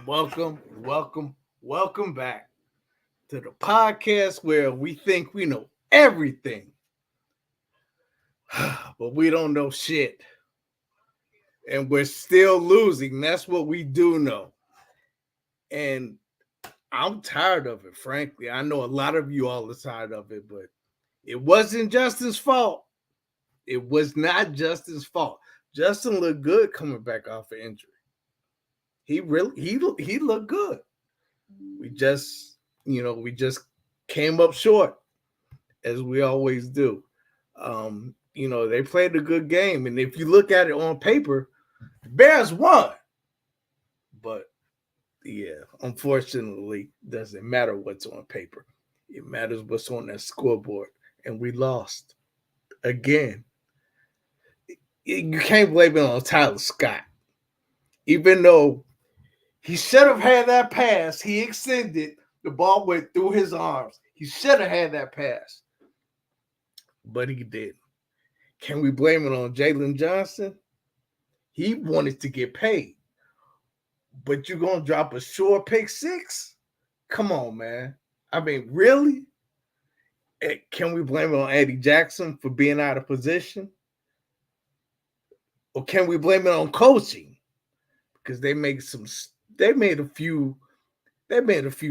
welcome back to the podcast where we think we know everything, but we don't know shit. And we're still losing. That's what we do know. And I'm tired of it, frankly. I know a lot of you all are tired of it, but it wasn't Justin's fault. It was not Justin's fault. Justin looked good coming back off an injury. He looked good. We just came up short, as we always do. They played a good game, and if you look at it on paper, the Bears won. But yeah, unfortunately, doesn't matter what's on paper. It matters what's on that scoreboard, and we lost again. You can't blame it on Tyler Scott, even though he should have had that pass. He extended. The ball went through his arms. He should have had that pass. But he didn't. Can we blame it on Jalen Johnson? He wanted to get paid. But you're going to drop a short pick six? Come on, man. I mean, really? Can we blame it on Eddie Jackson for being out of position? Or can we blame it on coaching? Because they made a few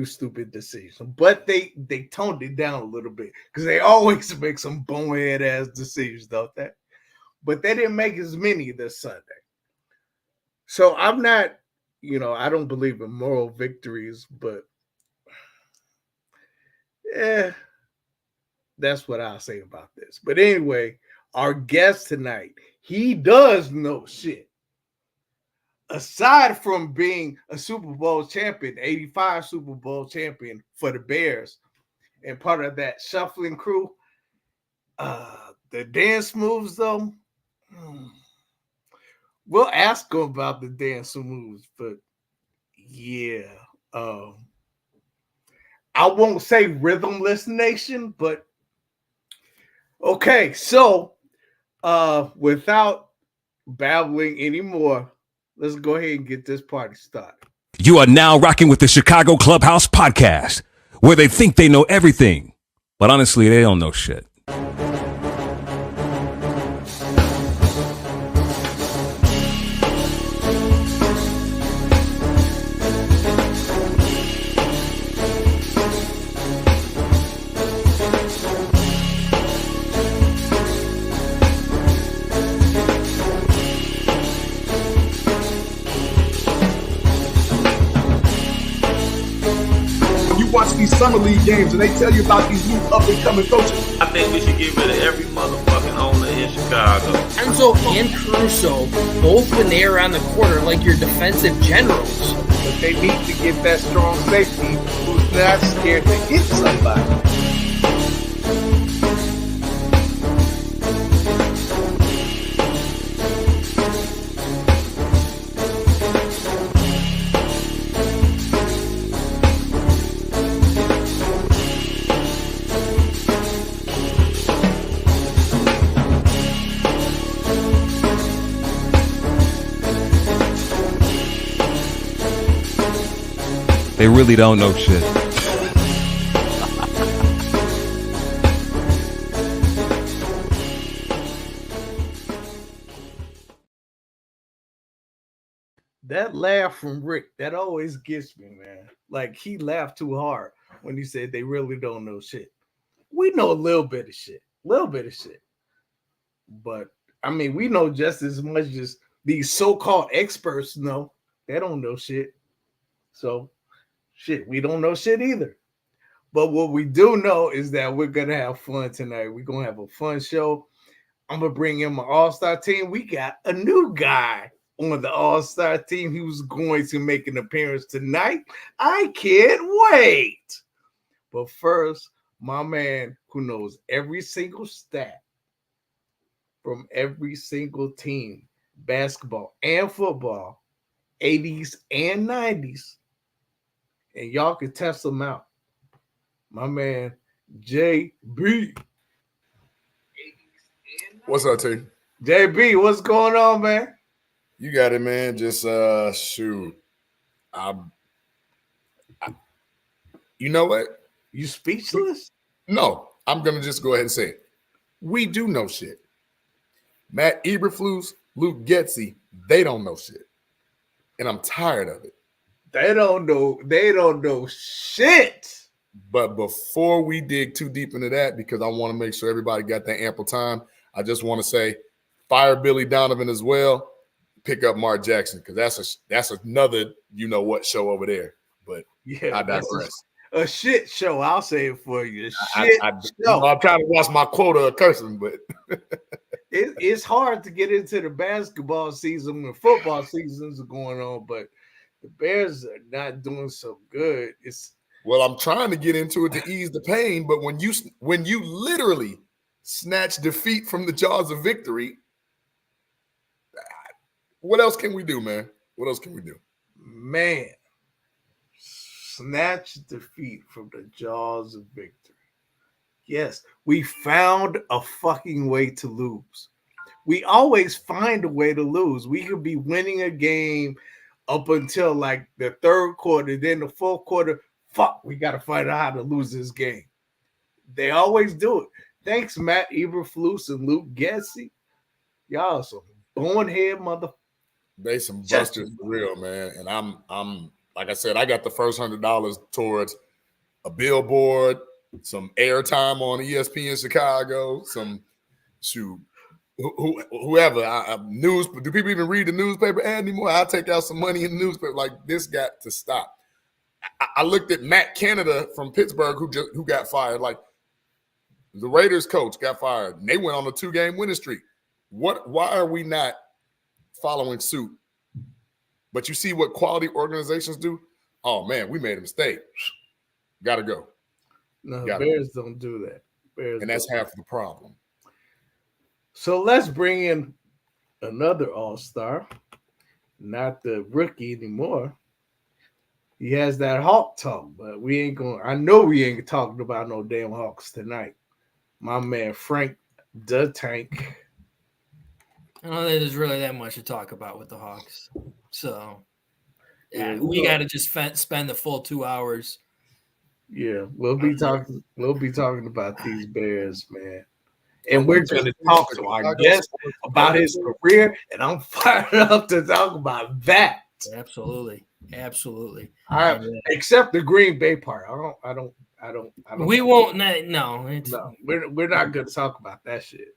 stupid decisions, but they toned it down a little bit because they always make some bonehead ass decisions, don't they? But they didn't make as many this Sunday. So I'm not, I don't believe in moral victories, but that's what I'll say about this. But anyway, our guest tonight, he does know shit. Aside from being a Super Bowl champion, 85 Super Bowl champion for the Bears, and part of that shuffling crew, the dance moves, though, we'll ask him about the dance moves, but yeah. I won't say rhythmless nation, but okay, so without babbling anymore, let's go ahead and get this party started. You are now rocking with the Chicago Clubhouse Podcast, where they think they know everything, but honestly, they don't know shit. These summer league games and they tell you about these new up and coming coaches. I think we should get rid of every motherfucking owner in Chicago. Enzo and Caruso, both when they are on the court, are like your defensive generals. But they need to get that strong safety who's not scared to hit somebody. They really don't know shit. That laugh from Rick, that always gets me, man. Like, he laughed too hard when he said they really don't know shit. We know a little bit of shit. But, I mean, we know just as much as these so-called experts know. They don't know shit. So, shit, we don't know shit either. But what we do know is that we're going to have fun tonight. We're going to have a fun show. I'm going to bring in my all-star team. We got a new guy on the all-star team. He was going to make an appearance tonight. I can't wait. But first, my man who knows every single stat from every single team, basketball and football, 80s and 90s, and y'all can test them out. My man, JB. What's up, T? JB, what's going on, man? You got it, man. Just shoot. You know what? You speechless? No, I'm going to just go ahead and say it. We do know shit. Matt Eberflus, Luke Getsy, they don't know shit. And I'm tired of it. They don't know shit. But before we dig too deep into that, because I want to make sure everybody got that ample time, I just want to say, fire Billy Donovan as well. Pick up Mark Jackson, because that's another you-know-what show over there. But yeah, I digress. A shit show, I'll say it for you. I'm trying to watch my quota of cursing, but it's hard to get into the basketball season when football seasons are going on, but the Bears are not doing so good. Well, I'm trying to get into it to ease the pain, but when you literally snatch defeat from the jaws of victory, what else can we do, man? What else can we do? Man, snatch defeat from the jaws of victory. Yes, we found a fucking way to lose. We always find a way to lose. We could be winning a game up until like the third quarter, then the fourth quarter, we got to find out how to lose this game. They always do it. Thanks, Matt Eberflus and Luke Getsy. Y'all some bonehead mother. They some busters for real, man. And I'm like I said, I got the first $100 towards a billboard, some airtime on ESPN Chicago, some whoever. News. Do people even read the newspaper anymore? I'll take out some money in the newspaper. Like, this got to stop. I looked at Matt Canada from Pittsburgh, who got fired. Like, the Raiders coach got fired, and they went on a 2-game winning streak. Why are we not following suit? But you see what quality organizations do? Oh, man, we made a mistake. Got to go. No, Bears don't do that. And that's half the problem. So let's bring in another all-star, not the rookie anymore. He has that Hawk talk, but I know we ain't talking about no damn Hawks tonight. My man, Frank the Tank. I don't think there's really that much to talk about with the Hawks. So, yeah, we got to just spend the full 2 hours. Yeah, we'll be talking about these Bears, man. And we're going to talk to our guest about his career, and I'm fired up to talk about that. Absolutely. All right, except the Green Bay part. I don't. We won't. No, we're not going to talk about that shit.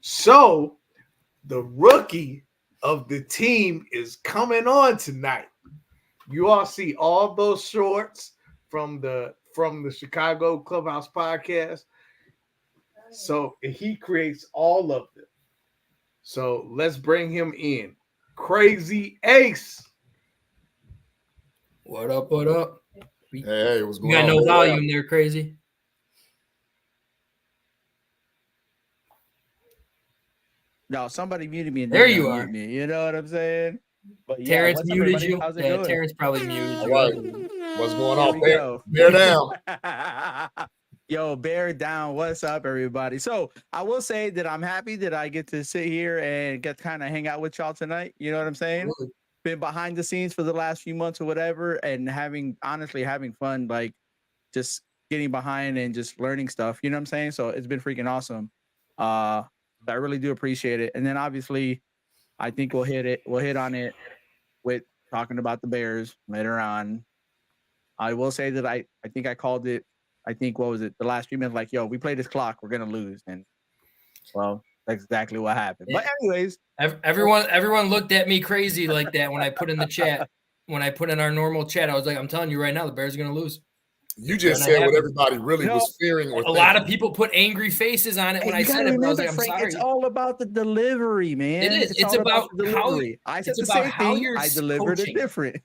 So, the rookie of the team is coming on tonight. You all see all those shorts from the Chicago Clubhouse Podcast. So he creates all of them. So let's bring him in. Crazy Ace. What up? Hey, what's going on? You got no volume there, Crazy. No, somebody muted me. And there you are. Me. You know what I'm saying? But yeah, Terrence muted you. How's it going? Terrence probably muted you. All right. What's going on? Bear down. Yo, bear down. What's up, everybody? So I will say that I'm happy that I get to sit here and get to kind of hang out with y'all tonight. You know what I'm saying? Really? Been behind the scenes for the last few months or whatever, and having fun, like just getting behind and just learning stuff. You know what I'm saying? So it's been freaking awesome. I really do appreciate it. And then obviously, I think we'll hit on it with talking about the Bears later on. I will say that I think I called it. I think, what was it? The last few minutes, like, yo, we play this clock, we're going to lose. And, well, that's exactly what happened. But anyways. Everyone looked at me crazy like that when I put in the chat. When I put in our normal chat, I was like, I'm telling you right now, the Bears are going to lose. You just said what everybody really was fearing. A lot of people put angry faces on it when I said it. But I was like, I'm sorry. It's all about the delivery, man. It is. It's about the delivery. I said the same thing. I delivered it different.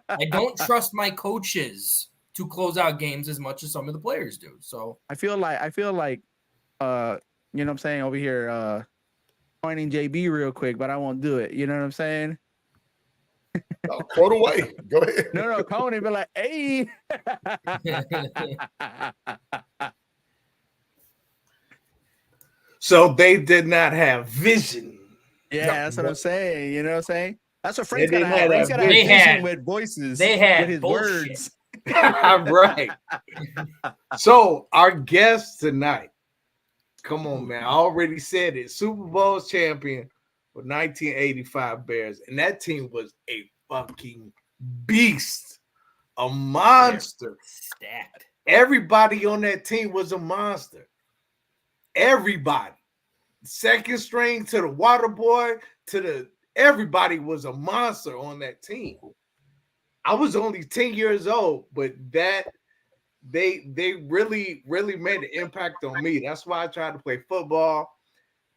I don't trust my coaches to close out games as much as some of the players do. So I feel like you know what I'm saying, over here pointing JB real quick, but I won't do it. You know what I'm saying? Quote away. Go ahead. No, Coney be like, hey. So they did not have vision. Yeah, that's what I'm saying. You know what I'm saying? That's what Frank's got to have. They had with voices. They had with his bullshit. words. Right. So our guest tonight, come on, man. I already said it. Super Bowl champion with 1985 Bears. And that team was a fucking beast, a monster. Stacked. Everybody on that team was a monster. Everybody. Second string to the water boy to the everybody was a monster on that team. I was only 10 years old, but that they really made an impact on me. That's why I tried to play football.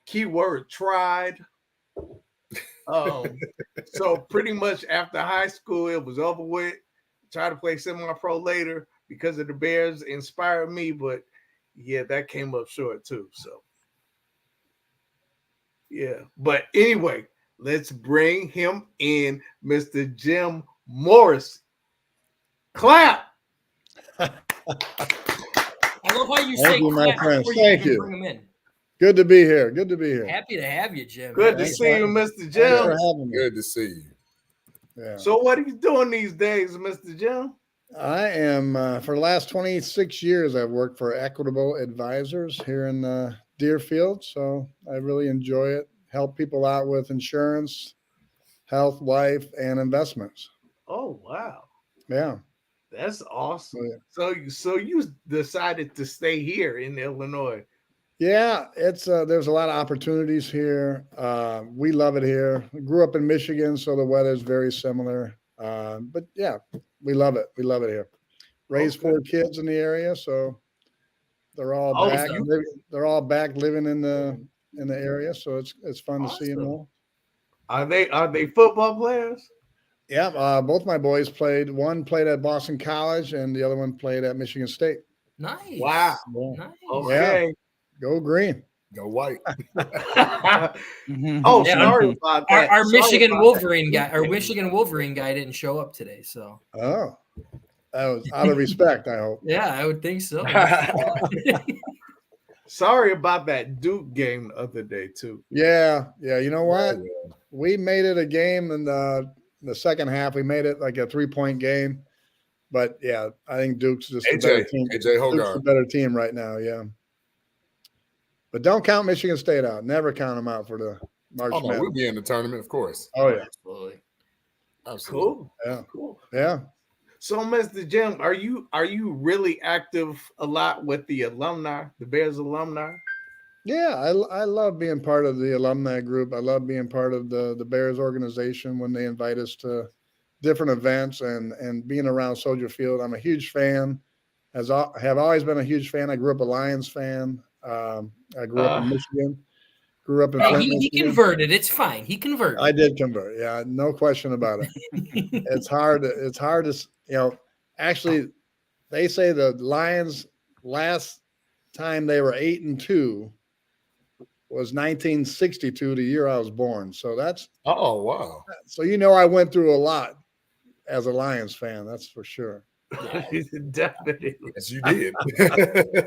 Keyword tried. So pretty much after high school, it was over with. Tried to play semi-pro later because of the Bears inspired me, but yeah, that came up short too. So yeah, but anyway, let's bring him in, Mr. Jim Morrissey. Clap. I love how you Thank say you, my clap friends. before Thank even you. bring him in. Good to be here. Good to be here. Happy to have you, Jim. Good to Thanks see you, for- Mr. Thanks Jim. for having me. Good to see you. Yeah. So what are you doing these days, Mr. Jim? I am, for the last 26 years, I've worked for Equitable Advisors here in Deerfield. So I really enjoy it. Help people out with insurance, health, life, and investments. Oh, wow. Yeah. That's awesome. Oh, yeah. So you decided to stay here in Illinois. Yeah, it's there's a lot of opportunities here. We love it here. We grew up in Michigan, so the weather is very similar. But yeah, we love it. We love it here. Raised Okay. 4 kids in the area, so they're all Oh, back. so They're all back living in the area, so it's fun to see them Awesome. all. Are they football players? Yeah, both my boys played. One played at Boston College, and the other one played at Michigan State. Nice. Wow. Yeah. Nice. Okay. Go green. Go white. Oh, Yeah, sorry about that. Our Sorry Michigan about Wolverine guy, our Michigan Wolverine guy didn't show up today, so Oh, that was out of respect, I hope. yeah, I would think so. that. Sorry about that Duke game the other day too. Yeah. You know what? Yeah. We made it a game in the second half. We made it like a 3-point game. But yeah, I think Duke's just a better team. AJ Duke's a Hogarth. better team right now. Yeah. But don't count Michigan State out. Never count them out for the March Oh, no, Madness. we'll be in the tournament, of course. Oh yeah. Absolutely. Absolutely. Cool. Yeah. Cool. Yeah. So, Mr. Jim, are you really active a lot with the alumni, the Bears alumni? Yeah, I love being part of the alumni group. I love being part of the Bears organization when they invite us to different events and being around Soldier Field. I'm a huge fan. Have always been a huge fan. I grew up a Lions fan. I grew up in Michigan. Grew up in Hey, Flint, he Michigan. converted. It's fine. He converted. I did convert. Yeah, no question about it. It's hard to, actually they say the Lions last time they were 8-2 was 1962, the year I was born. So Oh, wow. I went through a lot as a Lions fan, that's for sure. Definitely. Yes, you did.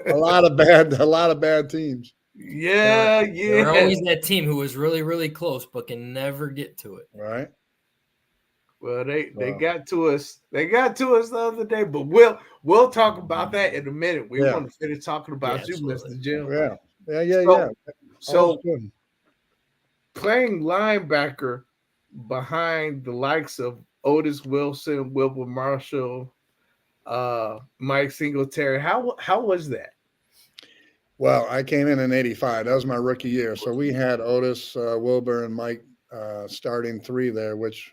A lot of bad teams. Yeah, They're yeah. always that team who is really, really close but can never get to it. Right. Well, they Wow. got to us. They got to us the other day, but we'll talk about that in a minute. We Yeah. want to finish talking about you, absolutely. Mr. Jim. Yeah. So Always good. playing linebacker behind the likes of Otis Wilson, Wilbur Marshall, Mike Singletary, how was that? Well, I came in 85. That was my rookie year. So we had Otis, Wilbur, and Mike starting 3 there, which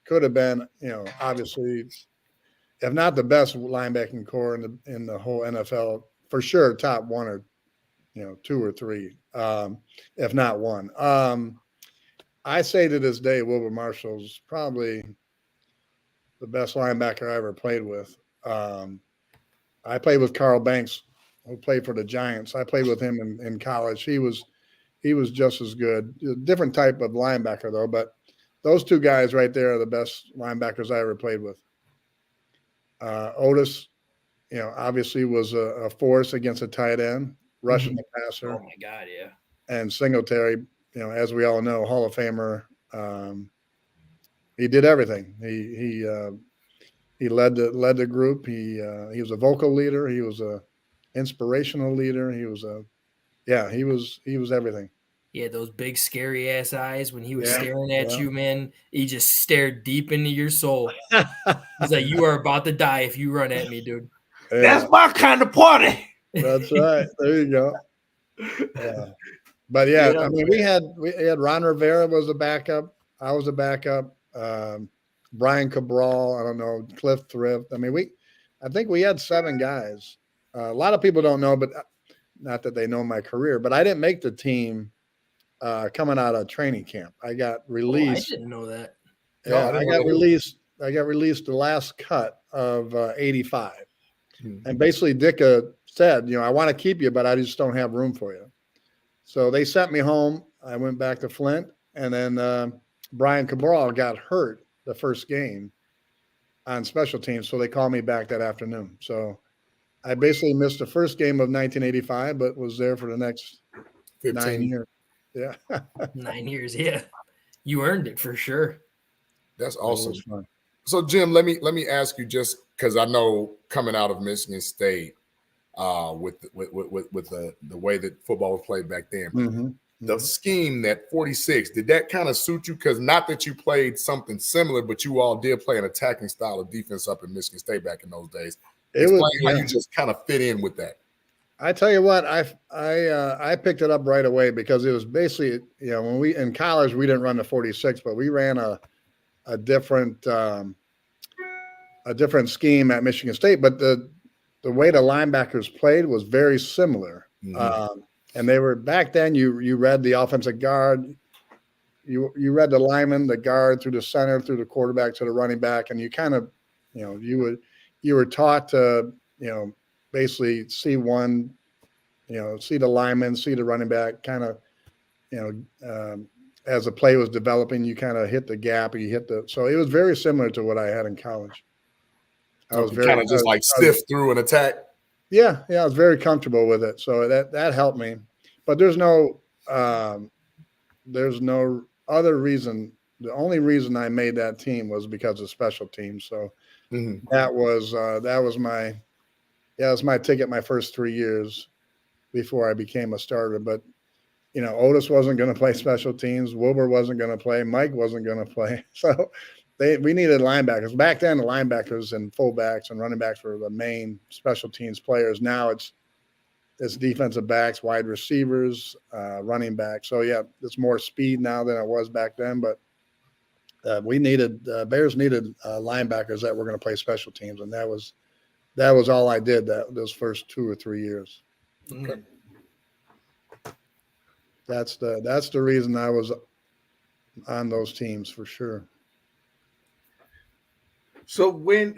could have been, obviously, if not the best linebacking core in the whole NFL, for sure, top 1 or 2 or 3, if not 1. I say to this day, Wilbur Marshall's probably the best linebacker I ever played with. I played with Carl Banks, who played for the Giants. I played with him in college. He was just as good. A different type of linebacker, though. But those 2 guys right there are the best linebackers I ever played with. Otis, obviously was a force against a tight end, rushing the passer. Oh my God, yeah. And Singletary, as we all know, Hall of Famer. He did everything. He led the group. He was a vocal leader. He was a inspirational leader. He was everything. He had those big scary ass eyes when he was Yeah, staring at you, man. He just stared deep into your soul. He's like, you are about to die if you run at me, dude. Yeah, That's my kind of party. that's right. There you go. Yeah. But yeah, I mean, we had Ron Rivera was a backup. I was a backup. Brian Cabral, I don't know, Cliff Thrift. I mean, I think we had 7 guys. A lot of people don't know, but not that they know my career, but I didn't make the team coming out of training camp. I got released. I didn't know that. Yeah, I got released. I got released the last cut of 85. And basically Dicka said, I want to keep you, but I just don't have room for you. So they sent me home. I went back to Flint, and then Brian Cabral got hurt the first game on special teams. So they called me back that afternoon. So I basically missed the first game of 1985, but was there for the next 9 years. Yeah. 9 years. Yeah. You earned it for sure. That's awesome. So Jim, let me ask you, just because I know coming out of Michigan State, with the way that football was played back then, the scheme, that 46, did that kind of suit you? Because not that you played something similar, but you all did play an attacking style of defense up in Michigan State back in those days. Explain how you just kind of fit in with that. I tell you what, I picked it up right away because it was basically, when we in college we didn't run the 46, but we ran a different scheme at Michigan State. But the way the linebackers played was very similar. And they were, back then you read the offensive guard, you read the lineman, the guard, through the center, through the quarterback to the running back, and you kind of, you were taught to, basically see one, see the lineman, see the running back, kind of, as the play was developing, you kind of hit the gap, so it was very similar to what I had in college. I was very kind of just like stiff through an attack. Yeah, I was very comfortable with it, so that helped me. But there's no other reason. The only reason I made that team was because of special teams. So that was my ticket my first 3 years before I became a starter. But Otis wasn't going to play special teams. Wilbur wasn't going to play. Mike wasn't going to play. So we needed linebackers. Back then, the linebackers and fullbacks and running backs were the main special teams players. Now it's defensive backs, wide receivers, running backs. So yeah, it's more speed now than it was back then. But Bears needed linebackers that were going to play special teams, and that was all I did those first 2 or 3 years. Okay. That's the reason I was on those teams for sure. So when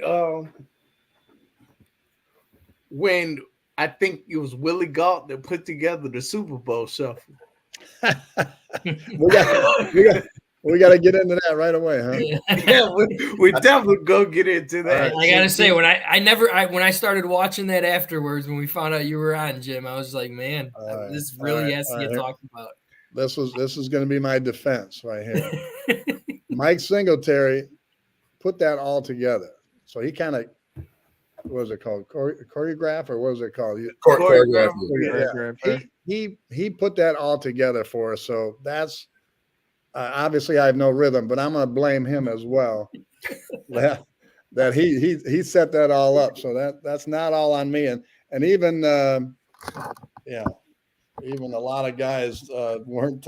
I think it was Willie Gault that put together the Super Bowl shuffle. we got to get into that right away, huh? Yeah, we definitely go get into that. I gotta say, when I started watching that afterwards, when we found out you were on, Jim, I was like, man, this really has to get talked about. This is going to be my defense right here. Mike Singletary put that all together. So he kind of, what was it called? Choreograph, or what was it called? Choreograph. Yeah. He put that all together for us. So that's obviously I have no rhythm, but I'm going to blame him as well. that he set that all up. So that's not all on me. And even even a lot of guys didn't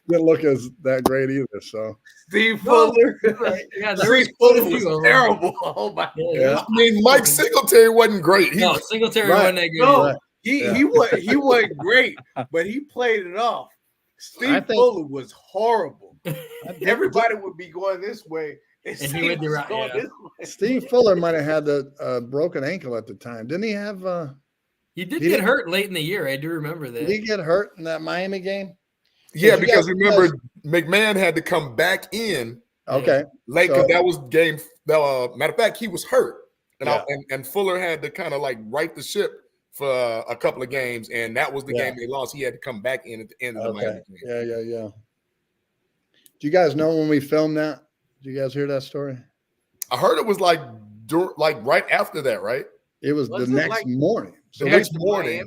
look as that great either. So Steve Fuller, Steve Fuller was terrible. Oh my God! I mean, Mike Singletary wasn't great. Singletary wasn't that good. No, he wasn't great, but he played it off. Steve Fuller was horrible. Everybody would be going this way, and he would be going this way. Steve Fuller might have had a broken ankle at the time. Didn't he have? He did get hurt late in the year. I do remember that. Did he get hurt in that Miami game? Yeah, because remember, McMahon had to come back in. Okay. Late, because that was game. Matter of fact, he was hurt, and Fuller had to kind of like right the ship for a couple of games, and that was the game they lost. He had to come back in at the end of the Miami game. Yeah. Do you guys know when we filmed that? Did you guys hear that story? I heard it was like like right after that, right? It was the next morning. So next morning,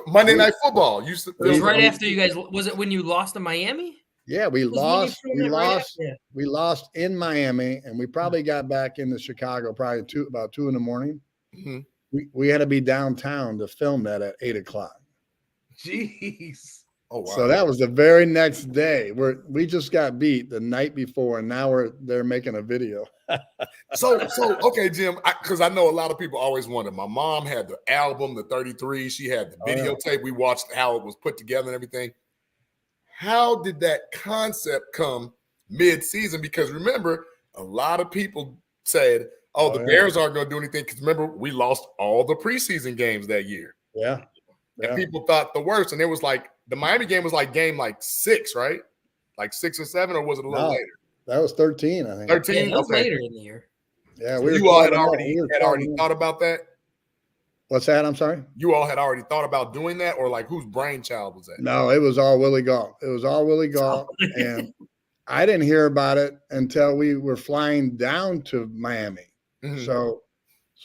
Monday Night Football. It was right after you guys. Was it when you lost to Miami? Yeah, we lost. We lost in Miami, and we probably got back into Chicago probably about 2 a.m. Mm-hmm. We had to be downtown to film that at 8:00. Jeez. Oh wow. So that was the very next day. We just got beat the night before, and now they're making a video. So okay, Jim, because I know a lot of people always wonder. My mom had the album, the 33. She had the videotape. We watched how it was put together and everything. How did that concept come mid-season? Because remember, a lot of people said, the Bears aren't going to do anything. Because remember, we lost all the preseason games that year. Yeah. And people thought the worst. And it was like, the Miami game was like game 6, right? Like 6 or 7, or was it a little later? That was 13, I think. 13? Yeah, it was later in the year. Yeah, so you all had already thought about that? What's that? I'm sorry? You all had already thought about doing that, or like whose brainchild was that? No, it was all Willie Gault. And I didn't hear about it until we were flying down to Miami. Mm-hmm. So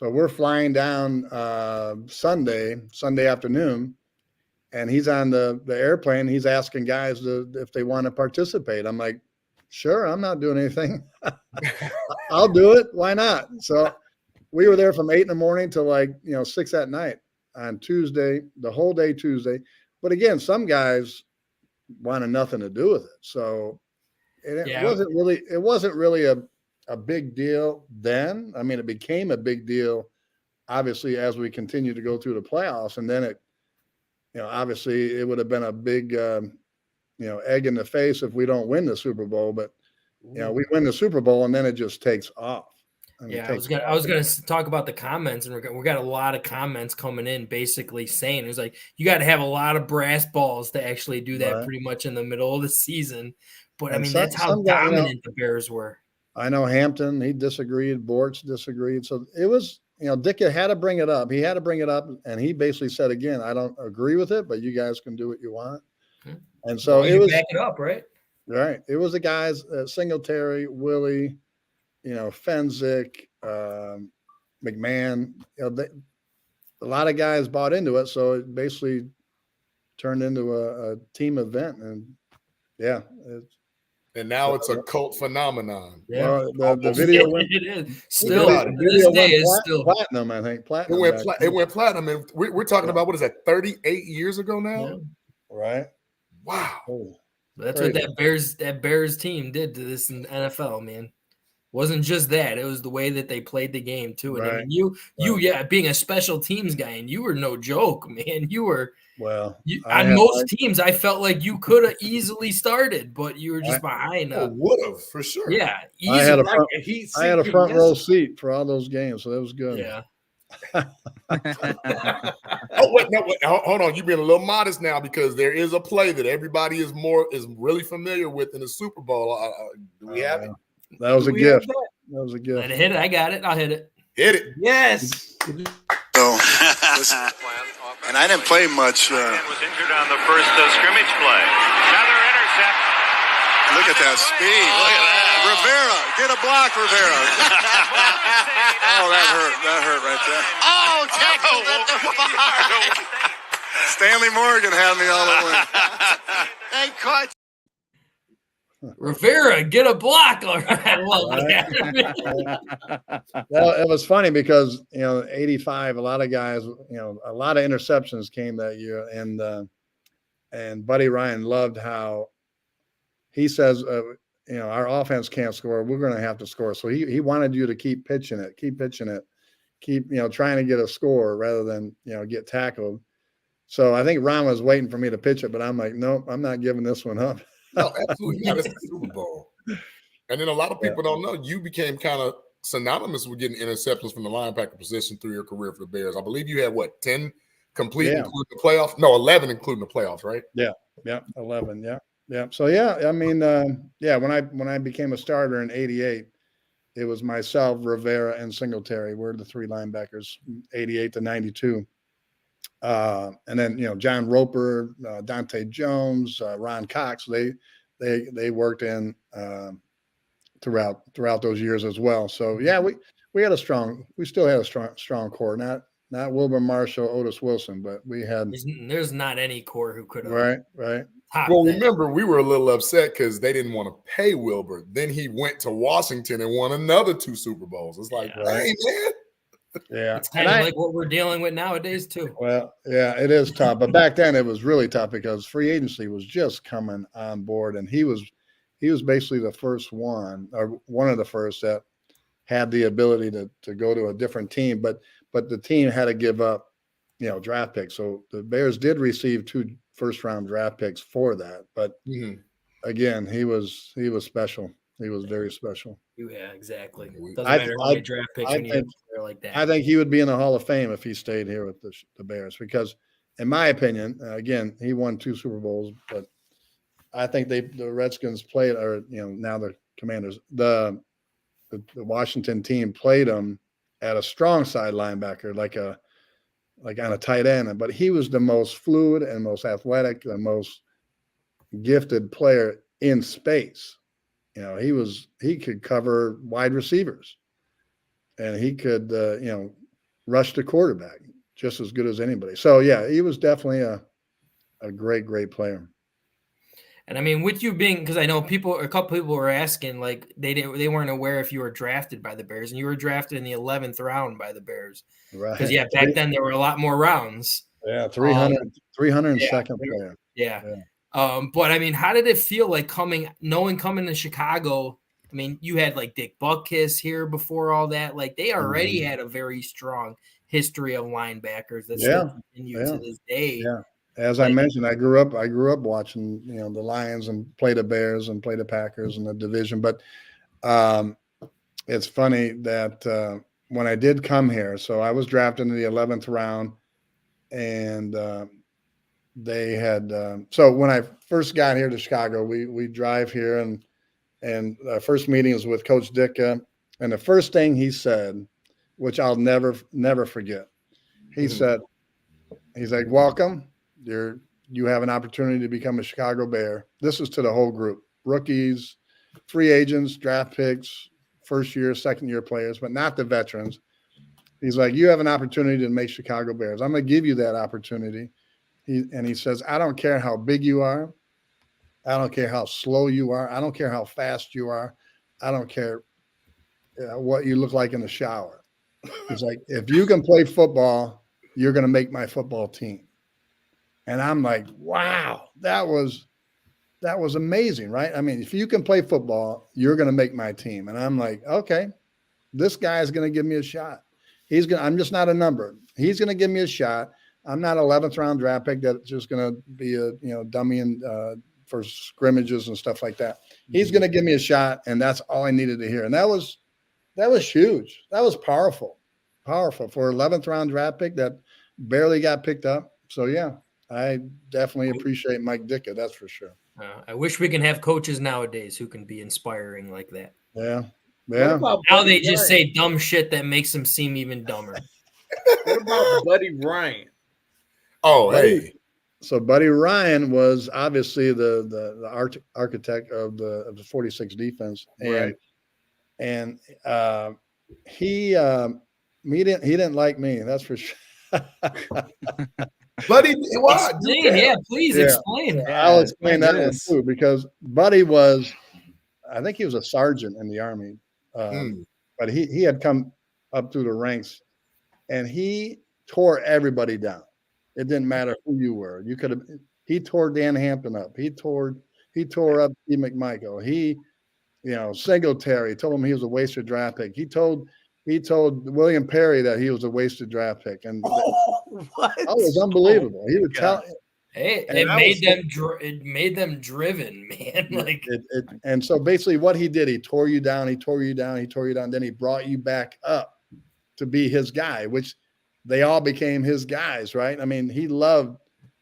we're flying down Sunday afternoon, and he's on the airplane. He's asking guys if they want to participate. I'm like, sure, I'm not doing anything. I'll do it. Why not? So we were there from 8 a.m. till 6 at night on Tuesday, the whole day Tuesday. But again, some guys wanted nothing to do with it. So it wasn't really a big deal then. I mean, it became a big deal, obviously, as we continue to go through the playoffs. And then obviously it would have been a big, egg in the face if we don't win the Super Bowl. But, we win the Super Bowl and then it just takes off. I was gonna talk about the comments, and we got a lot of comments coming in, basically saying it was like you got to have a lot of brass balls to actually do that pretty much in the middle of the season. But I mean, that's how dominant the Bears were. I know Hampton, he disagreed. Bortz disagreed. So it was, Dick had to bring it up. He had to bring it up, and he basically said again, "I don't agree with it, but you guys can do what you want." And so it was back it up, right? Right. It was the guys, Singletary, Willie, Fenzik, McMahon, a lot of guys bought into it. So it basically turned into a team event. And and now it's a cult phenomenon. Yeah. Well, the video went, it is still this day is still platinum, I think. Platinum. It went platinum. And we're talking about, what is that, 38 years ago now? Yeah. Right. Wow. Oh, that's crazy. What that Bears team did to this in the NFL, man. Wasn't just that; it was the way that they played the game too. And I mean, you, being a special teams guy, and you were no joke, man. You were on most teams. I felt like you could have easily started, but you were just behind. Would have for sure. Yeah, I had a front row seat for all those games, so that was good. Yeah. Wait, hold on. You're being a little modest now, because there is a play that everybody is really familiar with in the Super Bowl. Do we have it? That was a gift. That was a gift. I hit it. I got it. I'll hit it. Hit it. Yes. So, and I didn't play much. Was injured on the first scrimmage play. Another intercept. Look at that speed. Look at that. Rivera, get a block, Rivera. Oh, that hurt right there. Oh, tackle. Stanley Morgan had me all the way. Hey, coach. Rivera, get a block. All right. Well, it was funny because 85, a lot of guys, a lot of interceptions came that year, and Buddy Ryan loved how he says, our offense can't score. We're going to have to score. So he wanted you to keep pitching it, keep trying to get a score rather than get tackled. So I think Ron was waiting for me to pitch it, but I'm like, nope, I'm not giving this one up. No, absolutely not. It's the Super Bowl. And then a lot of people don't know, you became kind of synonymous with getting interceptions from the linebacker position through your career for the Bears. I believe you had 10 complete, including the playoffs? No, 11 including the playoffs, right? Yeah, 11. Yeah. So I mean, when I became a starter in '88, it was myself, Rivera, and Singletary. We're the three linebackers, 88 to 92. And then John Roper, Dante Jones, Ron Cox, they worked in throughout those years as well. So we still had a strong core. Not Wilbur Marshall, Otis Wilson, but we had. There's not any core who could have. Right. Well, remember, we were a little upset because they didn't want to pay Wilbur. Then he went to Washington and won another 2 Super Bowls. It's like, hey, man. Yeah. It's kind of like what we're dealing with nowadays, too. Well, yeah, it is tough. But back then it was really tough because free agency was just coming on board. And he was basically the first one, or one of the first that had the ability to go to a different team. But the team had to give up, draft picks. So the Bears did receive 2 first-round draft picks for that. But again, he was special. He was very special. Yeah, exactly. Doesn't matter how many draft picks when you have a player like that. I think he would be in the Hall of Fame if he stayed here with the Bears because, in my opinion, again, he won 2 Super Bowls, but I think the Redskins played, or now the Commanders, the Washington team played him at a strong side linebacker, like on a tight end. But he was the most fluid and most athletic, the most gifted player in space. He could cover wide receivers, and he could rush the quarterback just as good as anybody. So yeah, he was definitely a great player. And I mean, with you being, because I know a couple people were asking, like they weren't aware if you were drafted by the Bears, and you were drafted in the 11th round by the Bears. Right. Because back then there were a lot more rounds. Yeah, 302nd player. Yeah. But I mean, how did it feel like coming to Chicago? I mean, you had like Dick Butkus here before all that. Like they already had a very strong history of linebackers that still continue to this day. Yeah. As I mentioned, I grew up watching, the Lions and play the Bears and play the Packers in the division. But it's funny that when I did come here, so I was drafted in the 11th round, and they had so when I first got here to Chicago, we drive here, and our first meeting was with Coach Ditka, and the first thing he said, which I'll never forget, he's like, "Welcome. You have an opportunity to become a Chicago Bear." This is to the whole group: rookies, free agents, draft picks, first year, second year players, but not the veterans. He's like, "You have an opportunity to make Chicago Bears. I'm going to give you that opportunity." He says, "I don't care how big you are. I don't care how slow you are. I don't care how fast you are. I don't care what you look like in the shower." He's like, "If you can play football, you're going to make my football team." And I'm like, wow, that was amazing, right? I mean, if you can play football, you're going to make my team. And I'm like, okay, this guy is going to give me a shot. I'm just not a number. He's going to give me a shot. I'm not an 11th round draft pick that's just going to be a dummy for scrimmages and stuff like that. He's going to give me a shot, and that's all I needed to hear. And that was huge. That was powerful for 11th round draft pick that barely got picked up. So yeah, I definitely appreciate Mike Ditka. That's for sure. I wish we can have coaches nowadays who can be inspiring like that. Yeah. Now they just say dumb shit that makes them seem even dumber. What about Buddy Ryan? Oh, hey. So Buddy Ryan was obviously the architect of the 46 defense, and he didn't like me. That's for sure. Buddy, please explain. I'll explain that one too, because Buddy I think he was a sergeant in the Army, but he had come up through the ranks, and he tore everybody down. It didn't matter who you were. He tore Dan Hampton up. He tore up Steve McMichael. Singletary told him he was a wasted draft pick. He told William Perry that he was a wasted draft pick, and that was unbelievable. He would tell. Hey, it made them driven, man. And so basically, what he did, he tore you down. Then he brought you back up to be his guy, which they all became his guys, right? I mean, he loved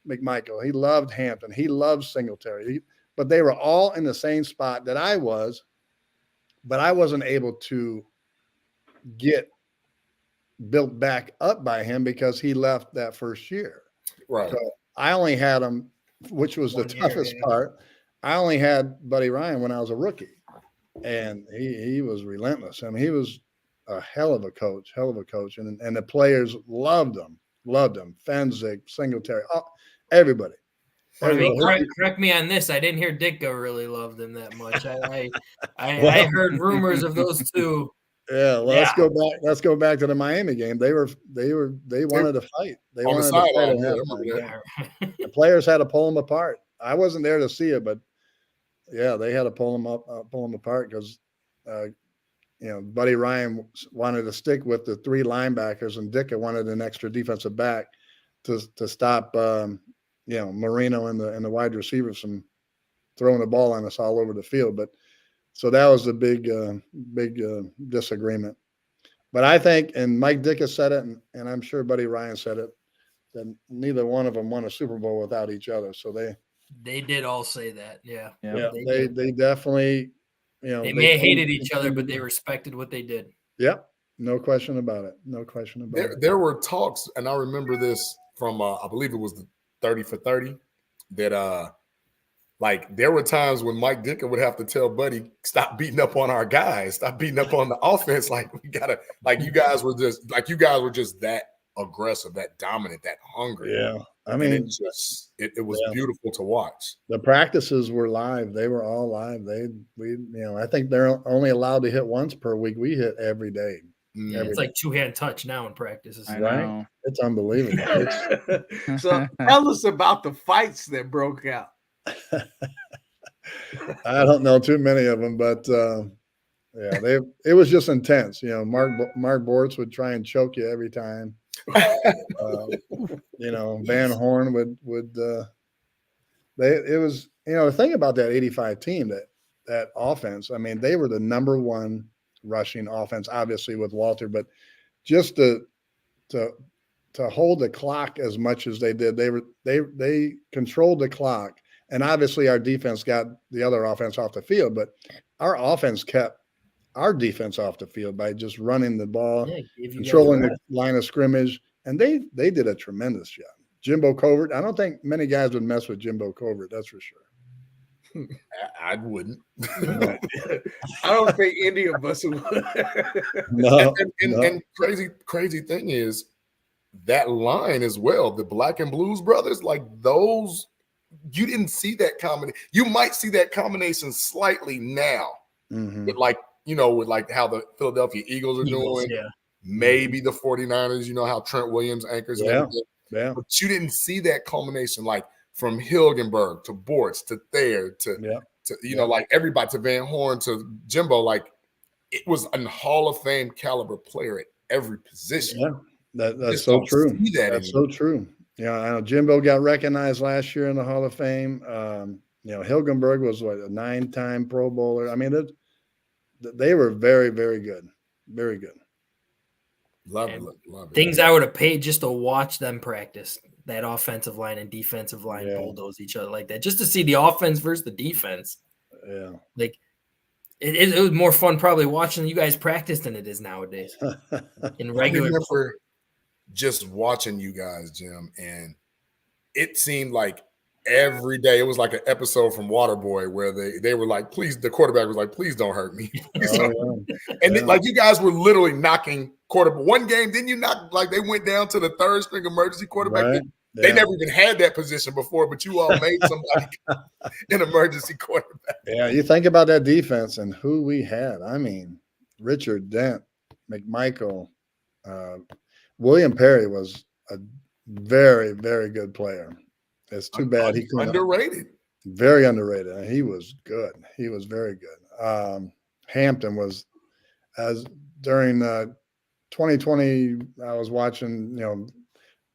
McMichael, he loved Hampton, he loved Singletary, but they were all in the same spot that I was, but I wasn't able to get built back up by him because he left that first year. Right. So I only had him, which was the toughest part. I only had Buddy Ryan when I was a rookie, and he was relentless. I mean, he was a hell of a coach, and the players loved him. Fenzik, Singletary, everybody. I mean, correct me on this. I didn't hear Ditka really loved him that much. I heard rumors of those two. Yeah, well, let's go back to the Miami game. They wanted to fight. They wanted to fight. The players had to pull them apart. I wasn't there to see it, but yeah, they had to pull them apart because Buddy Ryan wanted to stick with the 3 linebackers, and Ditka wanted an extra defensive back to stop Marino and the wide receivers from throwing the ball on us all over the field. But so that was the big disagreement. But I think, and Mike Ditka said it, and I'm sure Buddy Ryan said it, that neither one of them won a Super Bowl without each other. So they did all say that. Yeah. They definitely, they may have hated each other, but they respected what they did. Yep. No question about it. There were talks, and I remember this from, I believe it was the 30 for 30, that like there were times when Mike Ditka would have to tell Buddy, stop beating up on our guys, stop beating up on the offense. Like we gotta, like you guys were just that aggressive, that dominant, that hungry. Yeah. I mean, it was beautiful to watch. The practices were live. They were all live. I think they're only allowed to hit once per week. We hit every day. It's like 2-hand touch now in practices. Right? It's unbelievable. So tell us about the fights that broke out. I don't know too many of them, but it was just intense. Mark Bortz would try and choke you every time. Van Horn would it was, the thing about that 85 team, that offense, I mean, they were the number 1 rushing offense, obviously with Walter, but just to hold the clock as much as they did, they controlled the clock. And obviously our defense got the other offense off the field, but our offense kept our defense off the field by just running the ball, controlling the line of scrimmage. And they did a tremendous job. Jimbo Covert, I don't think many guys would mess with Jimbo Covert, that's for sure. I wouldn't. I don't think any of us would. No. And crazy thing is that line as well, the Black and Blues brothers, like those, you didn't see that combination. You might see that combination slightly now, with with how the Philadelphia Eagles are doing. Yeah. Maybe the 49ers, how Trent Williams anchors. Yeah. But you didn't see that culmination, like from Hilgenberg to Bortz to Thayer to like everybody, to Van Horn to Jimbo. Like it was a Hall of Fame caliber player at every position. Yeah, that's so true. That's so true. I know Jimbo got recognized last year in the Hall of Fame. Hilgenberg was a 9-time Pro Bowler. I mean, they were very, very good. Very good. Love it. Things I would have paid just to watch them practice, that offensive line and defensive line bulldoze each other like that, just to see the offense versus the defense. Yeah. Like it was more fun probably watching you guys practice than it is nowadays in regular. I remember just watching you guys, Jim, and it seemed like every day it was like an episode from Waterboy where they were like, please, the quarterback was like, please don't hurt me. Then, like you guys were literally knocking quarterback. One game, didn't you knock, like they went down to the 3rd string emergency quarterback? Right. They never even had that position before, but you all made somebody an emergency quarterback. Yeah, you think about that defense and who we had. I mean, Richard Dent, McMichael, William Perry was a very, very good player. It's too bad he couldn't. Underrated. Very underrated. He was good. He was very good. Hampton was, as during 2020, I was watching,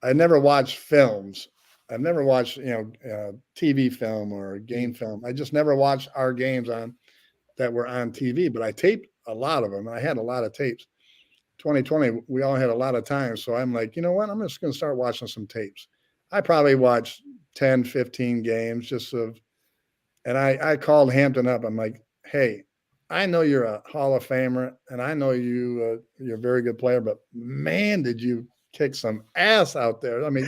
I never watched films. I've never watched, TV film or game film. I just never watched our games that were on TV, but I taped a lot of them. I had a lot of tapes. 2020, we all had a lot of time. So I'm like, you know what? I'm just going to start watching some tapes. I probably watched 10, 15 games and I called Hampton up. I'm like, hey, I know you're a Hall of Famer and I know you're a very good player, but man, did you kick some ass out there. I mean,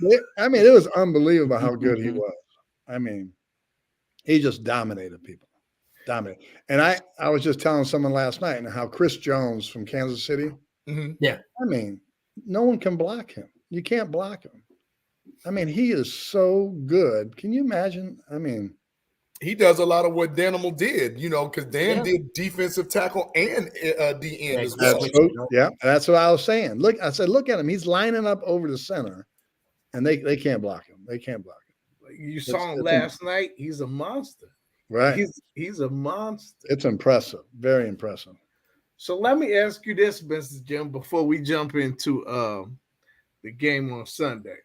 it was unbelievable how good he was. I mean, he just dominated people. Dominant. And I was just telling someone last night and how Chris Jones from Kansas City. Mm-hmm. Yeah. I mean, no one can block him. You can't block him. I mean, he is so good. Can you imagine? I mean, he does a lot of what Danimal did, because Dan did defensive tackle and DN as well. That's what I was saying. Look at him. He's lining up over the center, and they can't block him. They can't block him. You saw him last night. He's a monster. Right. He's a monster. It's impressive. Very impressive. So let me ask you this, Mr. Jim, before we jump into the game on Sunday.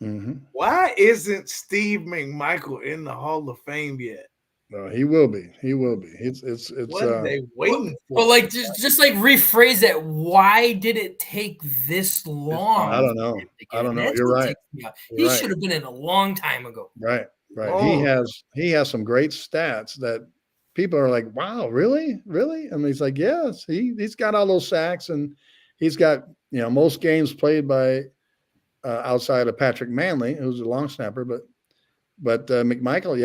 Mm-hmm. Why isn't Steve McMichael in the Hall of Fame yet? No, he will be. He will be. It's what are they waiting for? Well, like just like rephrase that. Why did it take this long? I don't know. You're right. He should have been in a long time ago. Right. Oh. He has some great stats that people are like, wow, really? And he's like, yes, he's got all those sacks, and he's got, most games played by outside of Patrick Manley, who's a long snapper, but McMichael,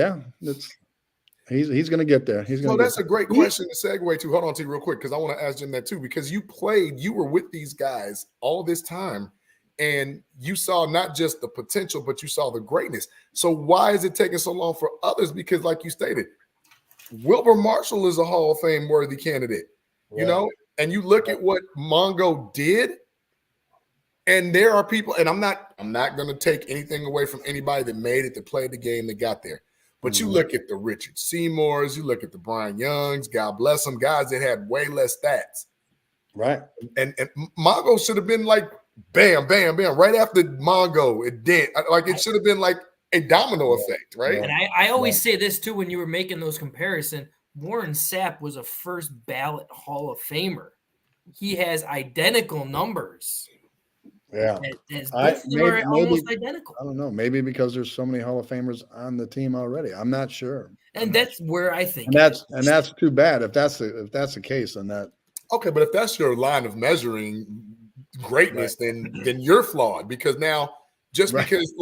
he's going to get there. That's a great question to segue to. Hold on to you real quick, because I want to ask Jim that too, because you were with these guys all this time, and you saw not just the potential, but you saw the greatness. So why is it taking so long for others? Because like you stated, Wilbur Marshall is a Hall of Fame worthy candidate, and you look at what Mongo did, and there are people, and I'm not going to take anything away from anybody that made it, that played the game, that got there. But you look at the Richard Seymours, you look at the Brian Youngs, God bless them, guys that had way less stats. Right. And Mongo should have been like, bam, bam, bam. Right after Mongo, it should have been like a domino effect, right? And I always say this too, when you were making those comparisons, Warren Sapp was a first ballot Hall of Famer. He has identical numbers. Yeah. Both of them are almost identical. I don't know. Maybe because there's so many Hall of Famers on the team already. I'm not sure. And that's where I think. And that's too bad. If that's the case, then that. Okay, but if that's your line of measuring greatness, then you're flawed, because now because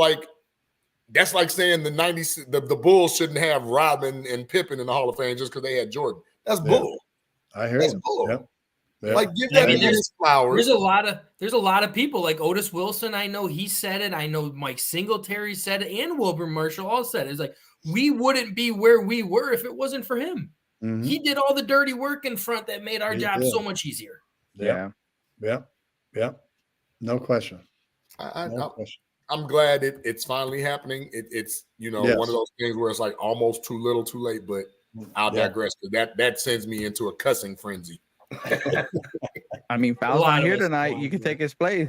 that's like saying the 90s, the Bulls shouldn't have Rodman and Pippen in the Hall of Fame just because they had Jordan. That's bull. I hear that's you. bull. Yep. Like, give that his flowers. There's a lot of people like Otis Wilson. I know he said it. I know Mike Singletary said it, and Wilbur Marshall all said it. It's like, we wouldn't be where we were if it wasn't for him. Mm-hmm. He did all the dirty work in front that made our job so much easier. Yeah. No question. I'm glad it's finally happening. It's one of those things where it's like almost too little, too late. But I'll digress, because that sends me into a cussing frenzy. I mean, Foul's not here tonight. You can take his place.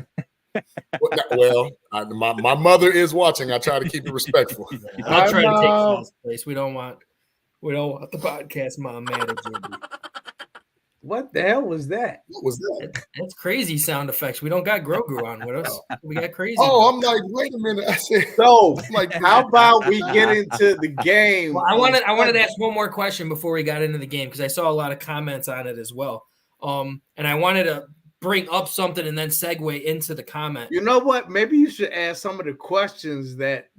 Well, my mother is watching. I try to keep it respectful. I'll try to take Foul's place. We don't want the podcast mom mad at Jimmy. What the hell was that? What was that? That's crazy sound effects. We don't got Grogu on with us. We got crazy. Oh, I'm like, wait a minute. I said, so like, how about we get into the game? Well, I wanted to ask one more question before we got into the game, because I saw a lot of comments on it as well. And I wanted to bring up something and then segue into the comment. You know what? Maybe you should ask some of the questions that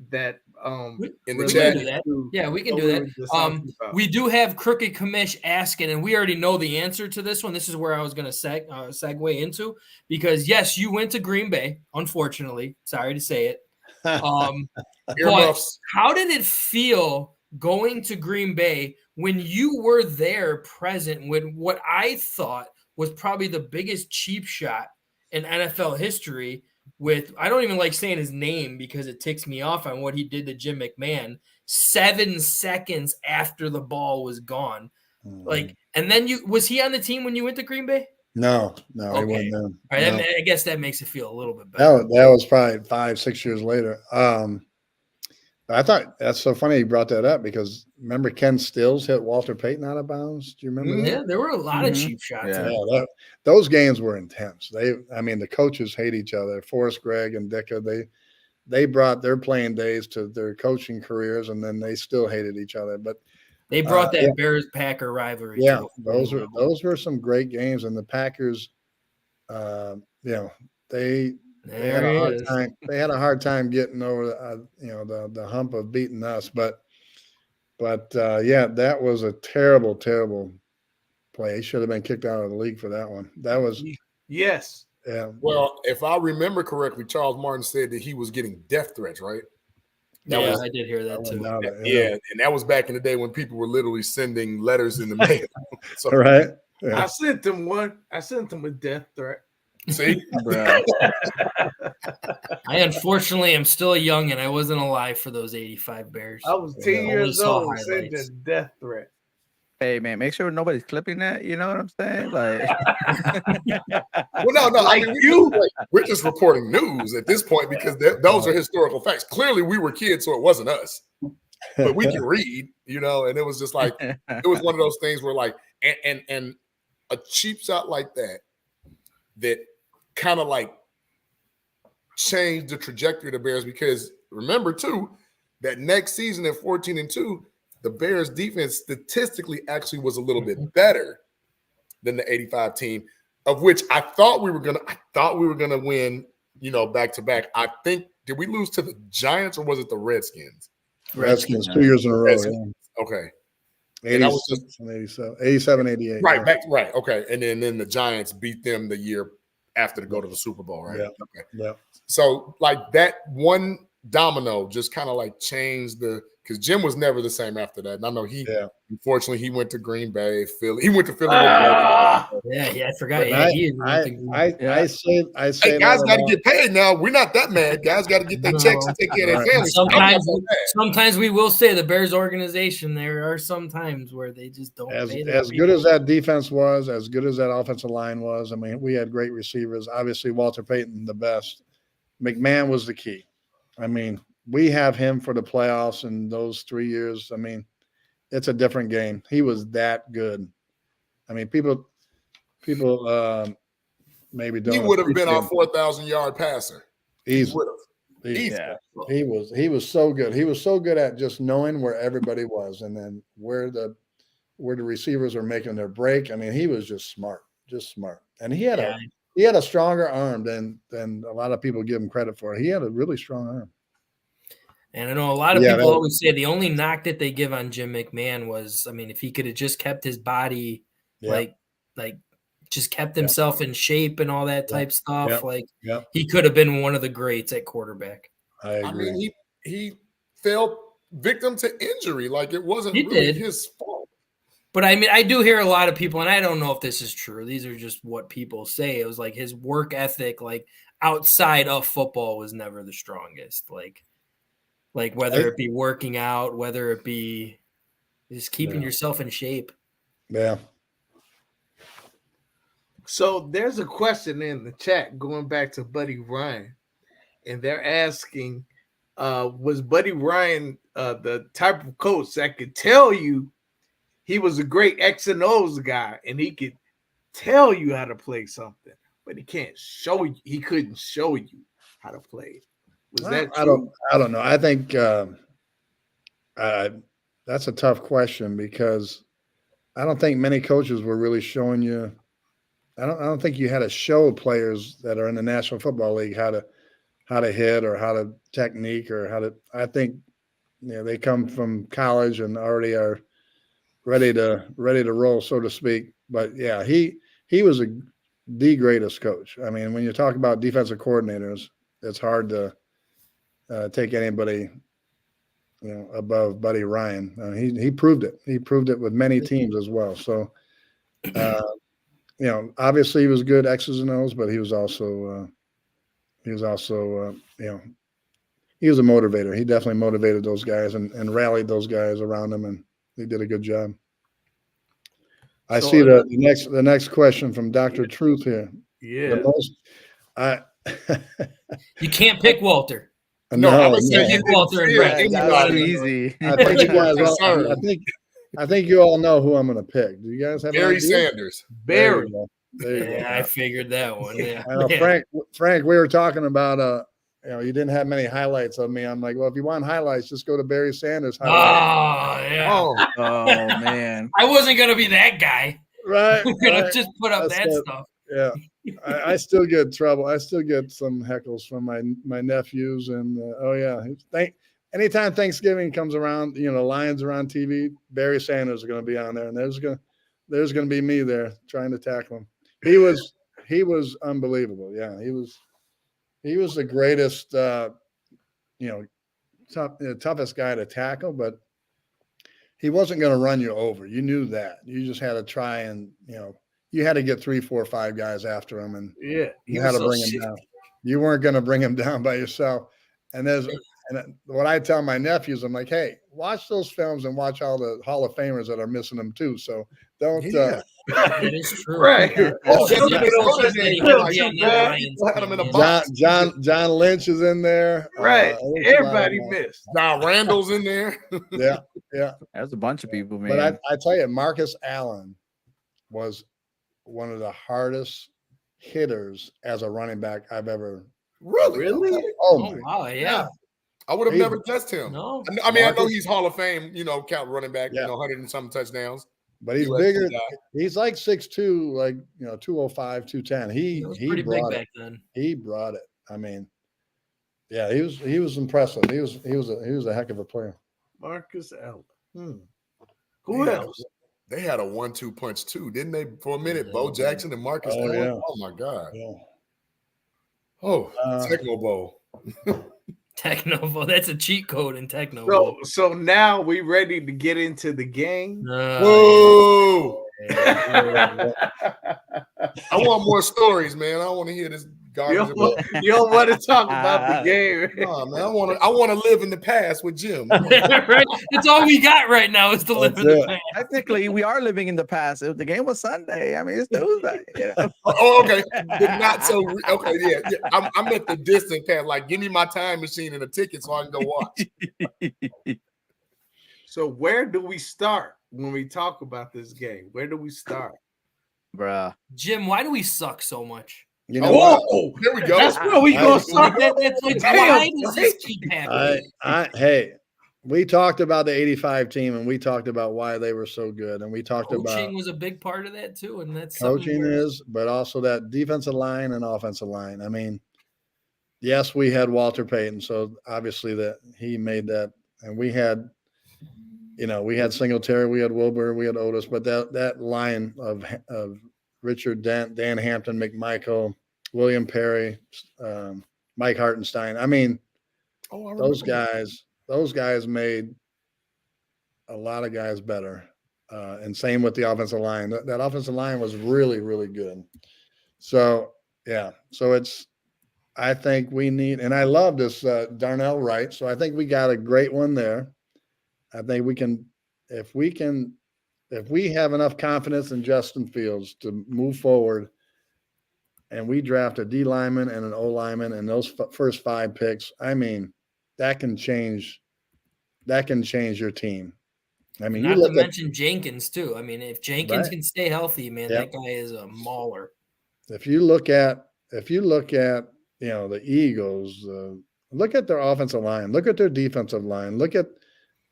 in the chat. Yeah, we can do that. We do have Crooked Commish asking, and we already know the answer to this one. This is where I was going to segue into, because yes, you went to Green Bay. Unfortunately, sorry to say it. But how did it feel going to Green Bay when you were there present with what I thought was probably the biggest cheap shot in NFL history? With, I don't even like saying his name because it ticks me off on what he did to Jim McMahon 7 seconds after the ball was gone. Like, and then was he on the team when you went to Green Bay? No, okay. He wasn't there. All right, no. I guess that makes it feel a little bit better. That was probably 5-6 years later. I thought that's so funny you brought that up, because remember Ken Stills hit Walter Payton out of bounds? Do you remember that? Yeah, there were a lot of cheap shots. Yeah, those games were intense. The coaches hate each other. Forrest Gregg and Ditka, they brought their playing days to their coaching careers, and then they still hated each other. But they brought that Bears-Packer rivalry. Yeah, those were some great games, and the Packers, they had, they had a hard time. They had a hard time getting over the hump of beating us. But But yeah, that was a terrible, terrible play. He should have been kicked out of the league for that one. That was yes. Yeah. Well, if I remember correctly, Charles Martin said that he was getting death threats, right? I did hear that too. Yeah, and that was back in the day when people were literally sending letters in the mail. So, right. Yeah. I sent them one. I sent them a death threat. See, I unfortunately am still young and I wasn't alive for those 85 Bears. I was 10 years old and sent a death threat. Hey man, make sure nobody's clipping that. You know what I'm saying? Like, well, no. Like I mean, we're just reporting news at this point because those are historical facts. Clearly, we were kids, so it wasn't us, but we can read, you know. And it was just like it was one of those things where, like, and a cheap shot like that kind of like changed the trajectory of the Bears because remember too that next season at 14-2. The Bears defense statistically actually was a little bit better than the 85 team, of which I thought we were gonna win, you know, back to back. I think did we lose to the Giants or was it the Redskins? Redskins 2 years in a row. Yeah. Okay. 86 and 87, 88. Right, right. Okay. And then the Giants beat them the year after to go to the Super Bowl, right? Yeah. Okay. Yeah. So like that one domino just kind of like changed because Jim was never the same after that. And I know unfortunately, he went to Green Bay, Philly. He went to Philly. I forgot. I say, hey, guys got to get paid now. We're not that mad. Guys got to get their checks and take care of their families. Sometimes we will say the Bears organization. There are some times where they just don't. As good as that defense was, as good as that offensive line was. I mean, we had great receivers. Obviously, Walter Payton the best. McMahon was the key. I mean, we have him for the playoffs in those 3 years. I mean, it's a different game. He was that good. I mean, people maybe don't. He would have been our 4,000-yard passer. He would have. He was so good. He was so good at just knowing where everybody was and then where the receivers are making their break. I mean, he was just smart. And he had a stronger arm than a lot of people give him credit for. He had a really strong arm. And I know a lot of people always say the only knock that they give on Jim McMahon was, I mean, if he could have just kept his body, like just kept himself in shape and all that type stuff, he could have been one of the greats at quarterback. I agree. I mean, he fell victim to injury. Like it wasn't really his fault. But I mean, I do hear a lot of people, and I don't know if this is true. These are just what people say. It was like his work ethic, like outside of football, was never the strongest. Like whether it be working out, whether it be just keeping yourself in shape. Yeah. So there's a question in the chat going back to Buddy Ryan, and they're asking, was Buddy Ryan the type of coach that could tell you he was a great X and O's guy and he could tell you how to play something, but he can't show you. He couldn't show you how to play it. Was that true? I don't know. I think that's a tough question because I don't think many coaches were really showing you. I don't think you had to show players that are in the National Football League how to hit or how to technique or how to. I think they come from college and already are ready to roll, so to speak. But yeah, he was the greatest coach. I mean, when you talk about defensive coordinators, it's hard to take anybody, above Buddy Ryan. He proved it. He proved it with many teams as well. So, obviously he was good X's and O's, but he was also he was a motivator. He definitely motivated those guys and rallied those guys around him, and he did a good job. I see the next question from Dr. Truth here. Yeah. You can't pick Walter. No, I would say Walter and Brett. That's easy. I think you all know who I'm going to pick. Do you guys have Barry Sanders? Barry. I figured that one. Yeah. Frank, we were talking about you didn't have many highlights of me. I'm like, well, if you want highlights, just go to Barry Sanders. Oh, yeah. Oh man. I wasn't going to be that guy. Right. I'm going to just put up that stuff. Yeah. I still get trouble. I still get some heckles from my nephews and anytime Thanksgiving comes around, you know, Lions are on TV, Barry Sanders is going to be on there, and there's going to be me there trying to tackle him. He was unbelievable. Yeah, he was the greatest, toughest guy to tackle, but he wasn't going to run you over. You knew that. You just had to try and, you had to get 3, 4, 5 guys after him, and you had to bring him down. You weren't going to bring him down by yourself. And what I tell my nephews, I'm like, hey, watch those films and watch all the Hall of Famers that are missing them too. So don't. That is true. Right. John Lynch is in there. Right. Everybody missed. John Randall's in there. Yeah. There's a bunch of people, man. But I tell you, Marcus Allen was one of the hardest hitters as a running back I've ever. Really? Oh wow, yeah. I would have never touched him. No. I mean, I know he's Hall of Fame, count running back, 100 and something touchdowns. But he's bigger. He's like 6'2", like 205, 210. He pretty big brought back then. He brought it. I mean, yeah, he was impressive. He was a heck of a player. Marcus Allen. Who else? They had a 1-2 punch too, didn't they? For a minute, Bo Jackson and Marcus Allen. Yeah. Oh my God. Yeah. Oh, Techno Bowl. Techno Bowl. That's a cheat code in Techno Bowl. So now we ready to get into the game. Whoa! I want more stories, man. I don't want to hear this garbage. You don't want to talk about the game. No, man. I want to live in the past with Jim. Right? That's all we got right now is to live in the past. Technically, we are living in the past. The game was Sunday. I mean, it's Tuesday. Oh, okay. Not so. Okay, yeah. I'm at the distant past. Like, give me my time machine and a ticket so I can go watch. So where do we start when we talk about this game? Where do we start? Bruh. Jim, why do we suck so much? Here we go. That's where we go. That's like, why does this keep happening? Hey, we talked about the 85 team, and we talked about why they were so good, and we talked about coaching was a big part of that too, and that's coaching but also that defensive line and offensive line. I mean, yes, we had Walter Payton, so obviously that he made that, and we had. We had Singletary, we had Wilbur, we had Otis, but that line of Richard Dent, Dan Hampton, McMichael, William Perry, Mike Hartenstein. I mean, those guys made a lot of guys better. And same with the offensive line. That offensive line was really, really good. So, yeah. So I think we need, and I love this Darnell Wright. So I think we got a great one there. I think we can, if we have enough confidence in Justin Fields to move forward, and we draft a D lineman and an O lineman and those first 5 picks, I mean, that can change your team. I mean, not to mention Jenkins too. I mean, if Jenkins can stay healthy, man, that guy is a mauler. If you look at the Eagles, look at their offensive line, look at their defensive line, look at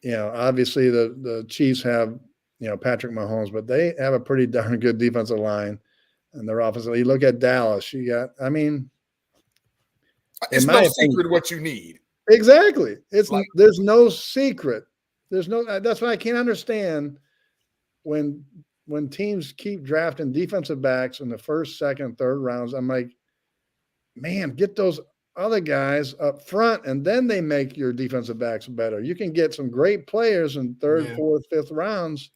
obviously the Chiefs have, Patrick Mahomes, but they have a pretty darn good defensive line and their offensive. You look at Dallas, it's no secret what you need. Exactly. There's no secret. That's why I can't understand when teams keep drafting defensive backs in the first, second, third rounds. I'm like, man, get those other guys up front, and then they make your defensive backs better. You can get some great players in third, fourth, fifth rounds.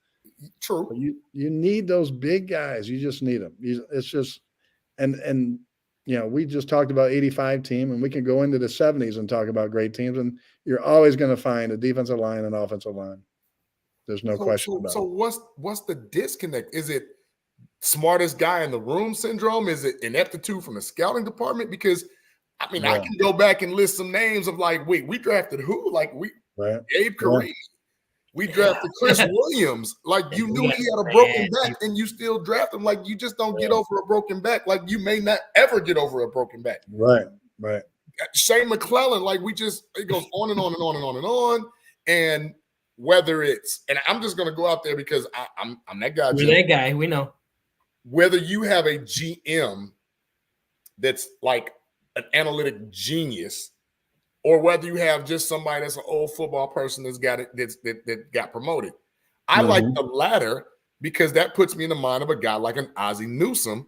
True. You need those big guys. You just need them. It's just, and we just talked about 85 team, and we can go into the 70s and talk about great teams, and you're always going to find a defensive line and offensive line. There's no question about it. So what's the disconnect? Is it smartest guy in the room syndrome? Is it ineptitude from the scouting department? Because I mean, I can go back and list some names of like, wait, we drafted who? Like Gabe Kareem. We drafted Chris Williams. Like you knew he had a broken back and you still draft him. Like you just don't get over a broken back. Like you may not ever get over a broken back. Right. Shane McClellan, like it goes on and on and on and on and on. And whether it's, and I'm just going to go out there because I'm that guy. You're that guy. We know. Whether you have a GM that's like an analytic genius or whether you have just somebody that's an old football person that got promoted. I like the latter because that puts me in the mind of a guy like an Ozzie Newsome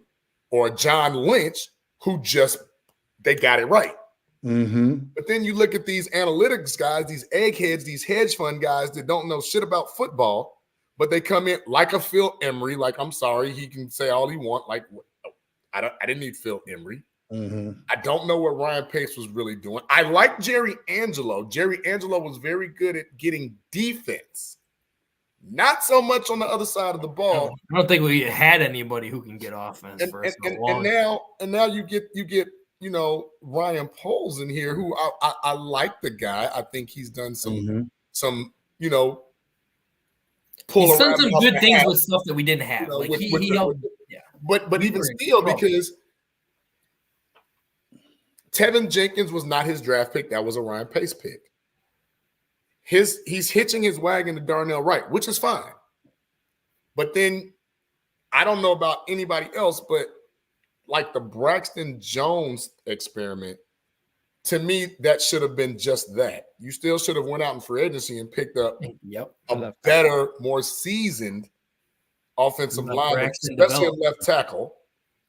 or a John Lynch who they got it right. But then you look at these analytics guys, these eggheads, these hedge fund guys that don't know shit about football, but they come in like a Phil Emery. Like, I'm sorry, he can say all he wants. Like, I didn't need Phil Emery. I don't know what Ryan Pace was really doing. I like Jerry Angelo. Jerry Angelo was very good at getting defense. Not so much on the other side of the ball. I don't think we had anybody who can get offense and now you get Ryan Poles in here, who I like the guy. I think he's done some pull he's done around some good things with stuff that we didn't have. But even still, because Tevin Jenkins was not his draft pick, that was a Ryan Pace pick. He's hitching his wagon to Darnell Wright, which is fine. But then I don't know about anybody else, but like the Braxton Jones experiment, to me, that should have been just that. You still should have went out in free agency and picked up a better, more seasoned offensive lineman, especially a left tackle.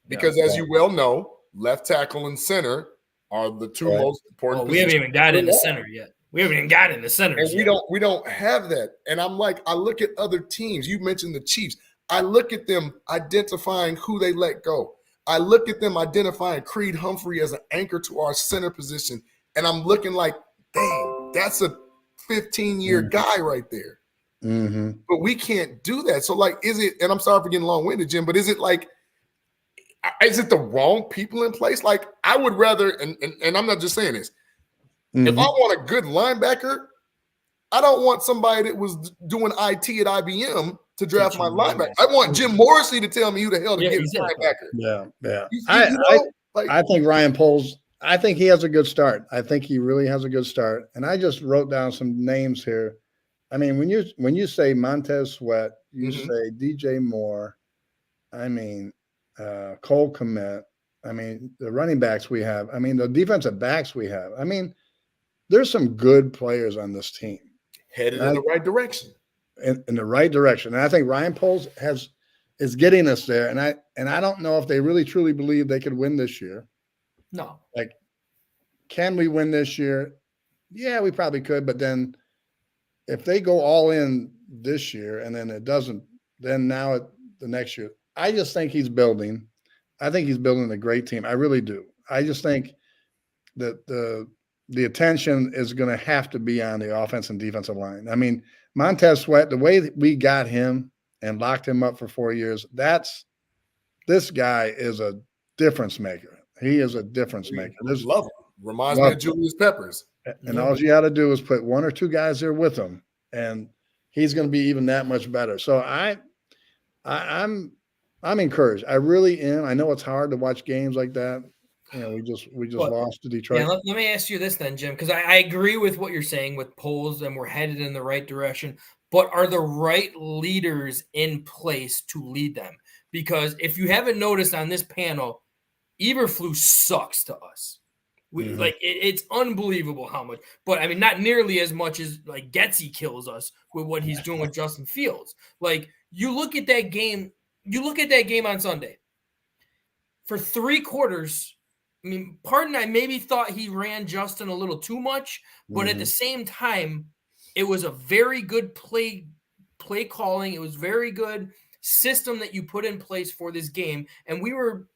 Because as you well know, left tackle and center are the two most important positions. We haven't even got into center yet. And we don't have that. And I'm like, I look at other teams. You mentioned the Chiefs. I look at them identifying who they let go. I look at them identifying Creed Humphrey as an anchor to our center position. And I'm looking like, dang, that's a 15-year guy right there. But we can't do that. So like, is it, and I'm sorry for getting long-winded, Jim, but is it the wrong people in place? Like, I would rather, and I'm not just saying this, if I want a good linebacker, I don't want somebody that was doing IT at IBM to draft my linebacker. I want Jim Morrissey to tell me who the hell to get a linebacker. Yeah. I think Ryan Poles, I think he has a good start. I think he really has a good start. And I just wrote down some names here. I mean, when you say Montez Sweat, you say DJ Moore, I mean, Cole Kmet, I mean, the running backs we have, I mean, the defensive backs we have. I mean, there's some good players on this team. Headed in the right direction. In the right direction. And I think Ryan Poles is getting us there. And I don't know if they really truly believe they could win this year. No. Like, can we win this year? Yeah, we probably could. But then if they go all in this year and then it doesn't, then now the next year, I just think he's building. I think he's building a great team. I really do. I just think that the attention is going to have to be on the offense and defensive line. I mean, Montez Sweat, the way that we got him and locked him up for 4 years, this guy is a difference maker. He is a difference maker. Love him. Reminds me of Julius Peppers. And all you got to do is put one or two guys there with him, and he's going to be even that much better. So I'm encouraged. I really am. I know it's hard to watch games like that. You know, we just lost to Detroit. Yeah, let me ask you this then, Jim, because I agree with what you're saying with Poles, and we're headed in the right direction. But are the right leaders in place to lead them? Because if you haven't noticed on this panel, Eberflus sucks to us. It's unbelievable how much. But I mean, not nearly as much as like Getsy kills us with what he's doing with Justin Fields. Like, you look at that game. You look at that game on Sunday. For 3 quarters. I mean, Pardon, I maybe thought he ran Justin a little too much, but at the same time, it was a very good play calling. It was very good system that you put in place for this game. And we were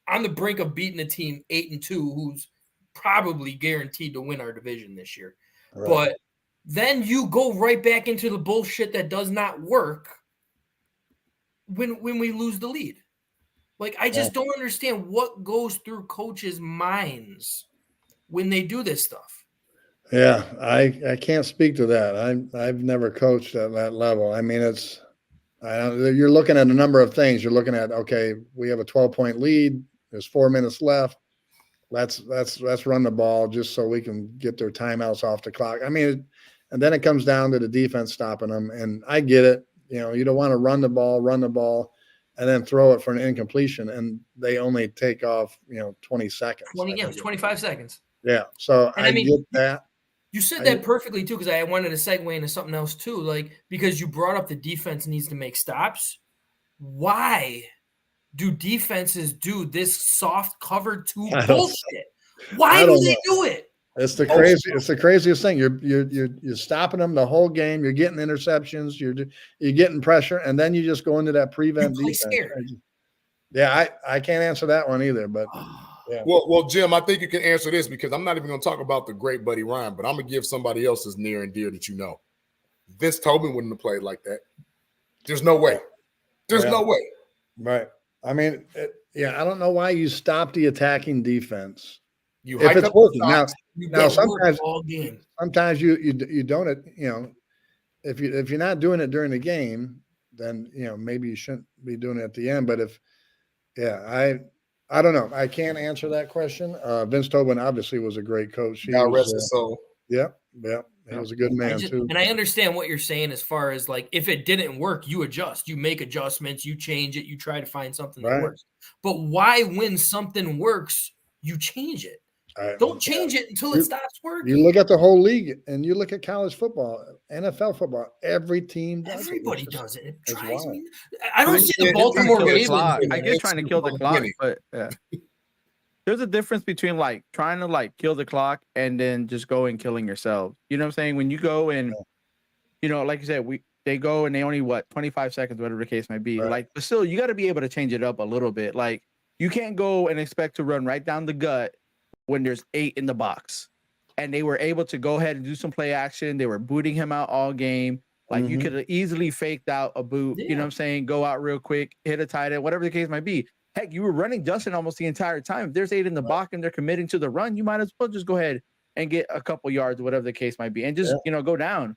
on the brink of beating a team 8-2, who's probably guaranteed to win our division this year. Right. But then you go right back into the bullshit that does not work when we lose the lead. Like, I just don't understand what goes through coaches' minds when they do this stuff. Yeah, I can't speak to that. I've never coached at that level. I mean, you're looking at a number of things. You're looking at, okay, we have a 12-point lead. There's 4 minutes left. Let's run the ball just so we can get their timeouts off the clock. I mean, and then it comes down to the defense stopping them. And I get it. You know, you don't want to run the ball. And then throw it for an incompletion, and they only take off, 20 seconds. 25 seconds. Yeah. So And I mean, get that. You said that perfectly too, because I wanted to segue into something else too. Like, because you brought up the defense needs to make stops. Why do defenses do this soft cover two bullshit? Why do they do it? It's the craziest thing. You're stopping them the whole game. You're getting interceptions. You're getting pressure, and then you just go into that prevent defense. Yeah, I can't answer that one either. But yeah. Well, Jim, I think you can answer this because I'm not even going to talk about the great Buddy Ryan, but I'm going to give somebody else's near and dear that you know. Vince Tobin wouldn't have played like that. There's no way. There's no way. Right. I mean, I don't know why you stop the attacking defense. If it's working now, sometimes you don't. If you're not doing it during the game, then maybe you shouldn't be doing it at the end. But I don't know. I can't answer that question. Vince Tobin obviously was a great coach. God rest his soul. Yeah. He was a good man too. And I understand what you're saying as far as like if it didn't work, you adjust, you make adjustments, you change it, you try to find something that works. But why, when something works, you change it? Don't change it until it stops working. You look at the whole league and you look at college football, NFL football, every team does Everybody does it. It drives me. I don't see the Baltimore Ravens. I get trying to kill the clock, but there's a difference between like trying to like kill the clock and then just go and killing yourself. You know what I'm saying? When you go and like you said, they go and they only 25 seconds, whatever the case might be. Like, but still, you got to be able to change it up a little bit. Like, you can't go and expect to run right down the gut when there's 8 in the box. And they were able to go ahead and do some play action. They were booting him out all game. Like, you could have easily faked out a boot, you know what I'm saying? Go out real quick, hit a tight end, whatever the case might be. Heck, you were running Justin almost the entire time. If there's 8 in the box and they're committing to the run, you might as well just go ahead and get a couple yards, whatever the case might be, and just, go down.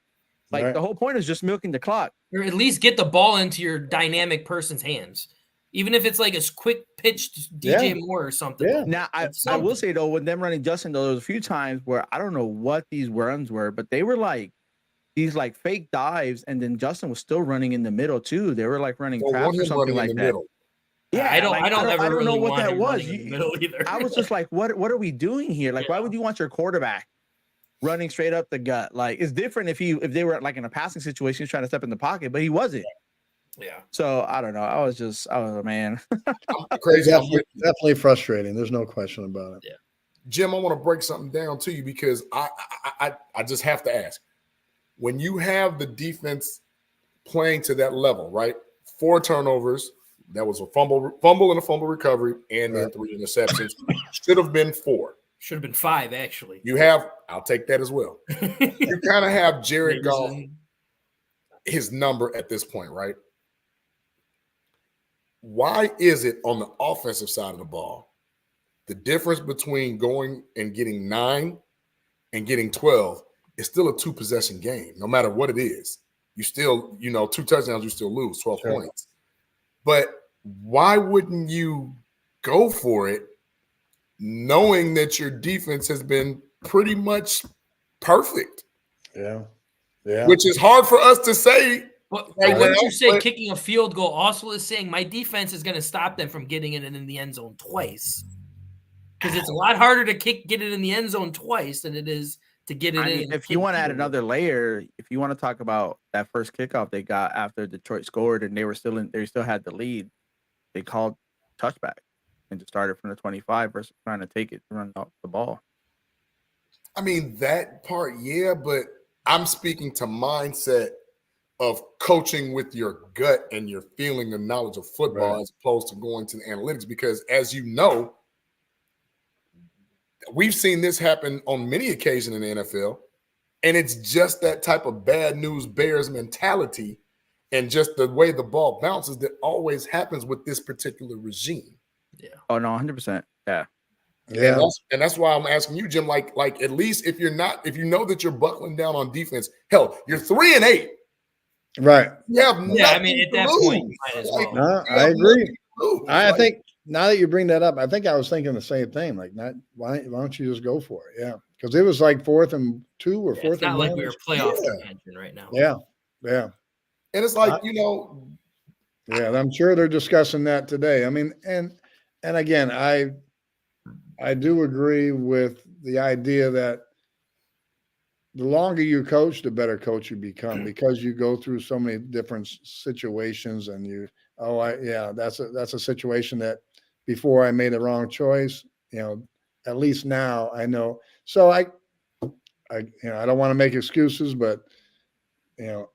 Like, the whole point is just milking the clock. Or at least get the ball into your dynamic person's hands. Even if it's like a quick pitch to DJ Moore or something. Yeah. Now, I will say, though, with them running Justin, though, there was a few times where I don't know what these runs were, but they were like these like fake dives, and then Justin was still running in the middle, too. They were like running traps or something like that. Middle. Yeah, I don't know what that was. I was just like, what are we doing here? Like, why would you want your quarterback running straight up the gut? Like, it's different if they were like in a passing situation trying to step in the pocket, but he wasn't. Yeah. So I don't know. I was man. Crazy. Definitely frustrating. There's no question about it. Yeah. Jim, I want to break something down to you because I just have to ask. When you have the defense playing to that level, right? 4 turnovers. That was a fumble and a fumble recovery, and then 3 interceptions. Should have been 4. Should have been 5, actually. I'll take that as well. You kind of have Jared Goff, his number at this point, right? Why is it on the offensive side of the ball, the difference between going and getting 9 and getting 12 is still a 2-possession game, no matter what it is? You still, 2 touchdowns, you still lose 12 points. But why wouldn't you go for it knowing that your defense has been pretty much perfect? Yeah. Which is hard for us to say. But wouldn't you say kicking a field goal also is saying my defense is going to stop them from getting it in the end zone twice? Because it's a lot harder to get it in the end zone twice than it is to get it in. If you want to add another layer, if you want to talk about that first kickoff they got after Detroit scored and they still had the lead, they called touchback and just started from the 25 versus trying to take it to run off the ball. I mean, that part, yeah, but I'm speaking to mindset of coaching with your gut and your feeling and knowledge of football as opposed to going to the analytics. Because as you know, we've seen this happen on many occasions in the NFL, and it's just that type of bad news Bears mentality and just the way the ball bounces that always happens with this particular regime. Yeah. Oh, no, 100%. Yeah. Yeah. And that's why I'm asking you, Jim, like at least if you know that you're buckling down on defense, hell, you're 3-8. Right. Yeah. I mean, at that point, you might as well. No, I agree. I think now that you bring that up, I think I was thinking the same thing. Like, why don't you just go for it? Yeah. Because it was like 4th and 2 or 4th and 1. It's not like we were playoff contention right now. Yeah. Yeah. And it's like, Yeah, I'm sure they're discussing that today. I mean, and again, I do agree with the idea that the longer you coach, the better coach you become because you go through so many different situations and that's a situation that before I made the wrong choice, at least now I know. So I don't want to make excuses, but and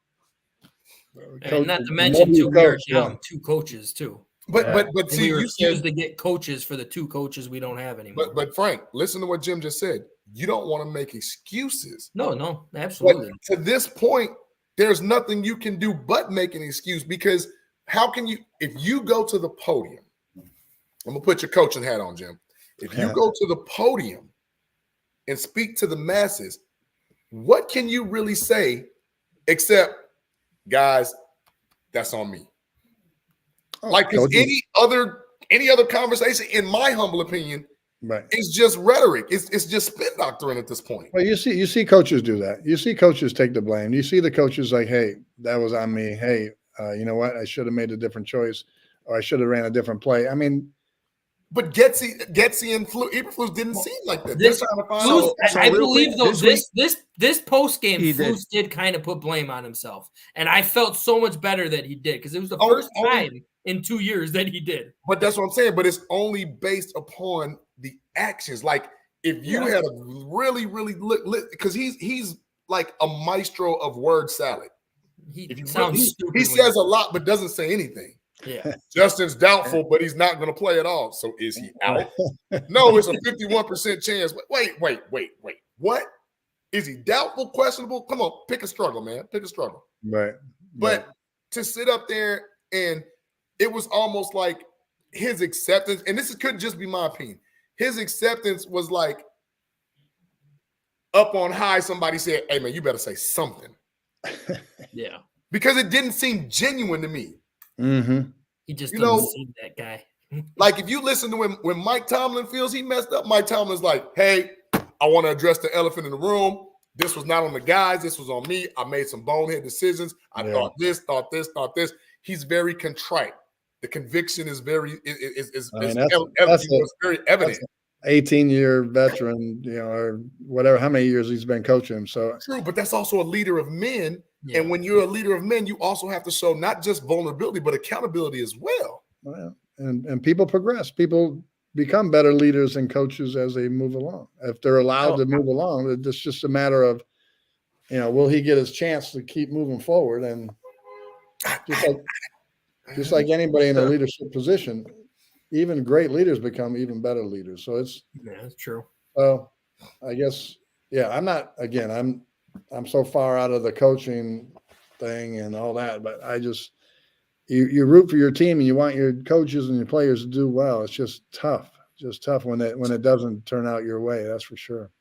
not to mention too, we are down 2 coaches too. But see, we refuse to get coaches for the 2 coaches we don't have anymore. But Frank, listen to what Jim just said. You don't want to make excuses. No, absolutely. But to this point, there's nothing you can do but make an excuse because how can you, if you go to the podium, I'm gonna put your coaching hat on, Jim. If you go to the podium and speak to the masses, what can you really say except, guys, that's on me? Like any other conversation, in my humble opinion, it's just rhetoric. It's just spin doctrine at this point. Well, you see coaches do that. You see coaches take the blame. You see the coaches like, hey, that was on me. Hey, you know what? I should have made a different choice, or I should have ran a different play. I mean, but Getsy and Eberflus didn't seem like that. I believe though this post game, Flus did kind of put blame on himself, and I felt so much better that he did because it was the first time in 2 years that he did. But that's what I'm saying. But it's only based upon the actions. Like if you had a really, really because he's like a maestro of word salad. He sounds stupid. He says a lot but doesn't say anything. Yeah, Justin's doubtful, but he's not going to play at all. So is he out? No, it's a 51% chance. Wait. What? Is he doubtful, questionable? Come on, pick a struggle, man. Pick a struggle. Right. But to sit up there and it was almost like his acceptance, and this could just be my opinion. His acceptance was like up on high. Somebody said, "Hey, man, you better say something." Yeah, because it didn't seem genuine to me. Mm-hmm. He just doesn't seem that guy. Like if you listen to him when Mike Tomlin feels he messed up, Mike Tomlin's like, "Hey, I want to address the elephant in the room. This was not on the guys. This was on me. I made some bonehead decisions. I thought this. He's very contrite. The conviction is very very evident. 18-year veteran, or whatever, how many years he's been coaching. So true, but that's also a leader of men. Yeah. And when you're a leader of men, you also have to show not just vulnerability, but accountability as well. And people progress. People become better leaders and coaches as they move along. If they're allowed to move along, it's just a matter of, will he get his chance to keep moving forward? And just like anybody in a leadership position, even great leaders become even better leaders. So that's true. So I guess, I'm not, again, I'm so far out of the coaching thing and all that, but I just, you root for your team and you want your coaches and your players to do well. It's just tough when it doesn't turn out your way. That's for sure.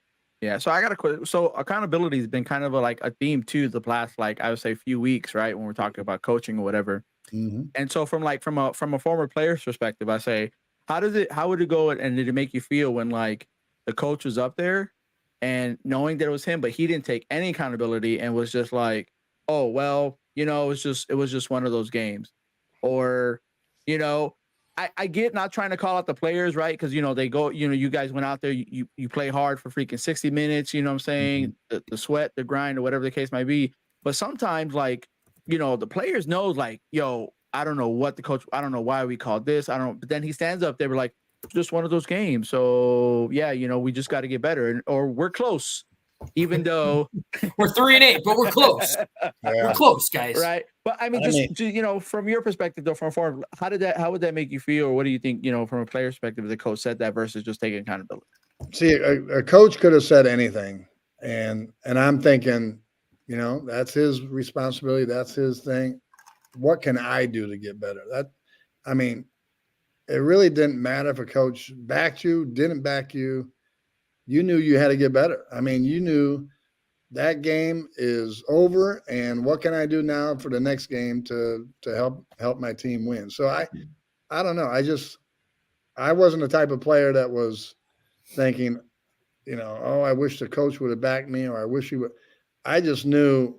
Yeah. So I got to quit. So accountability has been kind of a theme too, the last, I would say few weeks, right? When we're talking about coaching or whatever. Mm-hmm. And so from a former player's perspective, I say, how would it go and did it make you feel when the coach was up there and knowing that it was him, but he didn't take any accountability and was just like, oh, well, it was just one of those games. Or, I get not trying to call out the players, right? Because, they go, you guys went out there, you play hard for freaking 60 minutes, you know what I'm saying? Mm-hmm. The sweat, the grind, or whatever the case might be. But sometimes, the players know, yo, I don't know what the coach, I don't know why we called this. But then he stands up there, we're like, just one of those games. So, yeah, we just got to get better. Or we're close, even though we're 3-8, but we're close. We're close, guys. Right. But I mean, from your perspective, though, how would that make you feel? Or what do you think, from a player perspective, the coach said that versus just taking accountability? See, a coach could have said anything. And I'm thinking, that's his responsibility. That's his thing. What can I do to get better? It really didn't matter if a coach backed you, didn't back you. You knew you had to get better. You knew that game is over, and what can I do now for the next game to help my team win? So I don't know. I wasn't the type of player that was thinking, I wish the coach would have backed me, or I wish he would. I just knew,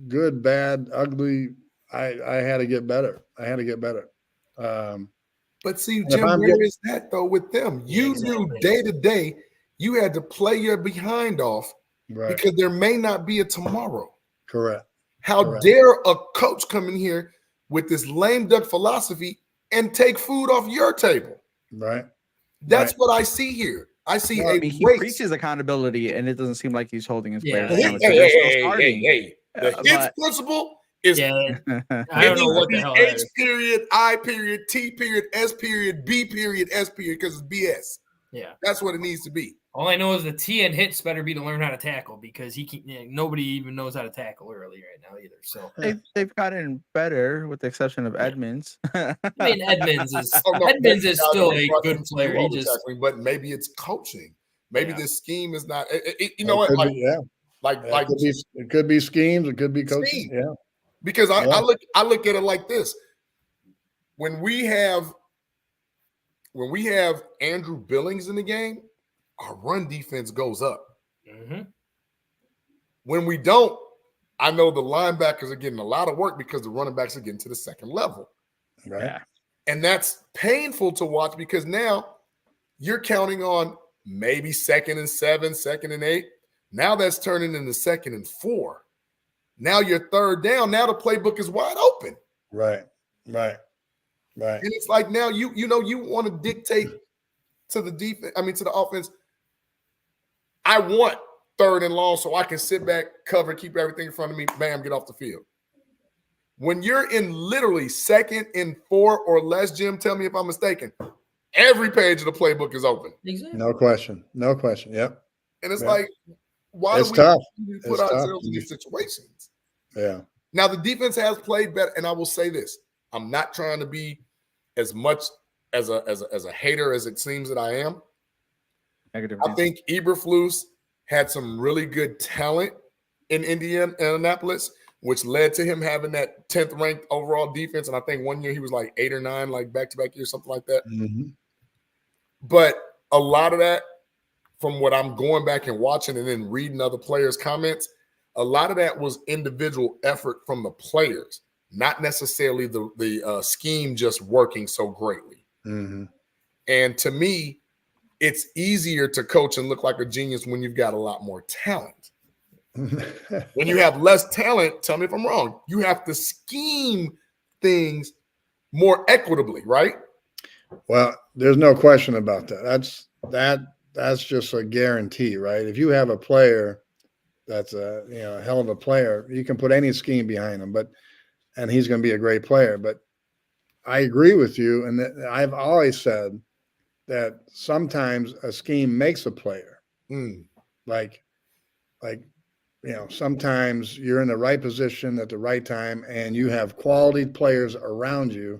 good, bad, ugly, I had to get better. But see, Jim, where is that though with them? You knew day to day you had to play your behind off because there may not be a tomorrow. Correct. How dare a coach come in here with this lame duck philosophy and take food off your table? Right. That's what I see here. I see he preaches accountability, and it doesn't seem like he's holding his players accountable. Hey. The HITS principle is I don't know what the hell H period, I period, T period, S period, B period, S period, because it's BS. Yeah. That's what it needs to be. All I know is the T and HITS better be to learn how to tackle because nobody even knows how to tackle early right now either. So they've gotten better with the exception of Edmonds. I mean, Edmonds is still a good player. But maybe it's coaching. Maybe this scheme is not. You know what? It could be schemes. It could be coaching. Yeah. Because I look at it like this: when we have Andrew Billings in the game, our run defense goes up. Mm-hmm. When we don't, I know the linebackers are getting a lot of work because the running backs are getting to the second level. Right. Yeah. And that's painful to watch because now you're counting on maybe 2nd and 7, 2nd and 8. Now that's turning into 2nd and 4. Now you're 3rd down. Now the playbook is wide open. Right. And it's like now you want to dictate to the defense. I mean to the offense. I want 3rd and long so I can sit back, cover, keep everything in front of me, bam, get off the field. When you're in literally 2nd and 4 or less, Jim, tell me if I'm mistaken, every page of the playbook is open. Exactly. No question. Yep. And it's like, why do we put ourselves in these situations? Yeah. Now, the defense has played better, and I will say this. I'm not trying to be as much as a hater as it seems that I am. I think Eberflus had some really good talent in Indianapolis, which led to him having that 10th ranked overall defense. And I think one year he was like 8 or 9, like back-to-back years, something like that. Mm-hmm. But a lot of that, from what I'm going back and watching and then reading other players' comments, a lot of that was individual effort from the players, not necessarily the scheme just working so greatly. Mm-hmm. And to me, it's easier to coach and look like a genius when you've got a lot more talent. When you have less talent, tell me if I'm wrong, you have to scheme things more equitably, right? Well, there's no question about that. That's just a guarantee, right? If you have a player that's a hell of a player, you can put any scheme behind him, and he's going to be a great player. But I agree with you, and I've always said that sometimes a scheme makes a player. Like sometimes you're in the right position at the right time, and you have quality players around you,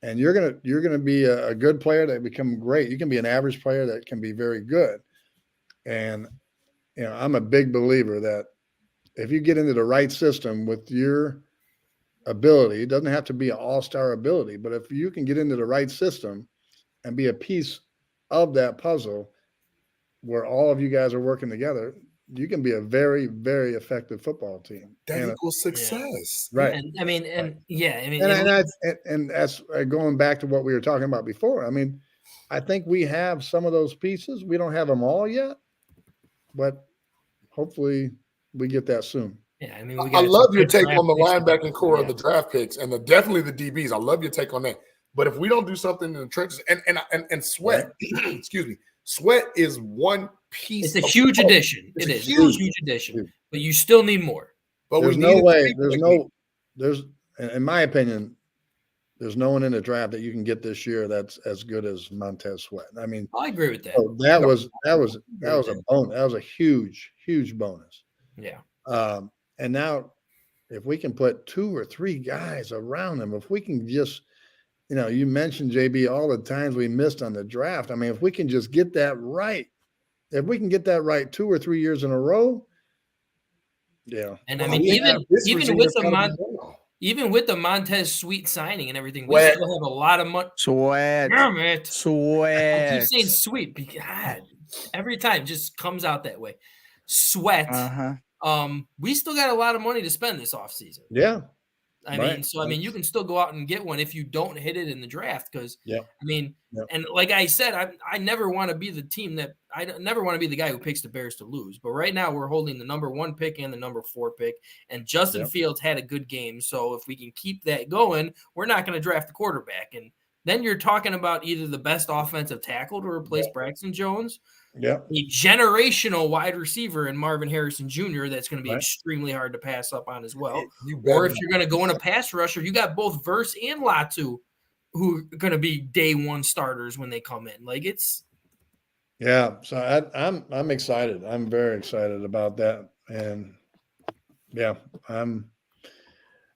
and you're gonna be a good player that become great. You can be an average player that can be very good. And I'm a big believer that if you get into the right system with your ability, it doesn't have to be an all-star ability, but if you can get into the right system and be a piece of that puzzle where all of you guys are working together, you can be a very, very effective football team. That equals success. Right. And that's going back to what we were talking about before. I mean, I think we have some of those pieces. We don't have them all yet, but hopefully we get that soon. Yeah, I mean, I love your take on the linebacking core of the draft picks and definitely the DBs. I love your take on that. But if we don't do something in the trenches, and Sweat, excuse me, Sweat is one piece. It's a huge addition. It is a huge addition, but you still need more. But there's in my opinion, there's no one in the draft that you can get this year that's as good as Montez Sweat. I mean, I agree with that. So that was a bonus. That was a huge bonus. Yeah. And now, if we can put 2 or 3 guys around him, if we can just, you mentioned, JB, all the times we missed on the draft. I mean, if we can just get that right, 2 or 3 years in a row, yeah. And I mean, even with the Montez Sweet signing and everything, we still have a lot of money. Sweat. Damn it. Sweat. I keep saying Sweet because every time just comes out that way. Sweat. Uh-huh. We still got a lot of money to spend this offseason. Yeah. I mean, you can still go out and get one if you don't hit it in the draft. Because and like I said, I never want to be the team that I never want to be the guy who picks the Bears to lose. But right now we're holding the number 1 pick and the number 4 pick, and Justin Fields had a good game. So if we can keep that going, we're not going to draft the quarterback. And then you're talking about either the best offensive tackle to replace Braxton Jones. A generational wide receiver in Marvin Harrison Jr. that's going to be extremely hard to pass up on as well. Or if you're going to go in a pass rusher, you got both Verse and Latu who are going to be day 1 starters when they come in. Like it's So I'm excited. I'm very excited about that. And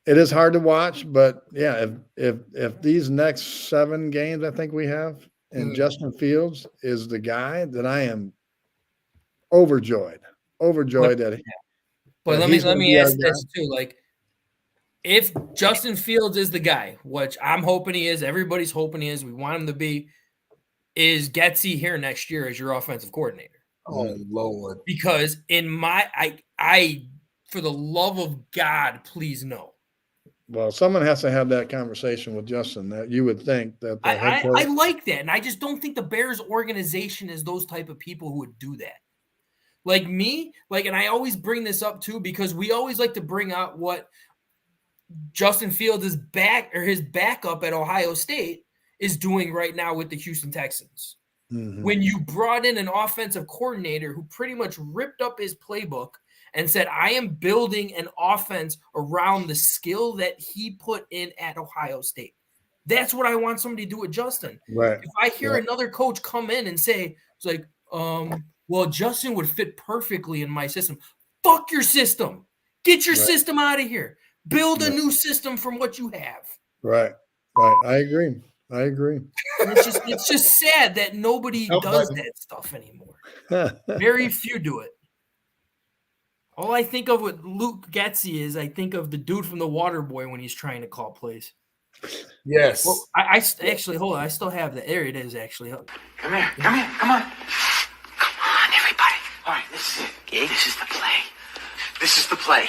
it is hard to watch, but if these next 7 games I think we have, and Justin Fields is the guy, that I am overjoyed that. But let me ask this too: like, if Justin Fields is the guy, which I'm hoping he is, everybody's hoping he is, we want him to be, is Getsy here next year as your offensive coordinator? Oh Lord! Because I for the love of God, please no. Well, someone has to have that conversation with Justin. That you would think that the head coach, I like that, and I just don't think the Bears organization is those type of people who would do that. Like me, and I always bring this up too because we always like to bring out what Justin Fields' his backup at Ohio State is doing right now with the Houston Texans. Mm-hmm. When you brought in an offensive coordinator who pretty much ripped up his playbook and said, I am building an offense around the skill that he put in at Ohio State. That's what I want somebody to do with Justin. Right. If I hear another coach come in and say, it's like, well, Justin would fit perfectly in my system. Fuck your system. Get your system out of here. Build a new system from what you have. Right. I agree. And it's just sad that nobody does that stuff anymore. Very few do it. All I think of with Luke Getsy is I think of the dude from The Waterboy when he's trying to call plays. Yes. Well, I actually, hold on. I still have that. There it is, actually. Come on. Come on, everybody. All right, this is it. Okay? This is the play.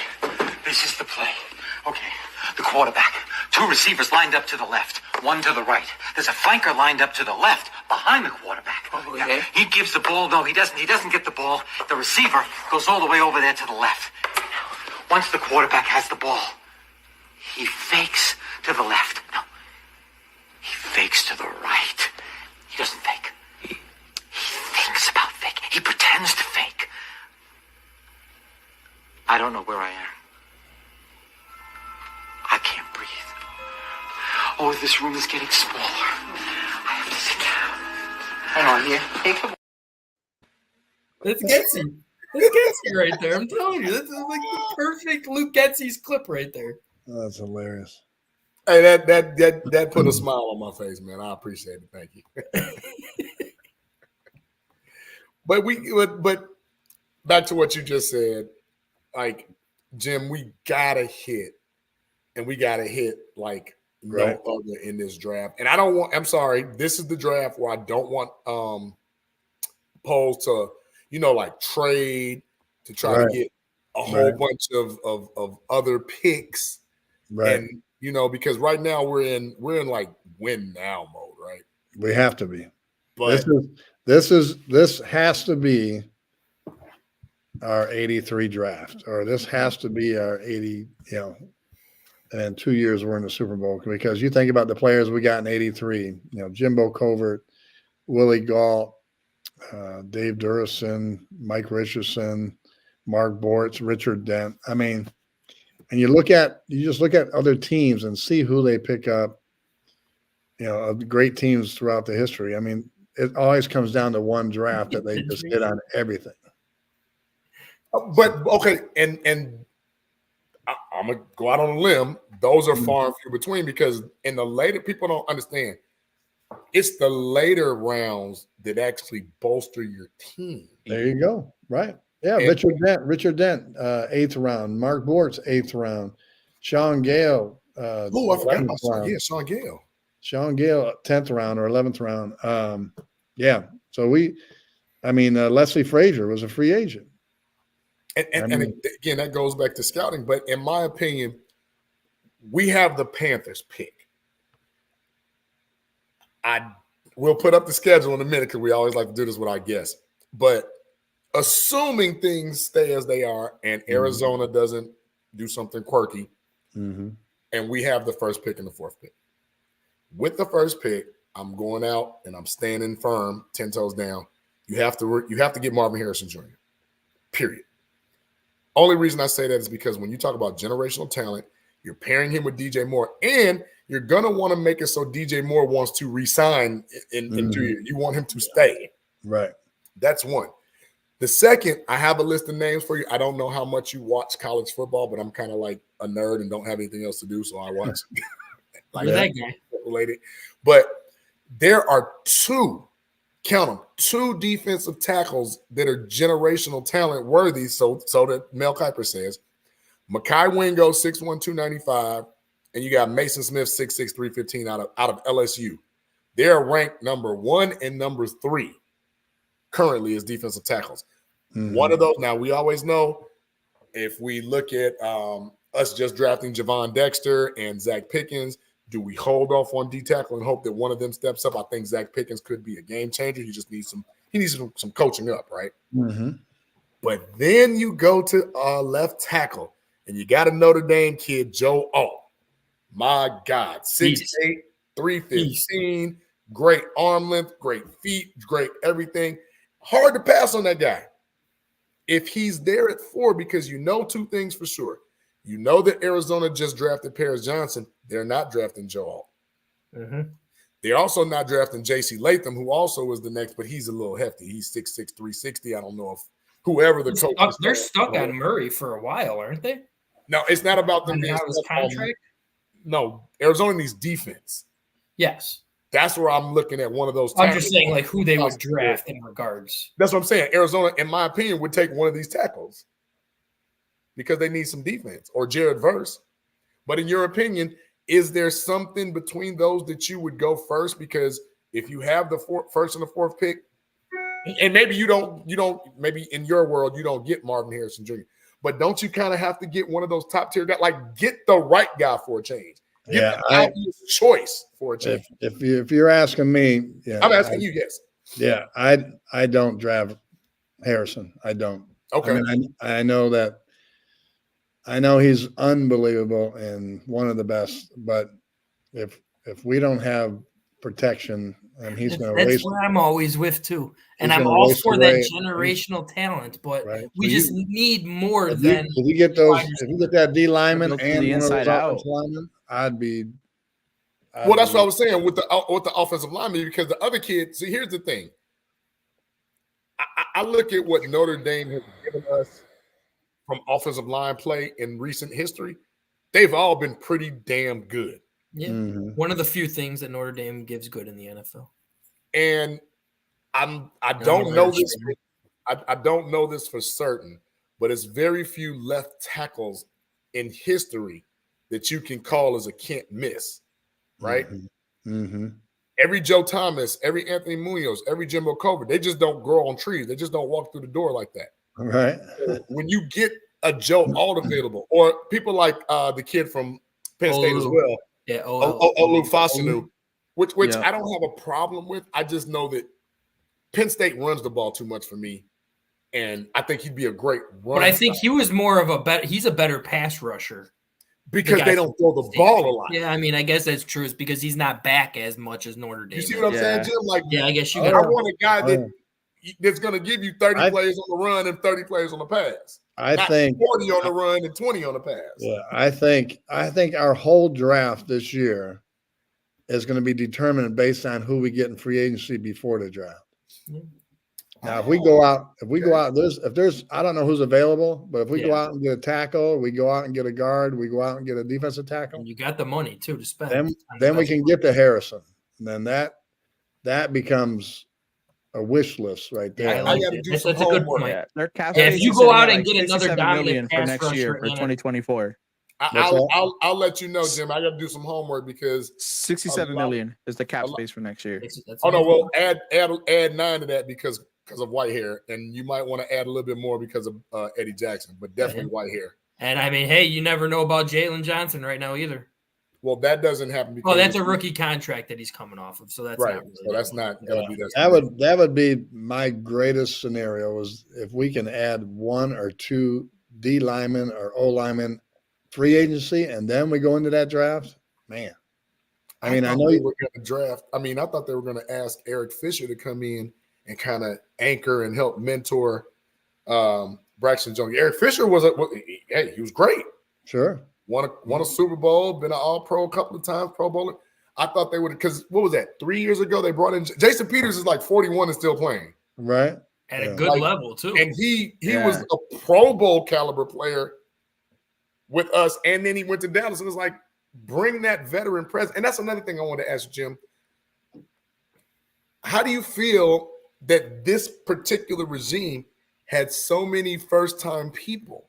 Okay, the quarterback. 2 receivers lined up to the left, 1 to the right. There's a flanker lined up to the left behind the quarterback. Okay. Yeah, he gives the ball. No, he doesn't. He doesn't get the ball. The receiver goes all the way over there to the left. Once the quarterback has the ball, he fakes to the left. No, he fakes to the right. He doesn't fake. He thinks about faking. He pretends to fake. I don't know where I am. I can't breathe. Oh, this room is getting smaller. I have to sit down. Hang on here. Hey, come on. That's Getsy. That's Getsy right there. I'm telling you. That's like the perfect Luke Getsy's clip right there. Oh, that's hilarious. Hey, that put a smile on my face, man. I appreciate it. Thank you. But back to what you just said, like, Jim, we gotta hit like no other in this draft. And I'm sorry, this is the draft where I don't want polls to, like trade to try to get a whole bunch of other picks. Right. And because right now we're in like win now mode, right? We have to be. But this has to be our 83 draft, or this has to be our 80, and in 2 years we're in the Super Bowl, because you think about the players we got in 83, Jimbo Covert, Willie Gault, Dave Durison, Mike Richardson, Mark Bortz, Richard Dent. I mean, and you just look at other teams and see who they pick up, of great teams throughout the history. I mean, it always comes down to one draft that they just hit on everything. But okay, and I'm gonna go out on a limb. Those are far and few between, because in the later, people don't understand, it's the later rounds that actually bolster your team. There you go. Right. Yeah. And Richard Dent, 8th round. Mark Bortz, 8th round. Sean Gale. I forgot about Sean Gale. Sean Gale, 10th round or 11th round. Yeah. So Leslie Frazier was a free agent. And again, that goes back to scouting. But in my opinion, we have the Panthers pick. We'll put up the schedule in a minute because we always like to do this with our guests. But assuming things stay as they are and Arizona doesn't do something quirky, and we have the first pick and the fourth pick. With the first pick, I'm going out and I'm standing firm, 10 toes down. You have to get Marvin Harrison Jr. Period. Only reason I say that is because when you talk about generational talent, you're pairing him with DJ Moore, and you're going to want to make it so DJ Moore wants to resign in 2 years. You want him to stay. Right. That's one. The second, I have a list of names for you. I don't know how much you watch college football, but I'm kind of like a nerd and don't have anything else to do, so I watch like that guy related. But there are two defensive tackles that are generational talent worthy. So that Mel Kiper says, Mekhi Wingo, 6'1", 295, and you got Mason Smith, 6'6", 315 out of LSU. They're ranked number 1 and number 3 currently as defensive tackles. One of those. Now, we always know if we look at us just drafting Javon Dexter and Zach Pickens, do we hold off on D tackle and hope that one of them steps up? I think Zach Pickens could be a game changer. He just needs some coaching up, right? But then you go to left tackle, and you got a Notre Dame kid, Joe Alt. My God, 6'8", 315, great arm length, great feet, great everything. Hard to pass on that guy. If he's there at 4, because you know two things for sure. You know that Arizona just drafted Paris Johnson. They're not drafting Joe Alt. They're also not drafting J.C. Latham, who also was the next, but he's a little hefty. He's 6'6", 360. I don't know if whoever the coach is. They're stuck on Murray for a while, aren't they? No, it's not about them being his contract. No, Arizona needs defense. Yes. That's where I'm looking at one of those. I'm just saying, like, who they would draft in regards. That's what I'm saying. Arizona, in my opinion, would take one of these tackles because they need some defense, or Jared Verse. But in your opinion, is there something between those that you would go first? Because if you have the first and the fourth pick, and maybe you don't, maybe in your world you don't get Marvin Harrison Jr., but don't you kind of have to get one of those top tier guys? Like, get the right guy for a change. Get the obvious choice for a change. If you're asking me, I'm asking you, yes. Yeah, I don't draft Harrison. I don't. Okay. I know that. I know he's unbelievable and one of the best, but if we don't have protection, and he's going to waste. That's what I'm always with too, and I'm all for that generational talent, but we just need more than. If you get that D lineman and the inside out lineman, I'd be. Well, that's what I was saying with the offensive lineman, because the other kids. See, here's the thing. I look at what Notre Dame has given us from offensive line play in recent history. They've all been pretty damn good. Yeah, one of the few things that Notre Dame gives good in the NFL. And I don't know this. I don't know this for certain, but it's very few left tackles in history that you can call as a can't miss, right? Every Joe Thomas, every Anthony Munoz, every Jimbo Covert, they just don't grow on trees. They just don't walk through the door like that. Right. When you get a Joe Alt available, or people like the kid from Penn State as well. Yeah, Olu Fasanu, which I don't have a problem with. I just know that Penn State runs the ball too much for me, and I think he'd be a great run. But I think he was more of he's a better pass rusher. Because they don't throw the ball a lot. Yeah, I mean, I guess that's true. It's because he's not back as much as Notre Dame. You see what I'm saying, Jim? Like, yeah, I guess you. I want a guy that's going to give you 30 plays on the run and 30 plays on the pass. I think 40 on the run and 20 on the pass. Yeah, I think our whole draft this year is going to be determined based on who we get in free agency before the draft. Now, if we go out, if there's, I don't know who's available, but if we go out and get a tackle, we go out and get a guard, we go out and get a defensive tackle. And you got the money too to spend. Then we can get to Harrison. And then that becomes a wish list right there. I got to do some homework. If you go out and get another dominant for next year for 2024. I'll let you know, Jim. I got to do some homework because $67 million is the cap space for next year. Well, add 9 to that because of white hair, and you might want to add a little bit more because of Eddie Jackson, but definitely white hair. And I mean, hey, you never know about Jalen Johnson right now either. Well, that doesn't happen because that's a rookie contract that he's coming off of, so that's right. not really So that's not going to be that would be my greatest scenario is if we can add 1 or 2 D linemen or O linemen free agency, and then we go into that draft. Man, I mean, I know they were going to draft. I mean, I thought they were going to ask Eric Fisher to come in and kind of anchor and help mentor Braxton Jones. Eric Fisher he was great. Sure. Won a Super Bowl, been an All-Pro a couple of times, Pro Bowler. I thought they would, because what was that? 3 years ago, they brought in Jason Peters is like 41 and still playing. Right. At a good level, too. And he was a Pro Bowl caliber player with us, and then he went to Dallas, and it's like, bring that veteran presence. And that's another thing I want to ask Jim. How do you feel that this particular regime had so many first-time people?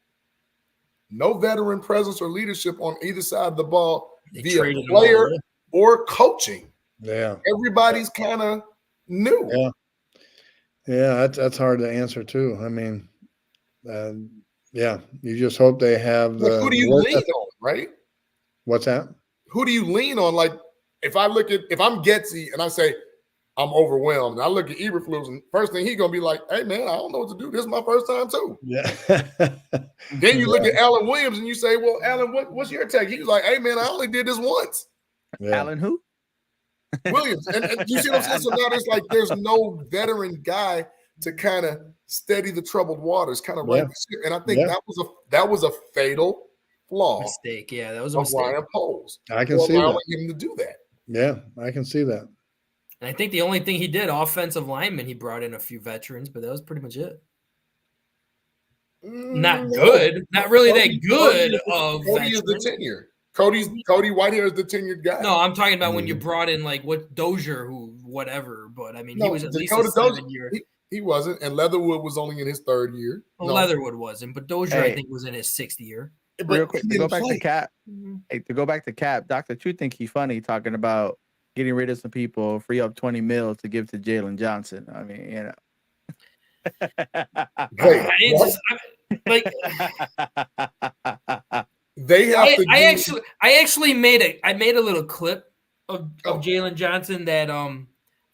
No veteran presence or leadership on either side of the ball via player or coaching. Yeah. Everybody's kind of new. Yeah. Yeah, that's hard to answer too. I mean, you just hope they have the. Who do you lean on, right? What's that? Who do you lean on? Like, if I'm Getsy and I say I'm overwhelmed, and I look at Eberflus, and first thing he's gonna be like, "Hey man, I don't know what to do. This is my first time too." Yeah. Then you look at Alan Williams and you say, "Well, Alan, what's your take?" He was like, "Hey man, I only did this once." Yeah. Alan who? Williams. And you see what I'm saying? So now there's like there's no veteran guy to kind of steady the troubled waters, kind of right the ship. And I think that was a fatal flaw. Mistake. Yeah, that was a mistake. Ryan Poles. I can see that. Him to do that. Yeah, I can see that. And I think the only thing he did, offensive lineman, he brought in a few veterans, but that was pretty much it. Not good. Not really that good. Cody is the tenure. Cody Whitehair is the tenured guy. No, I'm talking about when you brought in like Dozier, whatever. But I mean, he was at least Dakota a 7-year. He wasn't, and Leatherwood was only in his 3rd year. Well, Leatherwood wasn't, but Dozier I think was in his 6th year. Real quick, to go back to Cap. Hey, to go back to Cap, Dr. Chu think he's funny talking about getting rid of some people, free up $20 million to give to Jalen Johnson. I mean, you know. They have to. I actually made a little clip of Jalen Johnson that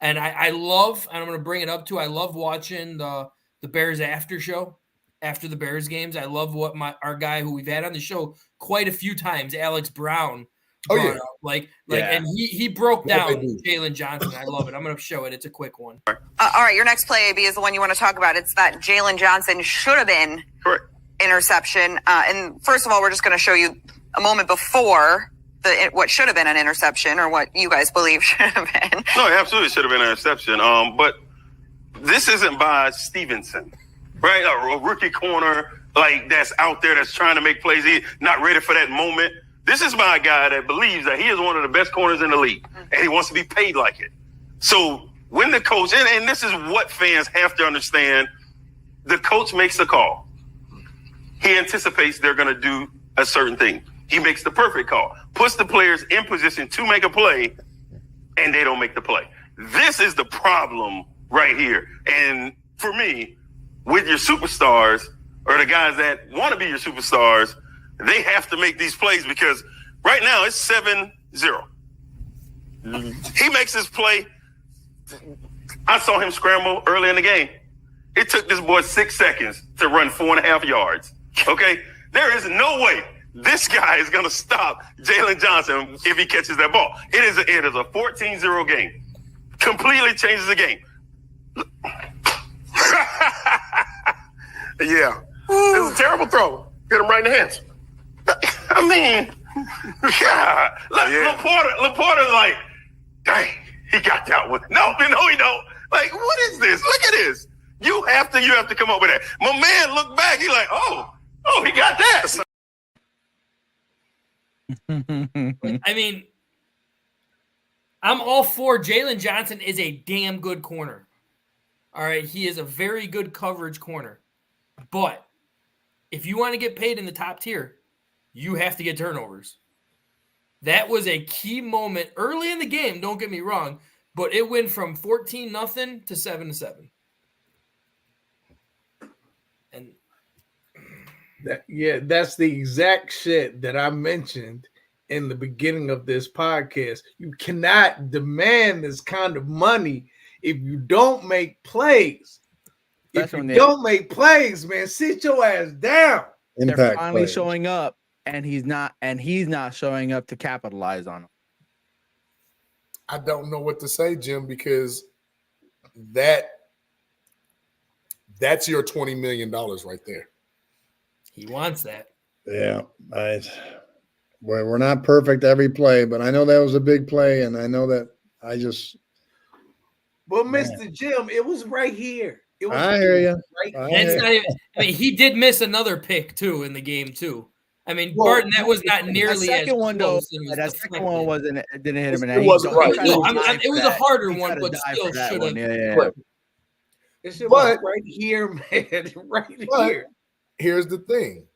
and I love, and I'm gonna bring it up too. I love watching the Bears after show after the Bears games. I love what our guy who we've had on the show quite a few times, Alex Brown. Up. And he broke down Jalen Johnson. I love it. I'm gonna show it. It's a quick one. All right, your next play, AB, is the one you want to talk about. It's that Jalen Johnson should have been interception. And first of all, we're just going to show you a moment before what should have been an interception, or what you guys believe should have been. No, it absolutely should have been an interception. But this isn't by Stevenson, right? A rookie corner that's out there that's trying to make plays. He's not ready for that moment. This is by a guy that believes that he is one of the best corners in the league, and he wants to be paid like it. So when the coach, and this is what fans have to understand, the coach makes the call. He anticipates they're going to do a certain thing. He makes the perfect call, puts the players in position to make a play, and they don't make the play. This is the problem right here. And for me, with your superstars, or the guys that want to be your superstars, they have to make these plays, because right now it's 7-0. He makes his play. I saw him scramble early in the game. It took this boy 6 seconds to run 4.5 yards. Okay? There is no way this guy is going to stop Jalen Johnson if he catches that ball. It is a 14-0 game. Completely changes the game. Yeah. It was a terrible throw. Hit him right in the hands. I mean, God. Laporta's like, dang, he got that one. No, he don't. Like, what is this? Look at this. You have to come up with that. My man looked back. He like, oh, he got that. I mean, I'm all for Jalen Johnson is a damn good corner. All right, he is a very good coverage corner. But if you want to get paid in the top tier, you have to get turnovers. That was a key moment early in the game, don't get me wrong, but it went from 14-0 to 7-7. And that's the exact shit that I mentioned in the beginning of this podcast, you cannot demand this kind of money if you don't make plays. If you don't make plays, man, sit your ass down. They're finally showing up, and he's not showing up to capitalize on them. I don't know what to say, Jim, because that's your $20 million right there. He wants that. Yeah, we're not perfect every play, but I know that was a big play, and I know that Well, Mr. Jim, it was right here. I hear you. He did miss another pick too in the game too. I mean, Barton, that was not nearly that second as one close. Though. That second one didn't hit him in It wasn't right. It was a harder one, but still should have. Yeah. It should was right here, man. Right here. Here's the thing.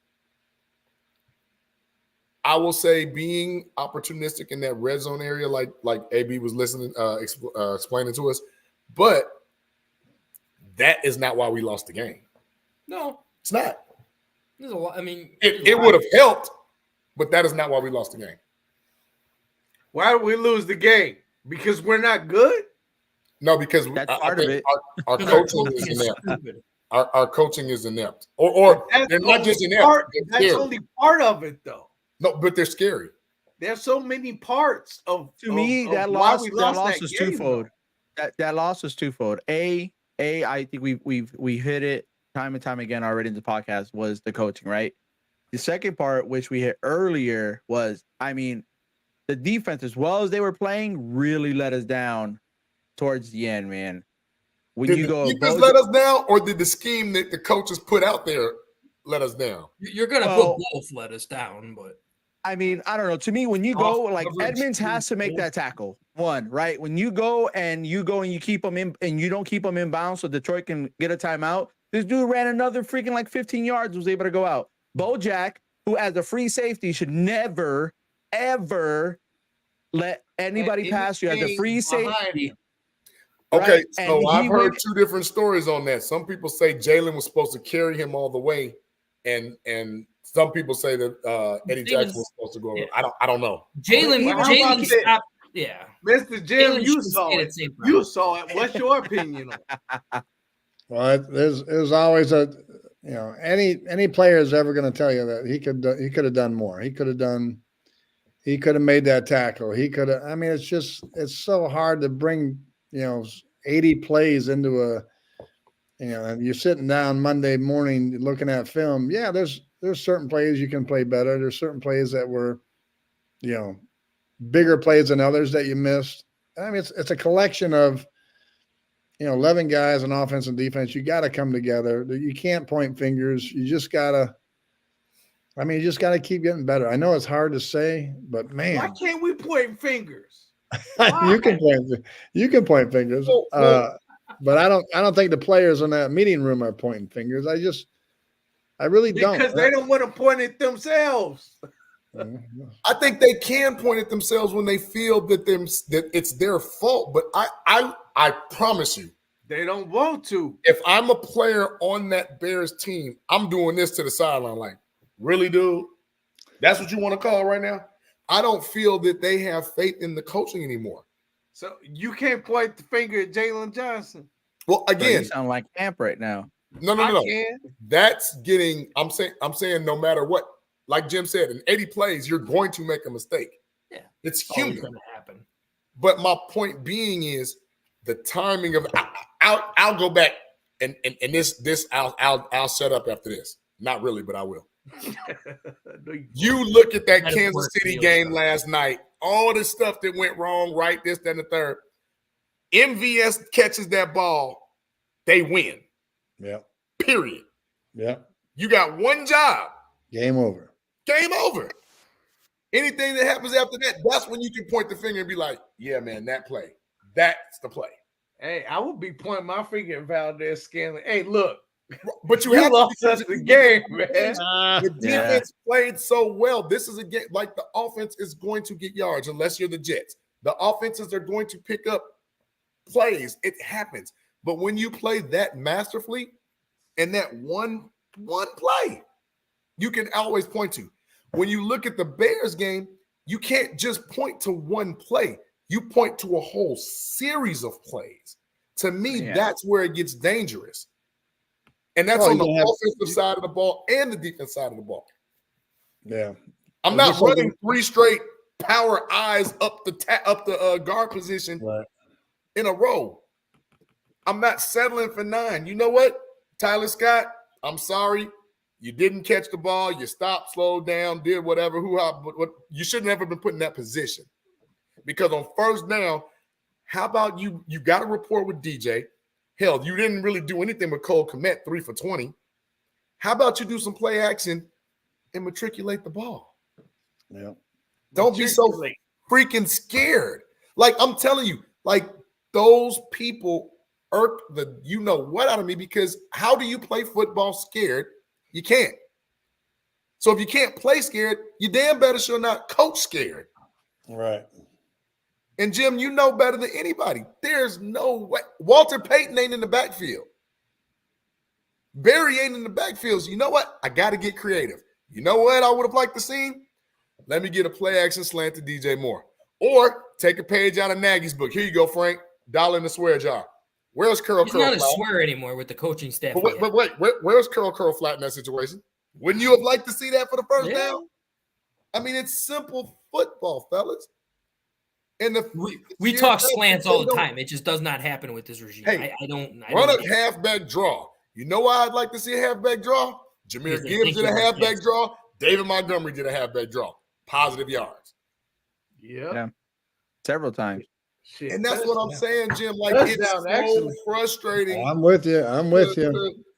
I will say being opportunistic in that red zone area, like AB was listening, explaining to us, but that is not why we lost the game. No, it's not. There's a lot. I mean, it would have helped, but that is not why we lost the game. Why did we lose the game? Because we're not good? No, because that's part of it. Our coaching is inept. Our coaching is inept, or they're not just inept. That's only part of it, though. No, but they're scary. There's so many parts of. To me, that loss was twofold. That loss was twofold. I think we hit it time and time again already in the podcast, was the coaching, right? The second part, which we hit earlier, was, I mean, the defense, as well as they were playing, really let us down towards the end, man. Did the defense let us down, or did the scheme that the coaches put out there let us down? You're gonna put both let us down, but I mean, I don't know. To me, when you go, like, Edmonds has to make that tackle. One, right? When you go and you keep them in, and you don't keep them in bounds so Detroit can get a timeout. This dude ran another freaking like 15 yards, was able to go out. Bojack, who as a free safety should never, ever let anybody pass you as a free safety. Okay, Right? so I've heard two different stories on that. Some people say Jalen was supposed to carry him all the way, and some people say that Eddie Jackson was supposed to go. Yeah. I don't know. Jalen stopped. Yeah, Mr. Jim, you saw it. You saw it. What's your opinion on it? Well, there's always any player is ever going to tell you that he could have done more. He could have made that tackle. He could have. I mean, it's so hard to bring 80 plays into and you're sitting down Monday morning looking at film. Yeah, there's certain plays you can play better. There's certain plays that were, bigger plays than others that you missed. I mean, it's a collection of, 11 guys on offense and defense. You got to come together. You can't point fingers. You just got to keep getting better. I know it's hard to say, but man. Why can't we point fingers? You can point fingers. But I don't think the players in that meeting room are pointing fingers. I really don't. Because they don't want to point at themselves. I think they can point at themselves when they feel that it's their fault. But I promise you, they don't want to. If I'm a player on that Bears team, I'm doing this to the sideline. Like, really, dude? That's what you want to call right now? I don't feel that they have faith in the coaching anymore. So you can't point the finger at Jalen Johnson. Well, again, you sound like Camp right now. No. That's getting. I'm saying no matter what. Like Jim said, in 80 plays, you're going to make a mistake. Yeah, it's human. Going to happen. But my point being is the timing of. I'll go back and this I'll shut up after this. Not really, but I will. You look at that Kansas City game last night. All the stuff that went wrong, right? This, that, and the third. MVS catches that ball, they win. Yeah. Period. Yeah. You got one job. Game over. Game over. Anything that happens after that, that's when you can point the finger and be like, yeah, man, that play. That's the play. Hey, I would be pointing my finger at Valdez Scanlon. Hey, look. But you have lost us the game, man. The defense played so well. This is a game like the offense is going to get yards unless you're the Jets. The offenses are going to pick up plays. It happens. But when you play that masterfully and that one play, you can always point to. When you look at the Bears game, you can't just point to one play. You point to a whole series of plays. To me, that's where it gets dangerous. And that's on the offensive side of the ball and the defense side of the ball. Yeah. I'm not running 3 straight power eyes up the guard position in a row. I'm not settling for 9. You know what, Tyler Scott? I'm sorry. You didn't catch the ball. You stopped, slowed down, did whatever. But you should never been put in that position. Because on first down, how about you got a rapport with DJ? Hell, you didn't really do anything with Cole Kmet, 3 for 20. How about you do some play action and matriculate the ball? Yeah. Don't be so freaking scared. Like, I'm telling you, like, those people irk the you-know-what out of me, because how do you play football scared? You can't. So if you can't play scared, you damn better sure not coach scared. Right. And Jim, you know better than anybody. There's no way. Walter Payton ain't in the backfield. Barry ain't in the backfield. So you know what? I got to get creative. You know what I would have liked to see? Let me get a play action slant to DJ Moore. Or take a page out of Nagy's book. Here you go, Frank. $1 in the swear jar. Where's Curl He's Curl not a Flat? swear anymore with the coaching staff. But wait, where's Curl Flat in that situation? Wouldn't you have liked to see that for the first down? I mean, it's simple football, fellas. And we talk slants all the time. It just does not happen with this regime. Hey, I don't run a halfback draw. You know why I'd like to see a halfback draw? Jahmyr Gibbs did a halfback draw. David Montgomery did a halfback draw. Positive yards. Yeah. Several times. Shit, and that's what I'm saying, Jim. Like, it's so frustrating. I'm with you.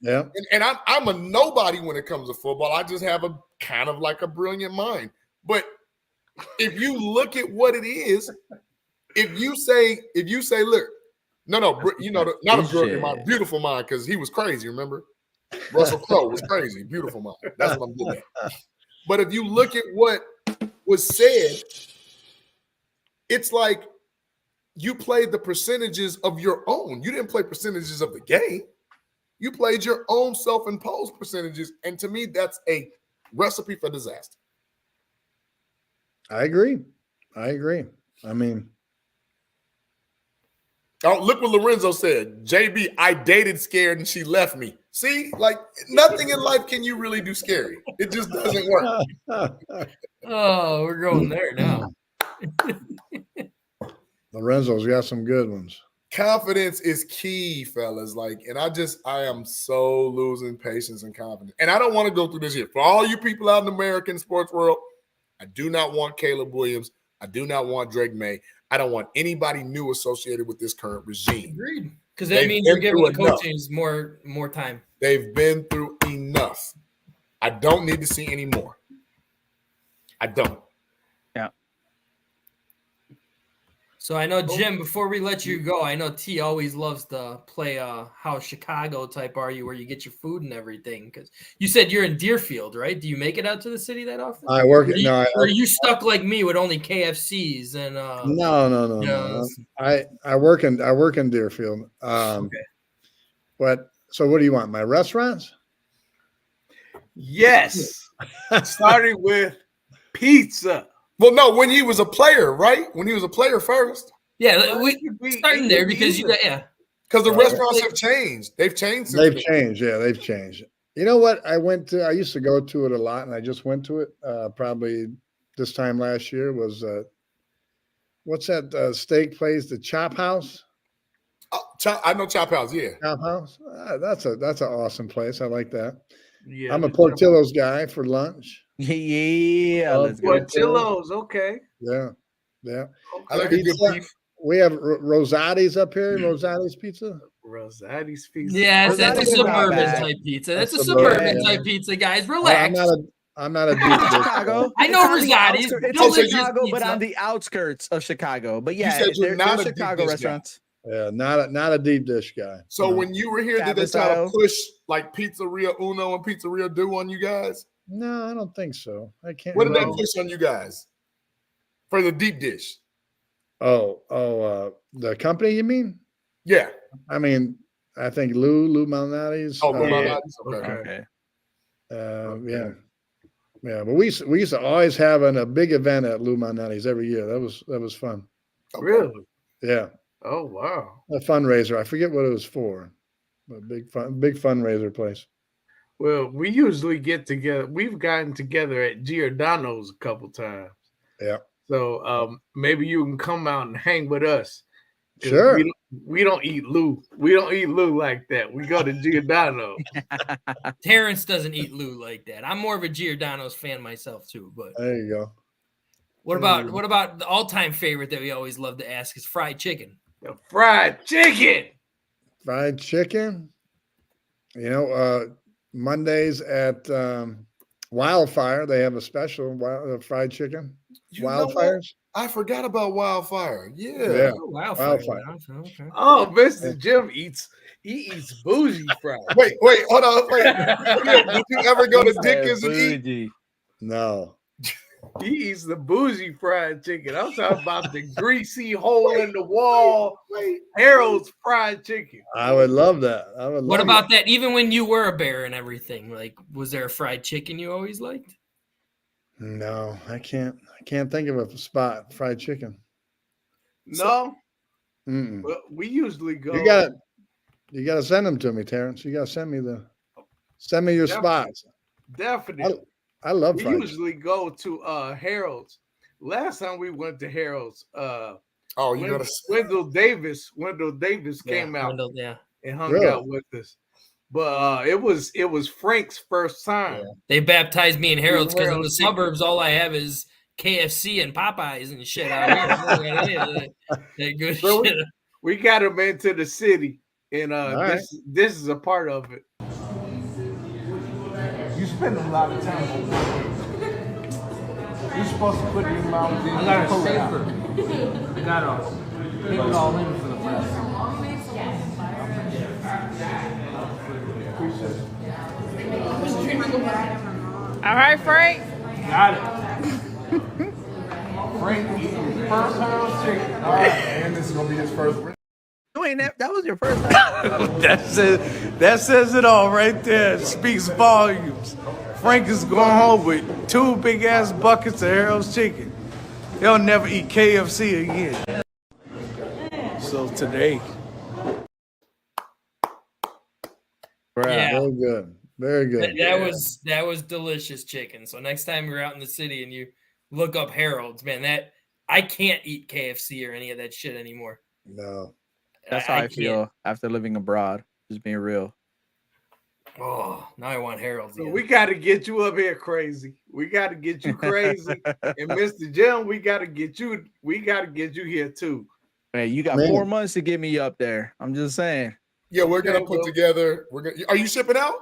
Yeah. And I'm a nobody when it comes to football. I just have a kind of like a brilliant mind. But if you look at what it is, if you say, look, not a brilliant mind, beautiful mind, because he was crazy, remember? Russell Crowe was crazy, beautiful mind. That's what I'm getting at. But if you look at what was said, it's like you played the percentages of your own. You didn't play percentages of the game. You played your own self-imposed percentages. And to me, that's a recipe for disaster. I agree. I mean, look what Lorenzo said. JB, I dated scared and she left me. See, like, nothing in life can you really do scary. It just doesn't work. Oh, we're going there now. Lorenzo's got some good ones. Confidence is key, fellas. Like, and I am so losing patience and confidence. And I don't want to go through this here. For all you people out in the American sports world, I do not want Caleb Williams. I do not want Drake May. I don't want anybody new associated with this current regime. Agreed. Because that means you're giving the coaches more time. They've been through enough. I don't need to see any more. I don't. Yeah. So I know, Jim, before we let you go, I know T always loves to play how Chicago type are you, where you get your food and everything. Because you said you're in Deerfield, right? Do you make it out to the city that often? I work at or are you stuck like me with only KFCs and No. I work in Deerfield. Okay. But so what do you want? My restaurants? Yes. Starting with pizza. Well, no, when he was a player, right? When he was a player first. Yeah, we starting there because because the restaurants have changed. They've changed. They've changed. Yeah, they've changed. You know what? I used to go to it a lot, and I just went to it probably this time last year. Was what's that steak place? The Chop House. I know Chop House. Yeah, Chop House. That's an awesome place. I like that. Yeah, I'm a Portillo's guy for lunch. Yeah, Portillo's. Okay. Yeah. Okay. I like a good beef. We have Rosati's up here. Rosati's Pizza. Rosati's Pizza. Yes, that's a suburban type pizza. That's a suburban type pizza, guys. Relax. I'm not a deep Chicago. I know Rosati's. It's in Chicago, but on the outskirts of Chicago. But yeah, you're not a Chicago restaurants. Yeah, not a deep dish guy. So when you were here, did they try to push like Pizzeria Uno and Pizzeria Do on you guys? No, I don't think so. I can't. What did they push on you guys for the deep dish? The company, you mean? Yeah. I mean, I think Lou Malnati's. Oh, Lou Malnati's. Okay. Yeah. Yeah, but we used to always have a big event at Lou Manetti's every year. That was fun. Really? Yeah. Oh wow. A fundraiser. I forget what it was for. A big fundraiser place. Well, we usually get together. We've gotten together at Giordano's a couple times. Yeah. So maybe you can come out and hang with us. Sure. We don't eat Lou. We don't eat Lou like that. We go to Giordano. Terrence doesn't eat Lou like that. I'm more of a Giordano's fan myself too. But there you go. What about the all-time favorite that we always love to ask is fried chicken? The fried chicken. Fried chicken. You know, Mondays at Wildfire, they have a special fried chicken. Wildfires. I forgot about Wildfire. Yeah. Oh, Wildfire. Okay. Oh, Mr. Jim eats bougie fries. Wait, hold on. Did you ever go to Dickens and eat? No. He eats the bougie fried chicken. I'm talking about the greasy hole in the wall Harold's fried chicken. I would love that. What about that? Even when you were a Bear and everything, like, was there a fried chicken you always liked? No, I can't think of a spot. Fried chicken. No. Well, we usually go. You gotta send them to me, Terrence. You gotta send me your spots. Definitely. I love we fried usually go to Harold's. Last time we went to Harold's, Wendell Davis came out and hung out with us. But it was Frank's first time. Yeah. They baptized me in Harold's because in the suburbs all I have is KFC and Popeyes and shit out here. That good shit. We got him into the city, and this is a part of it. You spend a lot of time over. You're supposed to put your mouth in. I got a safer. You gotta take it all in for the press. All right, Frank. Got it. Frank eating first Harold's chicken. All right, and this is gonna be his first. That was your first time. That says it all right there. It speaks volumes. Frank is going home with 2 big ass buckets of Harold's chicken. He'll never eat KFC again. So today. Yeah. Very good. Very good. That was delicious chicken. So next time you're out in the city and you look up Harold's, man, I can't eat KFC or any of that shit anymore. No. That's how I feel after living abroad. Just being real. Oh, now I want Harold's. So we got to get you up here crazy. We got to get you crazy. And Mr. Jim, we got to get you here too. Man, you got 4 months to get me up there. I'm just saying. Yeah, we're gonna put together. Are you shipping out?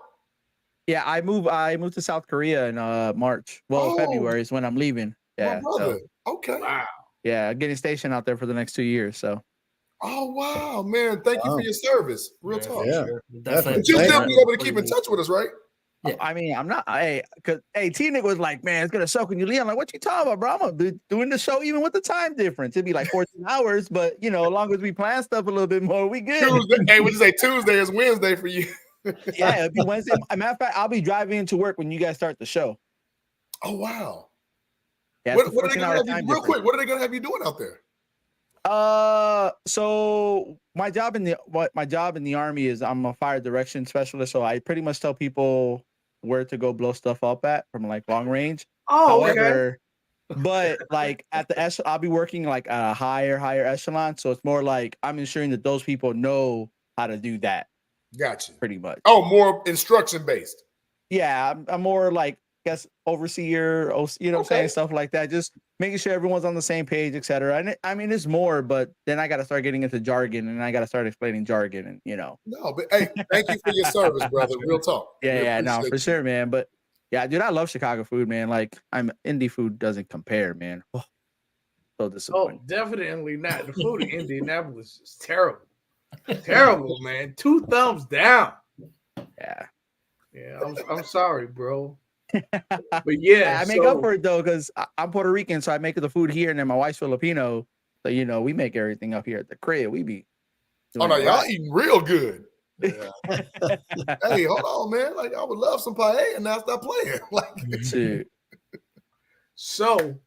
Yeah, I moved to South Korea in March. Well, February is when I'm leaving. Yeah. Okay. Wow. Yeah, getting stationed out there for the next 2 years. So. Oh wow, man! Thank you for your service. Real talk. Yeah, but you still be able to keep in touch with us, right? Yeah. I mean, I'm not. Cause T-Nick was like, "Man, it's gonna suck when you leave." I'm like, "What you talking about, bro? I'm gonna be doing the show even with the time difference. It'd be like 14 hours, but as long as we plan stuff a little bit more, we good." Tuesday, we say Tuesday is Wednesday for you. Yeah, it'd be Wednesday. As a matter of fact, I'll be driving into work when you guys start the show. Oh wow! Yeah, what are they gonna have you, real quick? What are they gonna have you doing out there? So my job in the Army is I'm a fire direction specialist. So I pretty much tell people where to go blow stuff up at from like long range. Oh, however, but like at the I'll be working like at a higher echelon. So it's more like I'm ensuring that those people know how to do that. Gotcha. Pretty much. Oh, more instruction based. Yeah, I'm more like overseer, what I'm saying, stuff like that. Just making sure everyone's on the same page, etc. And I mean, it's more, but then I got to start getting into jargon, and I got to start explaining jargon, and No, but hey, thank you for your service, brother. Real talk. Yeah, no, for sure, man. But yeah, dude, I love Chicago food, man. Like, indie food doesn't compare, man. Oh, so disappointing. Oh, definitely not. The food in Indianapolis is terrible. Terrible, man. 2 thumbs down. Yeah, I'm sorry, bro. But yeah, I make up for it though, because I'm Puerto Rican, so I make the food here, and then my wife's Filipino, so we make everything up here at the crib. We be. Oh no, y'all eating real good. Yeah. Hey, hold on, man. Like I would love some paella, and now stop playing. Like, dude. So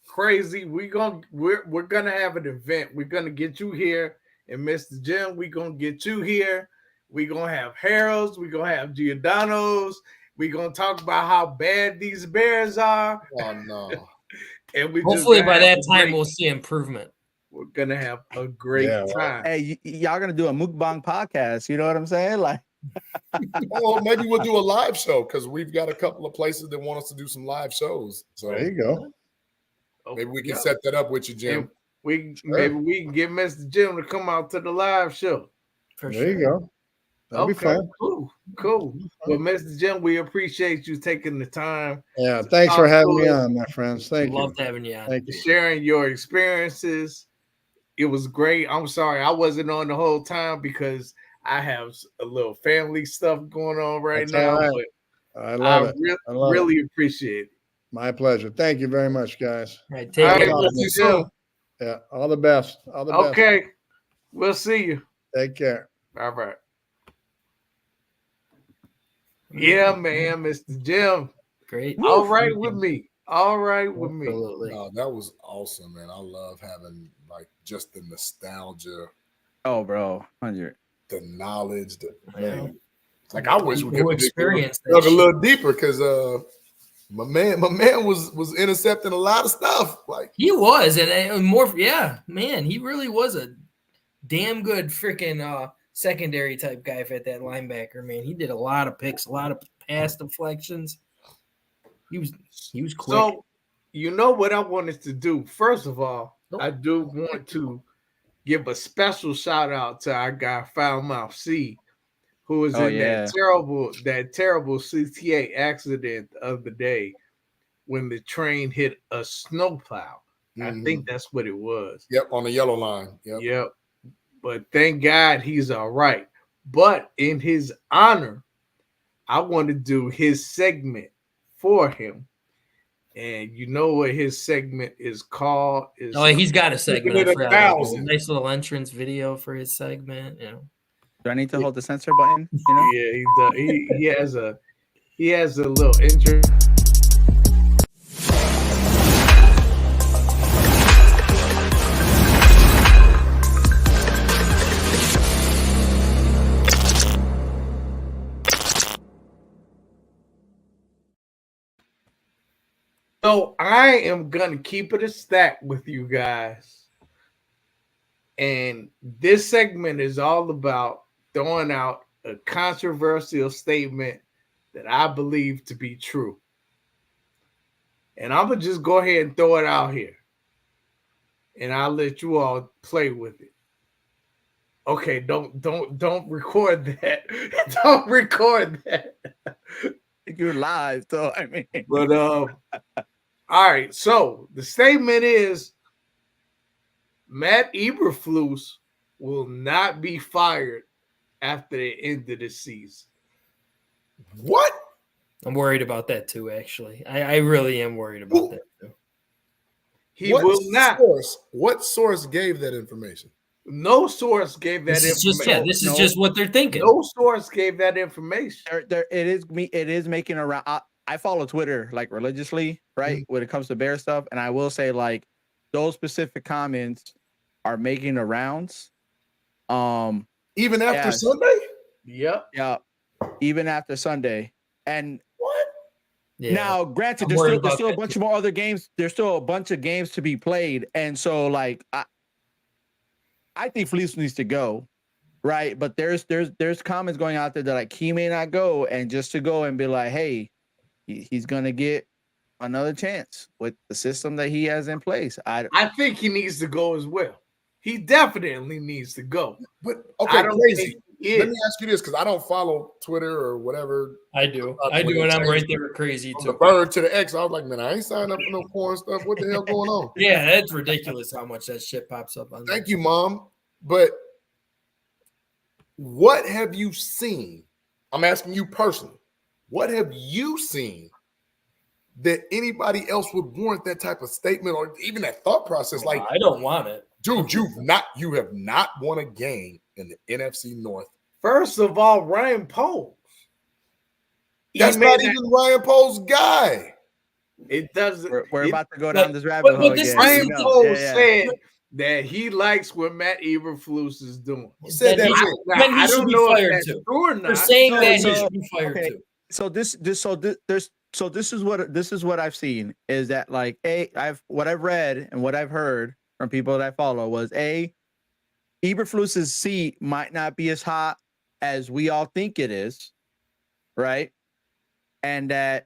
crazy. We're gonna have an event. We're gonna get you here, and Mr. Jim, we're gonna get you here. We're gonna have Harold's, we're gonna have Giordano's, we're gonna talk about how bad these Bears are. Oh no. And we hopefully by that time we'll see improvement. We're gonna have a great time. Hey, y'all gonna do a mukbang podcast? You know what I'm saying? Like, oh, maybe we'll do a live show because we've got a couple of places that want us to do some live shows. So there you go. Maybe we can set that up with you, Jim. Maybe we can get Mr. Jim to come out to the live show. There you go. That'll be fun. Cool. Well, Mr. Jim, we appreciate you taking the time. Yeah, thanks for having me on, my friends. Thank you. Loved having you on. Thank you. Sharing your experiences. It was great. I'm sorry I wasn't on the whole time because I have a little family stuff going on right now. Right. I love it. I really appreciate it. My pleasure. Thank you very much, guys. All right, take care. Yeah, all the best. All the best. Okay. We'll see you. Take care. All right. Yeah, man, Mr. Jim. Great. All right with me. All right with me. Oh, that was awesome, man. I love having like just the nostalgia. Oh, bro, 100. The knowledge, man. Like I wish we could experience dug a little deeper because my man was intercepting a lot of stuff. Like he was, and more. Yeah, man, he really was a damn good freaking secondary type guy at that linebacker. Man, he did a lot of picks, a lot of pass deflections. He was quick. So, you know what I wanted to do? First of all, I do want to give a special shout out to our guy Foulmouth C, who was in that terrible CTA accident the other day when the train hit a snowplow. I think that's what it was. Yep, on the yellow line. Yep. But thank God he's all right. But in his honor, I want to do his segment for him. And you know what his segment is called? He's got a segment. Nice little entrance video for his segment. You know. Do I need to hold the censor button? You know? Yeah, he does. He has a little intro. So I am gonna keep it a stack with you guys. And this segment is all about throwing out a controversial statement that I believe to be true. And I'm gonna just go ahead and throw it out here. And I'll let you all play with it. Okay, don't record that. Don't record that. You're live, though. I mean, but all right. So the statement is Matt Eberflus will not be fired after the end of the season. What? I'm worried about that too. Actually, I really am worried about that too. He will not. What source gave that information? No source gave that information. This is just what they're thinking. No source gave that information. It is making around. I follow Twitter like religiously, right? When it comes to Bear stuff, and I will say like those specific comments are making the rounds. Even after Sunday? Yep. Yeah. Even after Sunday. And what? Yeah. Now, granted, there's still a bunch of more other games. There's still a bunch of games to be played, and so like I think Felice needs to go, right? But there's comments going out there that like he may not go, and just to go and be like, hey, he's gonna get another chance with the system that he has in place. I think he needs to go as well. He definitely needs to go. But okay, crazy. Let me ask you this, because I don't follow Twitter or whatever. I do, and I'm right there with crazy too. The bird to the X. I was like, man, I ain't signed up for no porn stuff. What the hell going on? Yeah, that's ridiculous how much that shit pops up on. Thank you, Mom. But what have you seen? I'm asking you personally. What have you seen that anybody else would warrant that type of statement or even that thought process? Like, I don't want it. Dude, you have not won a game in the NFC North. First of all, Ryan Poles. That's not even Ryan Poles' guy. It doesn't. We're about to go down this rabbit hole again. Ryan Poles said that he likes what Matt Eberflus is doing. He said that too. He should be fired too. For saying that he should be fired too. So this is what I've seen is that like what I've read and what I've heard from people that I follow was Eberflus's seat might not be as hot as we all think it is, right? And that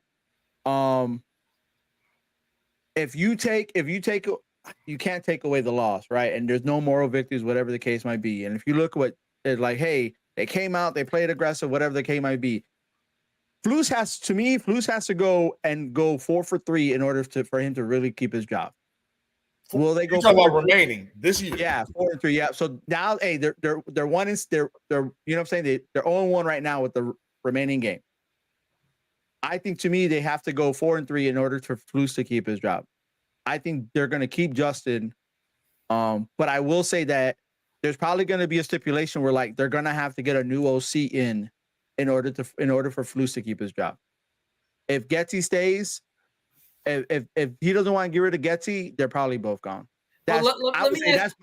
if you can't take away the loss, right? And there's no moral victories, whatever the case might be. And if you look at what it's like, hey, they came out, they played aggressive, whatever the case might be. Flus has to go 4 for 3 in order for him to really keep his job. Will they go? You're talking about remaining this year? Yeah, 4 and 3. Yeah. So now, hey, they're you know what I'm saying? They're 0-1 right now with the remaining game. I think to me they have to go 4 and 3 in order for Flus to keep his job. I think they're going to keep Justin, but I will say that there's probably going to be a stipulation where like they're going to have to get a new OC in order for Flus to keep his job. If Getty stays. If he doesn't want to get rid of Getty, they're probably both gone. Let me ask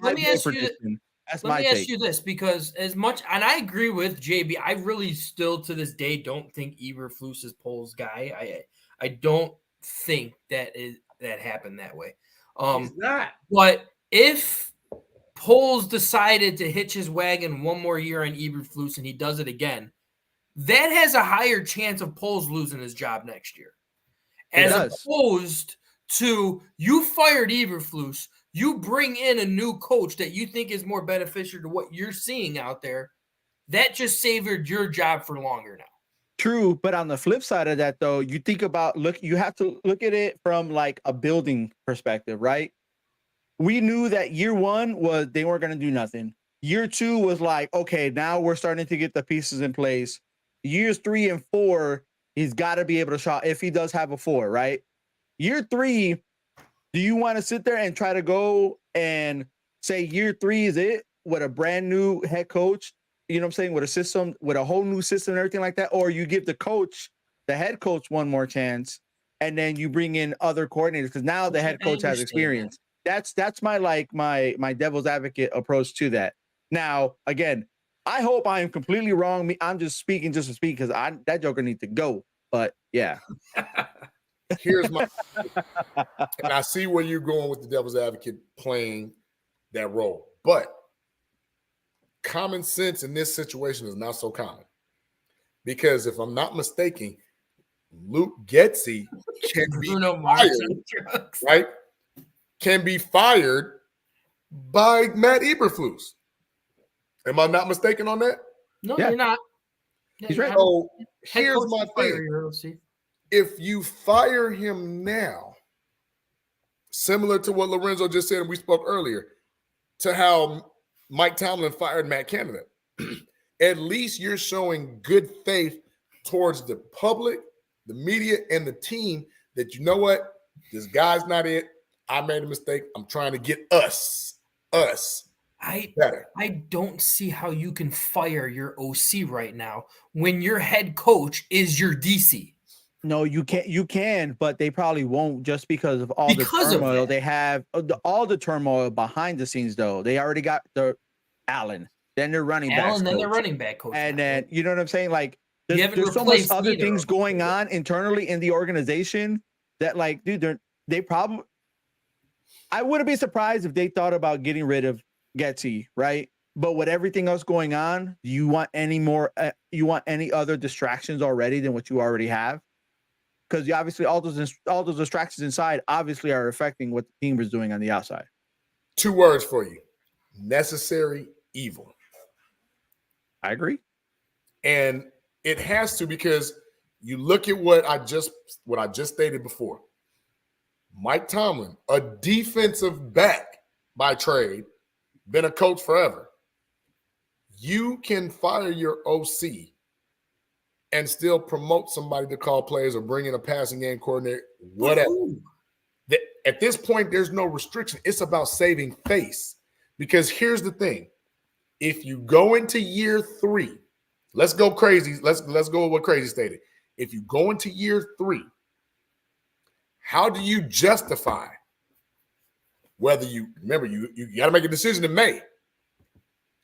you this, because as much, and I agree with JB, I really still to this day don't think Eberflus is Poles' guy. I don't think that happened that way. He's not. But if Poles decided to hitch his wagon one more year on Eberflus and he does it again, that has a higher chance of Poles losing his job next year. As opposed to you fired Eberflus, you bring in a new coach that you think is more beneficial to what you're seeing out there. That just savored your job for longer now. True, but on the flip side of that, though, you think about you have to look at it from like a building perspective, right? We knew that year 1 was they weren't going to do nothing. Year 2 was like, okay, now we're starting to get the pieces in place. Years 3 and 4. He's got to be able to shot if he does have a 4, right? Year 3, do you want to sit there and try to go and say year 3 is it with a brand new head coach, you know what I'm saying, with a system, with a whole new system and everything like that? Or you give the head coach one more chance, and then you bring in other coordinators because now the head coach has experience. That's my devil's advocate approach to that. Now, again, I hope I am completely wrong. I'm just speaking to speak because that joker needs to go. But yeah. Here's my and I see where you're going with the devil's advocate playing that role. But common sense in this situation is not so common. Because if I'm not mistaken, Luke Getsy can be fired, right? Can be fired by Matt Eberflus. Am I not mistaken on that? No, you're not. He's right. So here's my thing. If you fire him now, similar to what Lorenzo just said and we spoke earlier, to how Mike Tomlin fired Matt Canada, at least you're showing good faith towards the public, the media, and the team that, you know what, this guy's not it. I made a mistake. I'm trying to get us better. I don't see how you can fire your OC right now when your head coach is your DC. No, you can't. You can, but they probably won't just because of all the turmoil they have. All the turmoil behind the scenes, though. They already got the Allen, then they're running back, then they're running back coach, and then you know what I'm saying. Like there's so much other things going on internally in the organization that, like, dude, they probably. I wouldn't be surprised if they thought about getting rid of Getty, right? But with everything else going on, do you want any more? You want any other distractions already than what you already have? Because obviously all those distractions inside obviously are affecting what the team is doing on the outside. 2 words for you: necessary evil. I agree, and it has to, because you look at what I just stated before. Mike Tomlin, a defensive back by trade, been a coach forever. You can fire your OC and still promote somebody to call plays or bring in a passing game coordinator, whatever. At this point, there's no restriction. It's about saving face. Because here's the thing. If you go into year 3, let's go crazy. Let's go with what Crazy stated. If you go into year 3, How do you justify whether you remember you got to make a decision in May?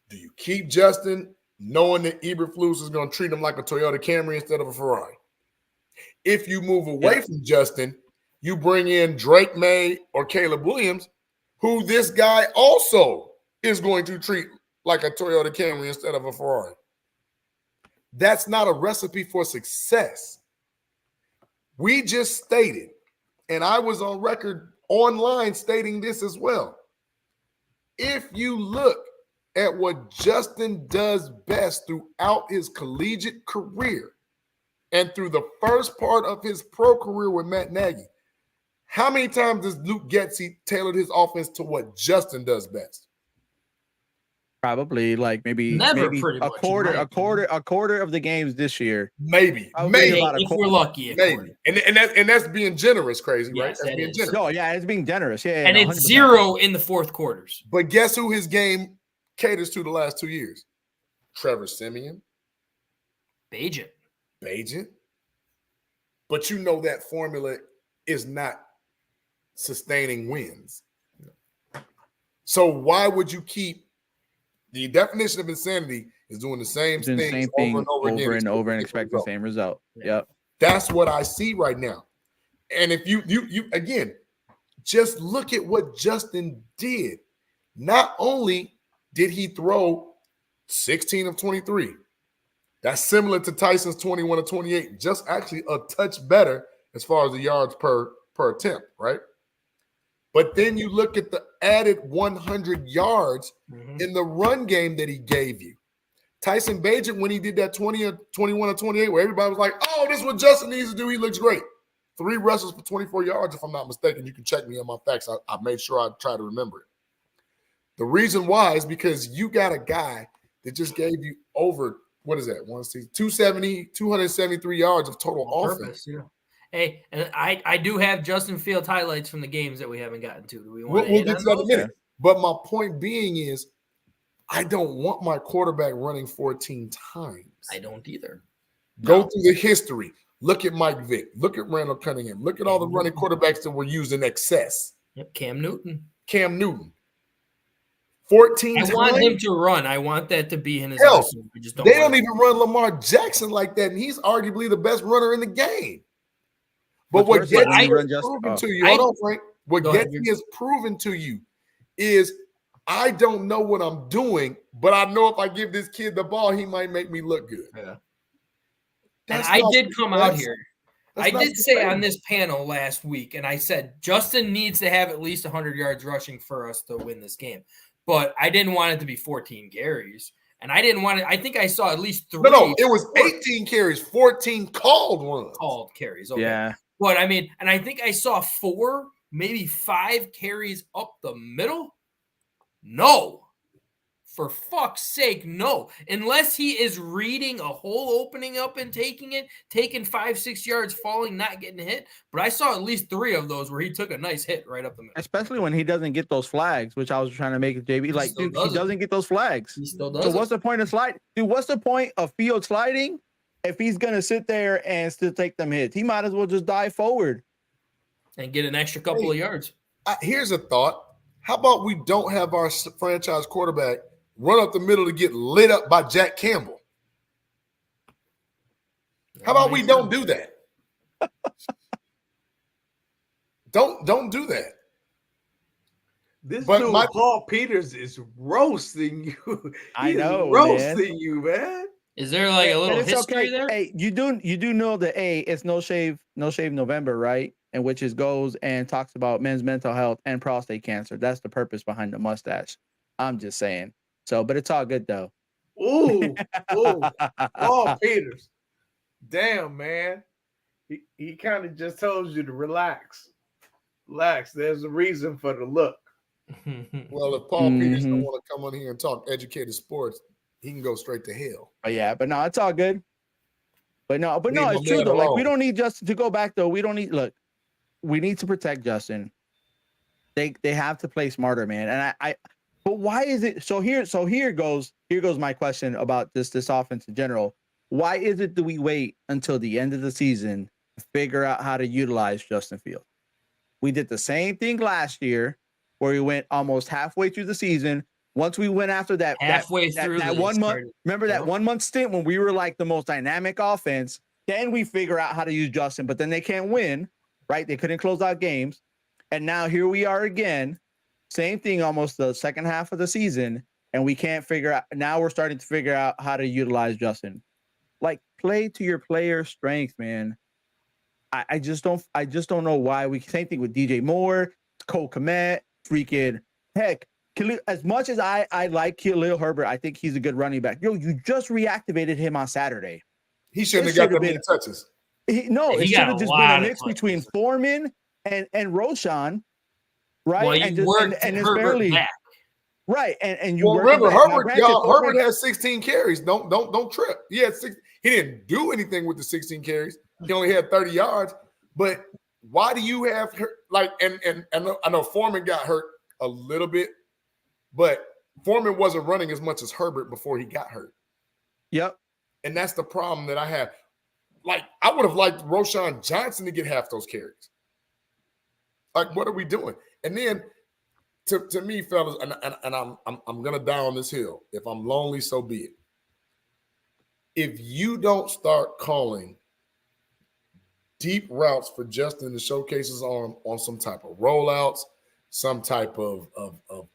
Do you keep Justin knowing that Eberflus is going to treat him like a Toyota Camry instead of a Ferrari? If you move away from Justin, you bring in Drake May or Caleb Williams, who this guy also is going to treat like a Toyota Camry instead of a Ferrari. That's not a recipe for success. We just stated, and I was on record online stating this as well. If you look at what Justin does best throughout his collegiate career and through the first part of his pro career with Matt Nagy, how many times does Luke Getsy tailored his offense to what Justin does best? Probably like maybe a quarter of the games this year. Maybe if we're lucky. Maybe. And that's being generous, crazy, right? That's being generous. No, yeah, it's being generous. Yeah, and it's 0 in the fourth quarters. But guess who his game caters to the last 2 years? Trevor Siemian. Bagent. But you know that formula is not sustaining wins. So why would you keep the definition of insanity is doing the same thing over and expect the same result. Yep. That's what I see right now. And if you again, just look at what Justin did. Not only did he throw 16 of 23, that's similar to Tyson's 21 of 28, just actually a touch better as far as the yards per attempt, right? But then you look at the added 100 yards in the run game that he gave you. Tyson Bagent, when he did that 21 or 28, where everybody was like, oh, this is what Justin needs to do. He looks great. 3 rushes for 24 yards, if I'm not mistaken. You can check me on my facts. I made sure I try to remember it. The reason why is because you got a guy that just gave you over, 273 yards of total offense. Yeah. Hey, and I do have Justin Fields highlights from the games that we haven't gotten to. Do we want to we'll get to that in a minute. But my point being is, I don't want my quarterback running 14 times. I don't either. Go through the history. Look at Mike Vick. Look at Randall Cunningham. Look at all the running quarterbacks that were used in excess. Yep, Cam Newton. 14 times. I want him to run. I want that to be in his arsenal. They don't even run Lamar Jackson like that, and he's arguably the best runner in the game. But what Getsy has proven to you, hold on, Frank. What Getsy has proven to you is I don't know what I'm doing, but I know if I give this kid the ball, he might make me look good. Yeah. And I did come out here. I did say on this panel last week, and I said Justin needs to have at least 100 yards rushing for us to win this game. But I didn't want it to be 14 carries. And I didn't want it. I think I saw at least 3. No, it was 18 carries, 14 called runs. Called carries. Okay. Yeah. But I mean, and I think I saw 4, maybe 5 carries up the middle. No. For fuck's sake, no. Unless he is reading a hole opening up and taking 5-6 yards, falling, not getting hit. But I saw at least 3 of those where he took a nice hit right up the middle. Especially when he doesn't get those flags, which I was trying to make it, JB. Like, dude, he doesn't get those flags. He still does. So what's the point of slide? Dude, what's the point of field sliding if he's going to sit there and still take them hits? He might as well just dive forward. And get an extra couple of yards. Here's a thought. How about we don't have our franchise quarterback run up the middle to get lit up by Jack Campbell? How about we don't do that? Don't do that. This dude, Paul Peters, is roasting you. I know, roasting you, man. Is there like a little history there? Hey, you do know that it's no shave November, right? And which goes and talks about men's mental health and prostate cancer. That's the purpose behind the mustache. I'm just saying. So, but it's all good though. Ooh, Paul Peters. Damn, man. He kind of just told you to relax. Relax. There's a reason for the look. Well, if Paul Peters don't want to come on here and talk educated sports, he can go straight to hell. But no, it's all good. But no, it's true though. Like, we don't need Justin to go back though. We need to protect Justin. They have to play smarter, man. And but why is it so here goes my question about this offense in general. Why is it that we wait until the end of the season to figure out how to utilize Justin Fields? We did the same thing last year where we went almost halfway through the season. Once we went after that, halfway through that 1 month, remember that 1 month stint when we were like the most dynamic offense, then we figure out how to use Justin, but then they can't win, right? They couldn't close out games. And now here we are again, same thing almost the second half of the season, and we can't figure out. Now we're starting to figure out how to utilize Justin. Like, play to your player strength, man. I just don't know why same thing with DJ Moore, Cole Kmet, freaking heck. As much as I like Khalil Herbert, I think he's a good running back. Yo, you just reactivated him on Saturday. He shouldn't have got that many touches. It should have just been a mix between Foreman and Roshan, right? Well, you worked Herbert back. Right, and you remember Herbert has 16 carries. Don't trip. He had 6. He didn't do anything with the 16 carries. He only had 30 yards. But why do you have and I know Foreman got hurt a little bit, but Foreman wasn't running as much as Herbert before he got hurt. Yep. And that's the problem that I have. Like, I would have liked Roshan Johnson to get half those carries. Like, what are we doing? And then to me, fellas, and I'm gonna die on this hill. If I'm lonely, so be it. If you don't start calling deep routes for Justin to showcase his arm on some type of rollouts, some type of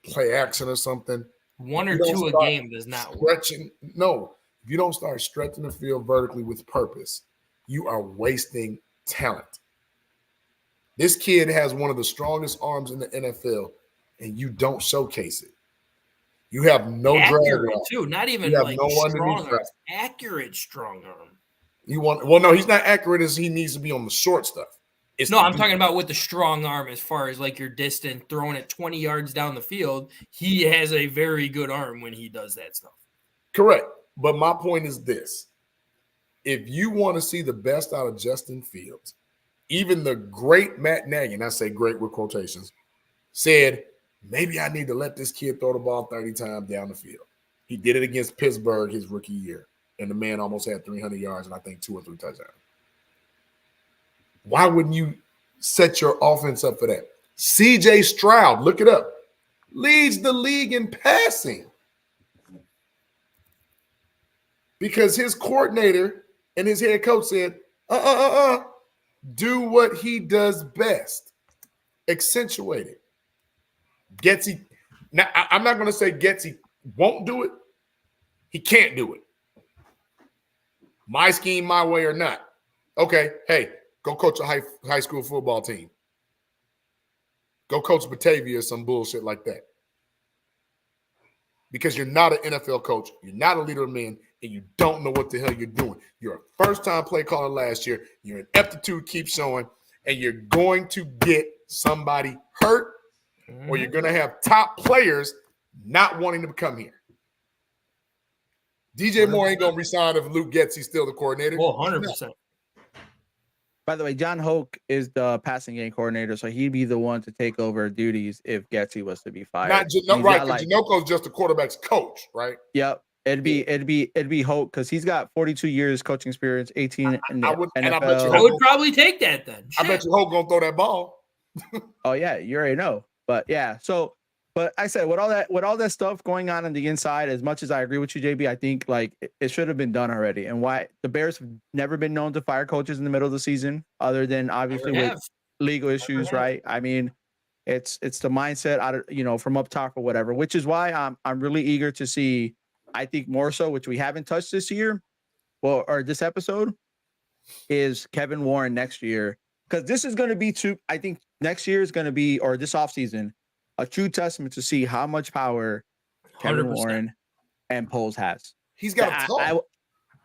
play action or something. 1 or 2 a game does not work. No, if you don't start stretching the field vertically with purpose, you are wasting talent. This kid has one of the strongest arms in the NFL, and you don't showcase it. You have no drag too, not even like strong arm, accurate strong arm. No, he's not accurate as he needs to be on the short stuff. I'm talking about with the strong arm as far as like your distant throwing it 20 yards down the field. He has a very good arm when he does that stuff. Correct. But my point is this. If you want to see the best out of Justin Fields, even the great Matt Nagy, and I say great with quotations, said, maybe I need to let this kid throw the ball 30 times down the field. He did it against Pittsburgh his rookie year, and the man almost had 300 yards and I think 2 or 3 touchdowns. Why wouldn't you set your offense up for that? C.J. Stroud, look it up, leads the league in passing because his coordinator and his head coach said, do what he does best. Accentuate it. Getsy. Now, I'm not going to say Getsy won't do it. He can't do it. My scheme, my way or not. Okay, hey, go coach a high school football team. Go coach Batavia or some bullshit like that. Because you're not an NFL coach. You're not a leader of men, and you don't know what the hell you're doing. You're a first-time play caller last year. Your ineptitude keeps showing, and you're going to get somebody hurt, or you're going to have top players not wanting to come here. DJ Moore ain't going to resign if Luke Getsy's still the coordinator. Well, 100%. By the way, John Hoke is the passing game coordinator, so he'd be the one to take over duties if Getsy was to be fired. Right, because Janoko's just the quarterback's coach, right? Yep. It'd be Hoke because he's got 42 years coaching experience, 18 in the NFL. I would probably take that then. I bet you Hoke gonna throw that ball. Oh yeah, you already know. But yeah, but I said with all that stuff going on the inside, as much as I agree with you, JB, I think like it should have been done already. And why the Bears have never been known to fire coaches in the middle of the season, other than obviously with legal issues, right? I mean, it's the mindset out of from up top or whatever, which is why I'm really eager to see. I think more so, which we haven't touched this year, or this episode, is Kevin Warren next year. Because this is going to be I think next year is going to be, or this offseason, a true testament to see how much power Kevin 100%. Warren and Poles has. He's got a talk.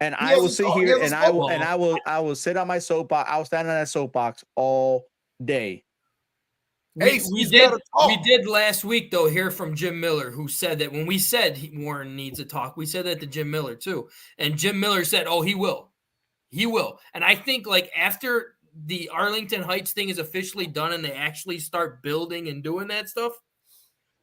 I will sit here and I will sit on my soapbox. I will stand on that soapbox all day. We did last week, though, hear from Jim Miller, who said that when we said Warren needs a talk, we said that to Jim Miller, too. And Jim Miller said, oh, he will. He will. And I think, like, after the Arlington Heights thing is officially done and they actually start building and doing that stuff,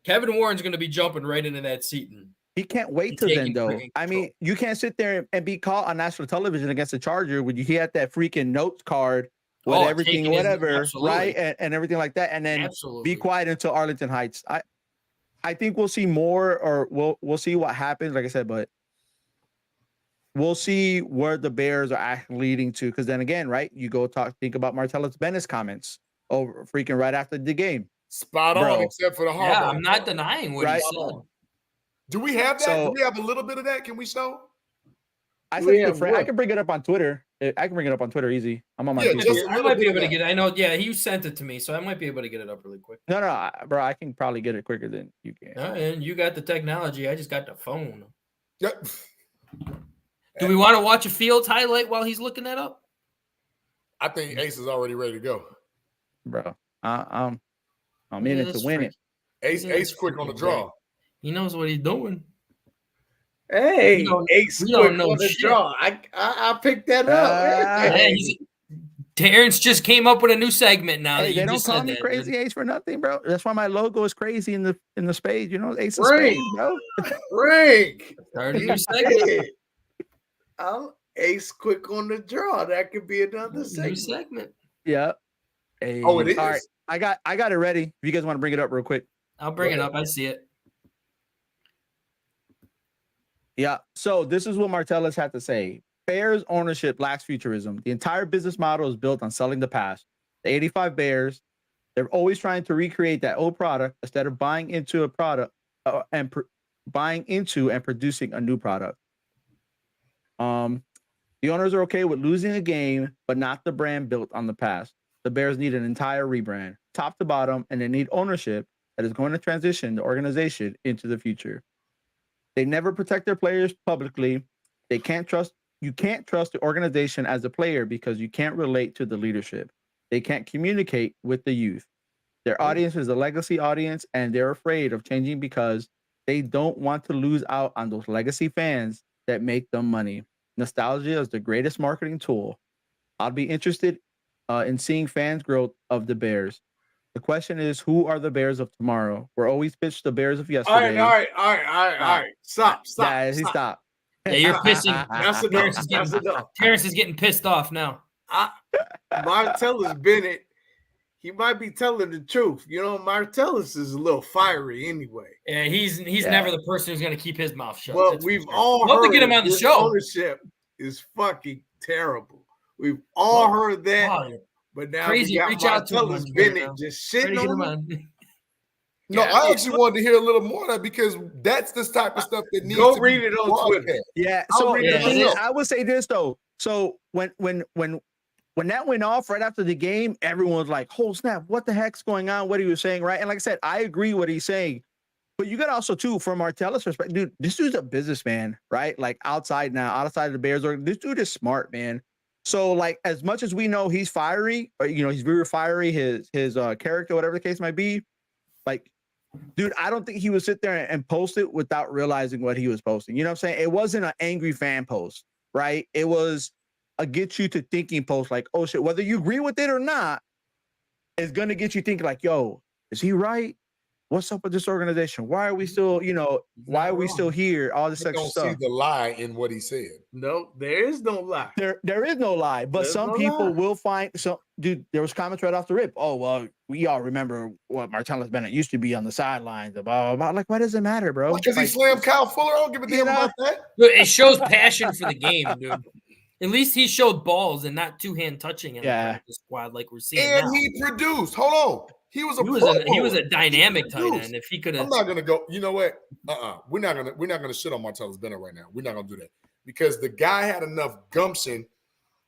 Kevin Warren's going to be jumping right into that seat. He can't wait till then, though. I mean, you can't sit there and be caught on national television against the Charger when he had that freaking notes card with everything, whatever, absolutely. right? And everything like that. And then Absolutely. be quiet until Arlington Heights. I think we'll see more, or we'll see what happens, like I said, but we'll see where the Bears are actually leading to. Because then again, right, you go think about Martellus Bennett's comments over freaking right after the game. Spot on, except for the Harbaugh. Yeah, I'm not denying what he said. Do we have that? Do we have a little bit of that? Can we show? I can bring it up on Twitter. I can bring it up on Twitter easy. I'm on my PC. I might be able to get it. I know, you sent it to me, so I might be able to get it up really quick. No, bro, I can probably get it quicker than you can. And you got the technology. I just got the phone. Yep. Do we want to watch a Fields highlight while he's looking that up? I think Ace is already ready to go. Bro, I'm in it to win it. Ace quick on the draw. He knows what he's doing. Hey, Ace quick on the draw. I picked that up. Terrence just came up with a new segment now. Hey, they don't call me Crazy Ace for nothing, bro. That's why my logo is crazy in the spades. You know, Ace of Spades, bro. Rank. Start a new segment. I'm Ace quick on the draw. That could be another segment. Yeah. Hey, oh, it is. All right, I got it ready. If you guys want to bring it up real quick, I'll bring it up. I see it. Yeah. So this is what Martellus had to say. Bears ownership lacks futurism. The entire business model is built on selling the past. The 85 Bears, they're always trying to recreate that old product instead of buying into a product and producing a new product. The owners are okay with losing a game, but not the brand built on the past. The Bears need an entire rebrand, top to bottom, and they need ownership that is going to transition the organization into the future. They never protect their players publicly. You can't trust the organization as a player because you can't relate to the leadership. They can't communicate with the youth. Their audience is a legacy audience, and they're afraid of changing because they don't want to lose out on those legacy fans that make them money. Nostalgia is the greatest marketing tool. I'll be interested in seeing fans' growth of the Bears. The question is, who are the Bears of tomorrow? We're always pitched the Bears of yesterday. All right. Stop. Yeah, he stopped. Yeah, you're pissing. That's enough. Terrence is getting pissed off now. Martellus Bennett, he might be telling the truth. You know, Martellus is a little fiery anyway. Yeah, he's never the person who's going to keep his mouth shut. Well, we've all heard to get him on the show. Ownership is fucking terrible. We've all heard that. Wow. But now Crazy. we got Martellus Bennett just shitting on him. No, I actually wanted to hear a little more of that because that's the type of stuff that needs to read it on Twitter. Yeah. So I would say this though. So when that went off right after the game, everyone was like, "Oh snap! What the heck's going on?" What he was saying, right? And like I said, I agree what he's saying. But you got also too, from Martellus' perspective, dude, this dude's a businessman, right? Like outside of the Bears, this dude is smart, man. So like as much as we know he's fiery, or he's very fiery, his character, whatever the case might be, like. Dude, I don't think he would sit there and post it without realizing what he was posting. You know what I'm saying? It wasn't an angry fan post, right? It was a get you to thinking post like, oh shit, whether you agree with it or not, it's going to get you thinking like, yo, is he right? What's up with this organization? Why are we still, why are we still here? All this extra stuff. I don't see the lie in what he said. No, there is no lie. There is no lie, but some people will find so. Dude, there was comments right off the rip. Oh well, we all remember what Martellus Bennett used to be on the sidelines. Blah blah blah. Like, why does it matter, bro? Because he slammed Kyle Fuller. I don't give a damn about that. It shows passion for the game, dude. At least he showed balls and not two-hand touching in the squad like we're seeing and now. He produced. Hold on. He was a dynamic tight end. If he could have, I'm not gonna go. You know what? We're not gonna shit on Martellus Bennett right now. We're not gonna do that because the guy had enough gumption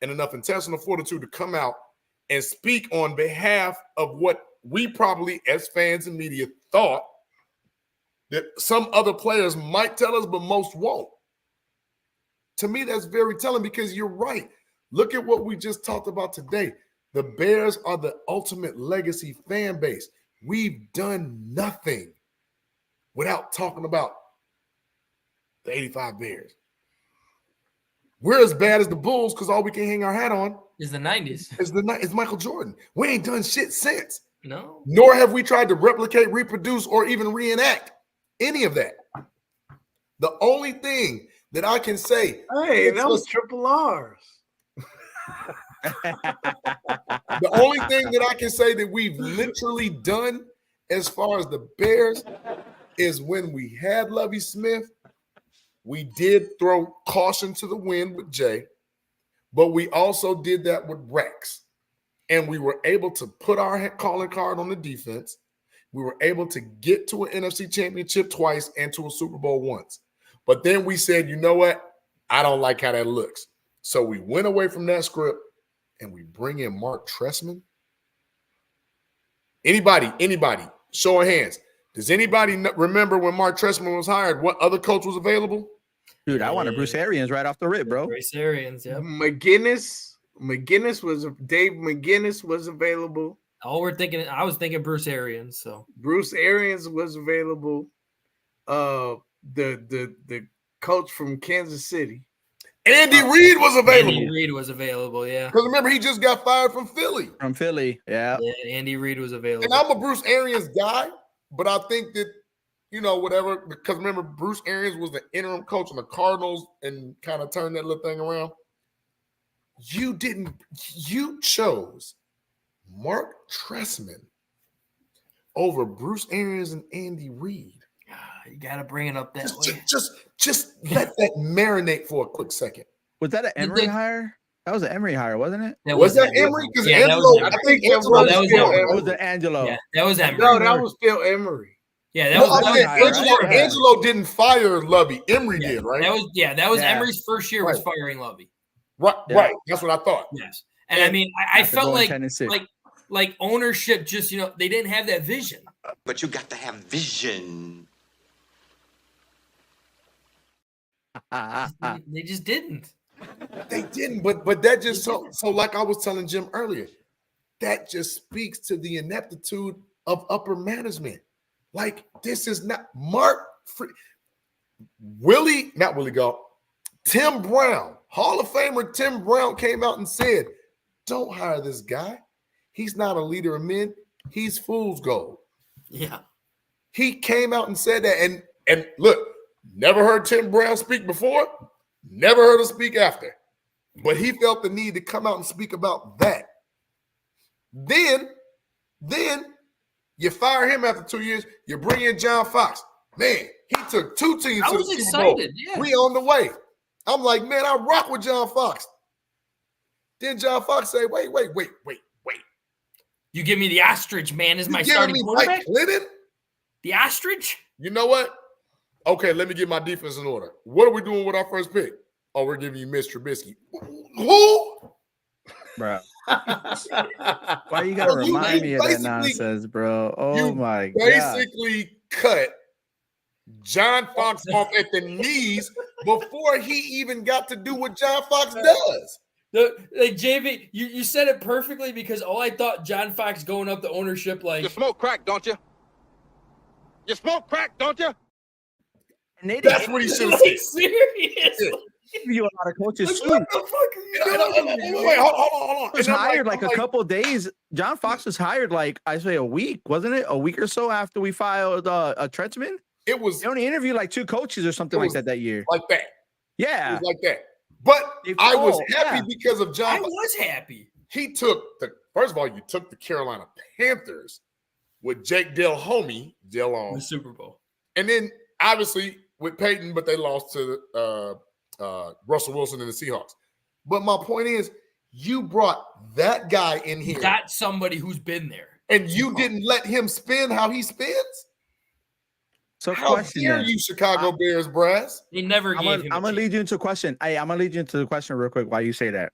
and enough intestinal fortitude to come out and speak on behalf of what we probably, as fans and media, thought that some other players might tell us, but most won't. To me, that's very telling because you're right. Look at what we just talked about today. The Bears are the ultimate legacy fan base. We've done nothing without talking about the 85 Bears. We're as bad as the Bulls because all we can hang our hat on is the 90s. It's Michael Jordan. We ain't done shit since. No. Nor have we tried to replicate, reproduce, or even reenact any of that. The only thing that I can say. Hey, that was triple R's. The only thing that I can say that we've literally done as far as the Bears is when we had Lovie Smith, we did throw caution to the wind with Jay, but we also did that with Rex. And we were able to put our calling card on the defense. We were able to get to an NFC championship twice and to a Super Bowl once. But then we said, you know what? I don't like how that looks. So we went away from that script and we bring in Mark Trestman. Anybody, show of hands. Does anybody remember when Mark Trestman was hired, what other coach was available? Dude, I wanted Bruce Arians right off the rip, bro. Bruce Arians, yeah. Dave McGinnis was available. I was thinking Bruce Arians. So Bruce Arians was available. The coach from Kansas City. Andy Reid was available. Andy Reid was available, yeah. Because remember, he just got fired from Philly. From Philly, yeah. Yeah, Andy Reid was available. And I'm a Bruce Arians guy, but I think that, whatever, because remember, Bruce Arians was the interim coach on the Cardinals and kind of turned that little thing around. You chose Mark Trestman over Bruce Arians and Andy Reid. You got to bring it up that way. Just let that marinate for a quick second. Was that an Emery hire? That was an Emery hire, wasn't it? Was that Emery? Because Angelo, I think Angelo was the Angelo. Yeah, that was Emery. No, that was still Emery. Yeah, that was Angelo didn't fire Lovey. Emery did, right? That was Emery's first year was firing Lovey. Right. That's what I thought. Yes. And I mean, I felt like ownership just, they didn't have that vision. But you got to have vision. They just didn't. They didn't, but that just so like I was telling Jim earlier, that just speaks to the ineptitude of upper management. Like, this is not Tim Brown, Hall of Famer Tim Brown came out and said, don't hire this guy. He's not a leader of men. He's fool's gold. Yeah. He came out and said that. And look, never heard Tim Brown speak before, never heard him speak after. But he felt the need to come out and speak about that. Then you fire him after 2 years, you bring in John Fox. Man, he took 2 teams to the Super Bowl. Yeah. We on the way. I'm like, man, I rock with John Fox. Then John Fox say, wait. You give me the ostrich, man, as my starting quarterback? Mike Clinton? The ostrich? You know what? Okay, let me get my defense in order. What are we doing with our first pick? Oh, we're giving you Mitch Trubisky. Who? Bro. Why you gotta remind me of that nonsense, bro? Oh my god. Basically cut John Fox off at the knees before he even got to do what John Fox does. Like JV, you said it perfectly because all I thought John Fox going up to ownership like, you smoke crack, don't you? You smoke crack, don't you? That's what he should have said. Serious? You a lot of coaches What too. the fuck? Wait, hold on. Was hired like a couple days. John Fox was hired like I say a week, wasn't it? A week or so after we filed a Trestman. It was. They only interviewed like 2 coaches or something like that year. Like that. Yeah. It was like that. But I was happy because of John. I was happy. He took first of all, you took the Carolina Panthers with Jake Delhomme, the Super Bowl. And then obviously with Peyton, but they lost to Russell Wilson and the Seahawks. But my point is, you brought that guy in here. You got somebody who's been there. And you didn't let him spin how he spins? So how dare you, Chicago Bears brass? They never gave him I'm going to lead you into a question. I'm going to lead you into the question real quick while you say that.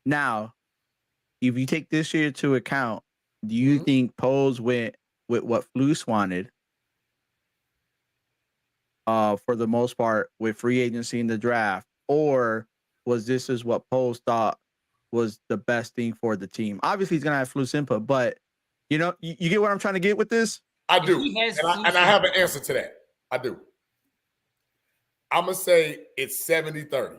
Now, if you take this year into account, do you think Poles went with what Flus wanted for the most part with free agency in the draft? Or was this is what Poles thought was the best thing for the team? Obviously, he's going to have Flus input, but you know, you get what I'm trying to get with this? I do. And I have an answer to that. I do. I'm going to say it's 70-30.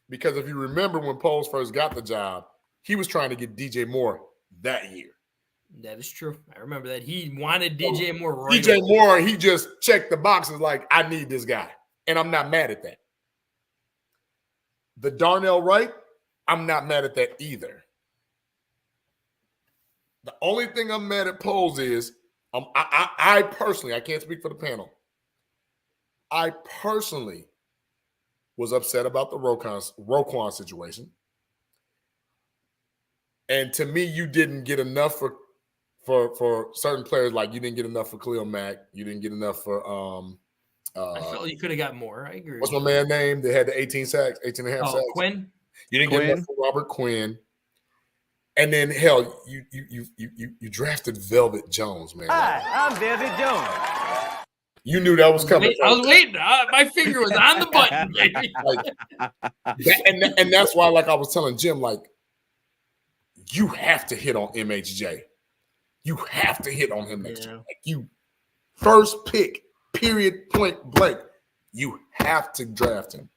Because if you remember when Poles first got the job, he was trying to get DJ Moore that year. That is true. I remember that. He wanted DJ Moore right DJ away. Moore, he just checked the boxes like, I need this guy. And I'm not mad at that. The Darnell Wright, I'm not mad at that either. The only thing I'm mad at Poles is I personally, I can't speak for the panel. I personally was upset about the Roquan situation. And to me, you didn't get enough for certain players. Like you didn't get enough for Khalil Mack. You didn't get enough for I felt you could have got more. I agree. What's my man name? They had the 18 sacks, 18 and a half sacks. Quinn. You didn't get enough for Robert Quinn. And then hell, you drafted Velvet Jones, man. Hi, I'm Velvet Jones. You knew that was coming. I was waiting. My finger was on the button, baby. And that's why, like I was telling Jim, like you have to hit on MHJ. You have to hit on him next year. Like you, first pick, period, point blank. You have to draft him.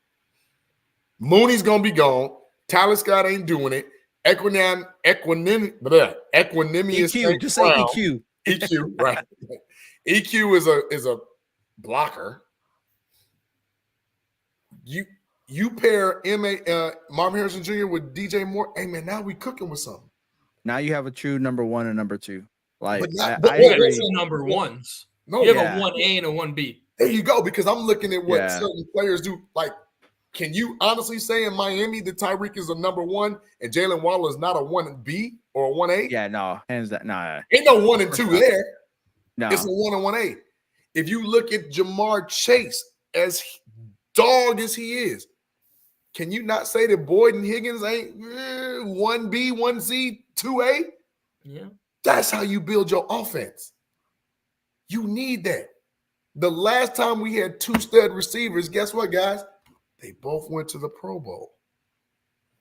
Mooney's gonna be gone. Tyler Scott ain't doing it. Equanimous. EQ, just say EQ. EQ, right? EQ is a blocker. You pair Marvin Harrison Jr. with DJ Moore. Hey man, now we cooking with something. Now you have a true number 1 and number 2. Like I agree. Number ones. No, you have a 1A and a 1B. There you go. Because I'm looking at what certain players do. Like, can you honestly say in Miami that Tyreek is a number 1 and Jalen Waller is not a 1B or a 1A? Yeah, no, hands down. Nah. Ain't no 1 and 2 there. No. It's a 1 and 1A. If you look at Jamar Chase, as dog as he is, can you not say that Boyd and Higgins ain't 1B, 1C, 2A? Yeah. That's how you build your offense. You need that. The last time we had 2 stud receivers, guess what, guys? They both went to the Pro Bowl.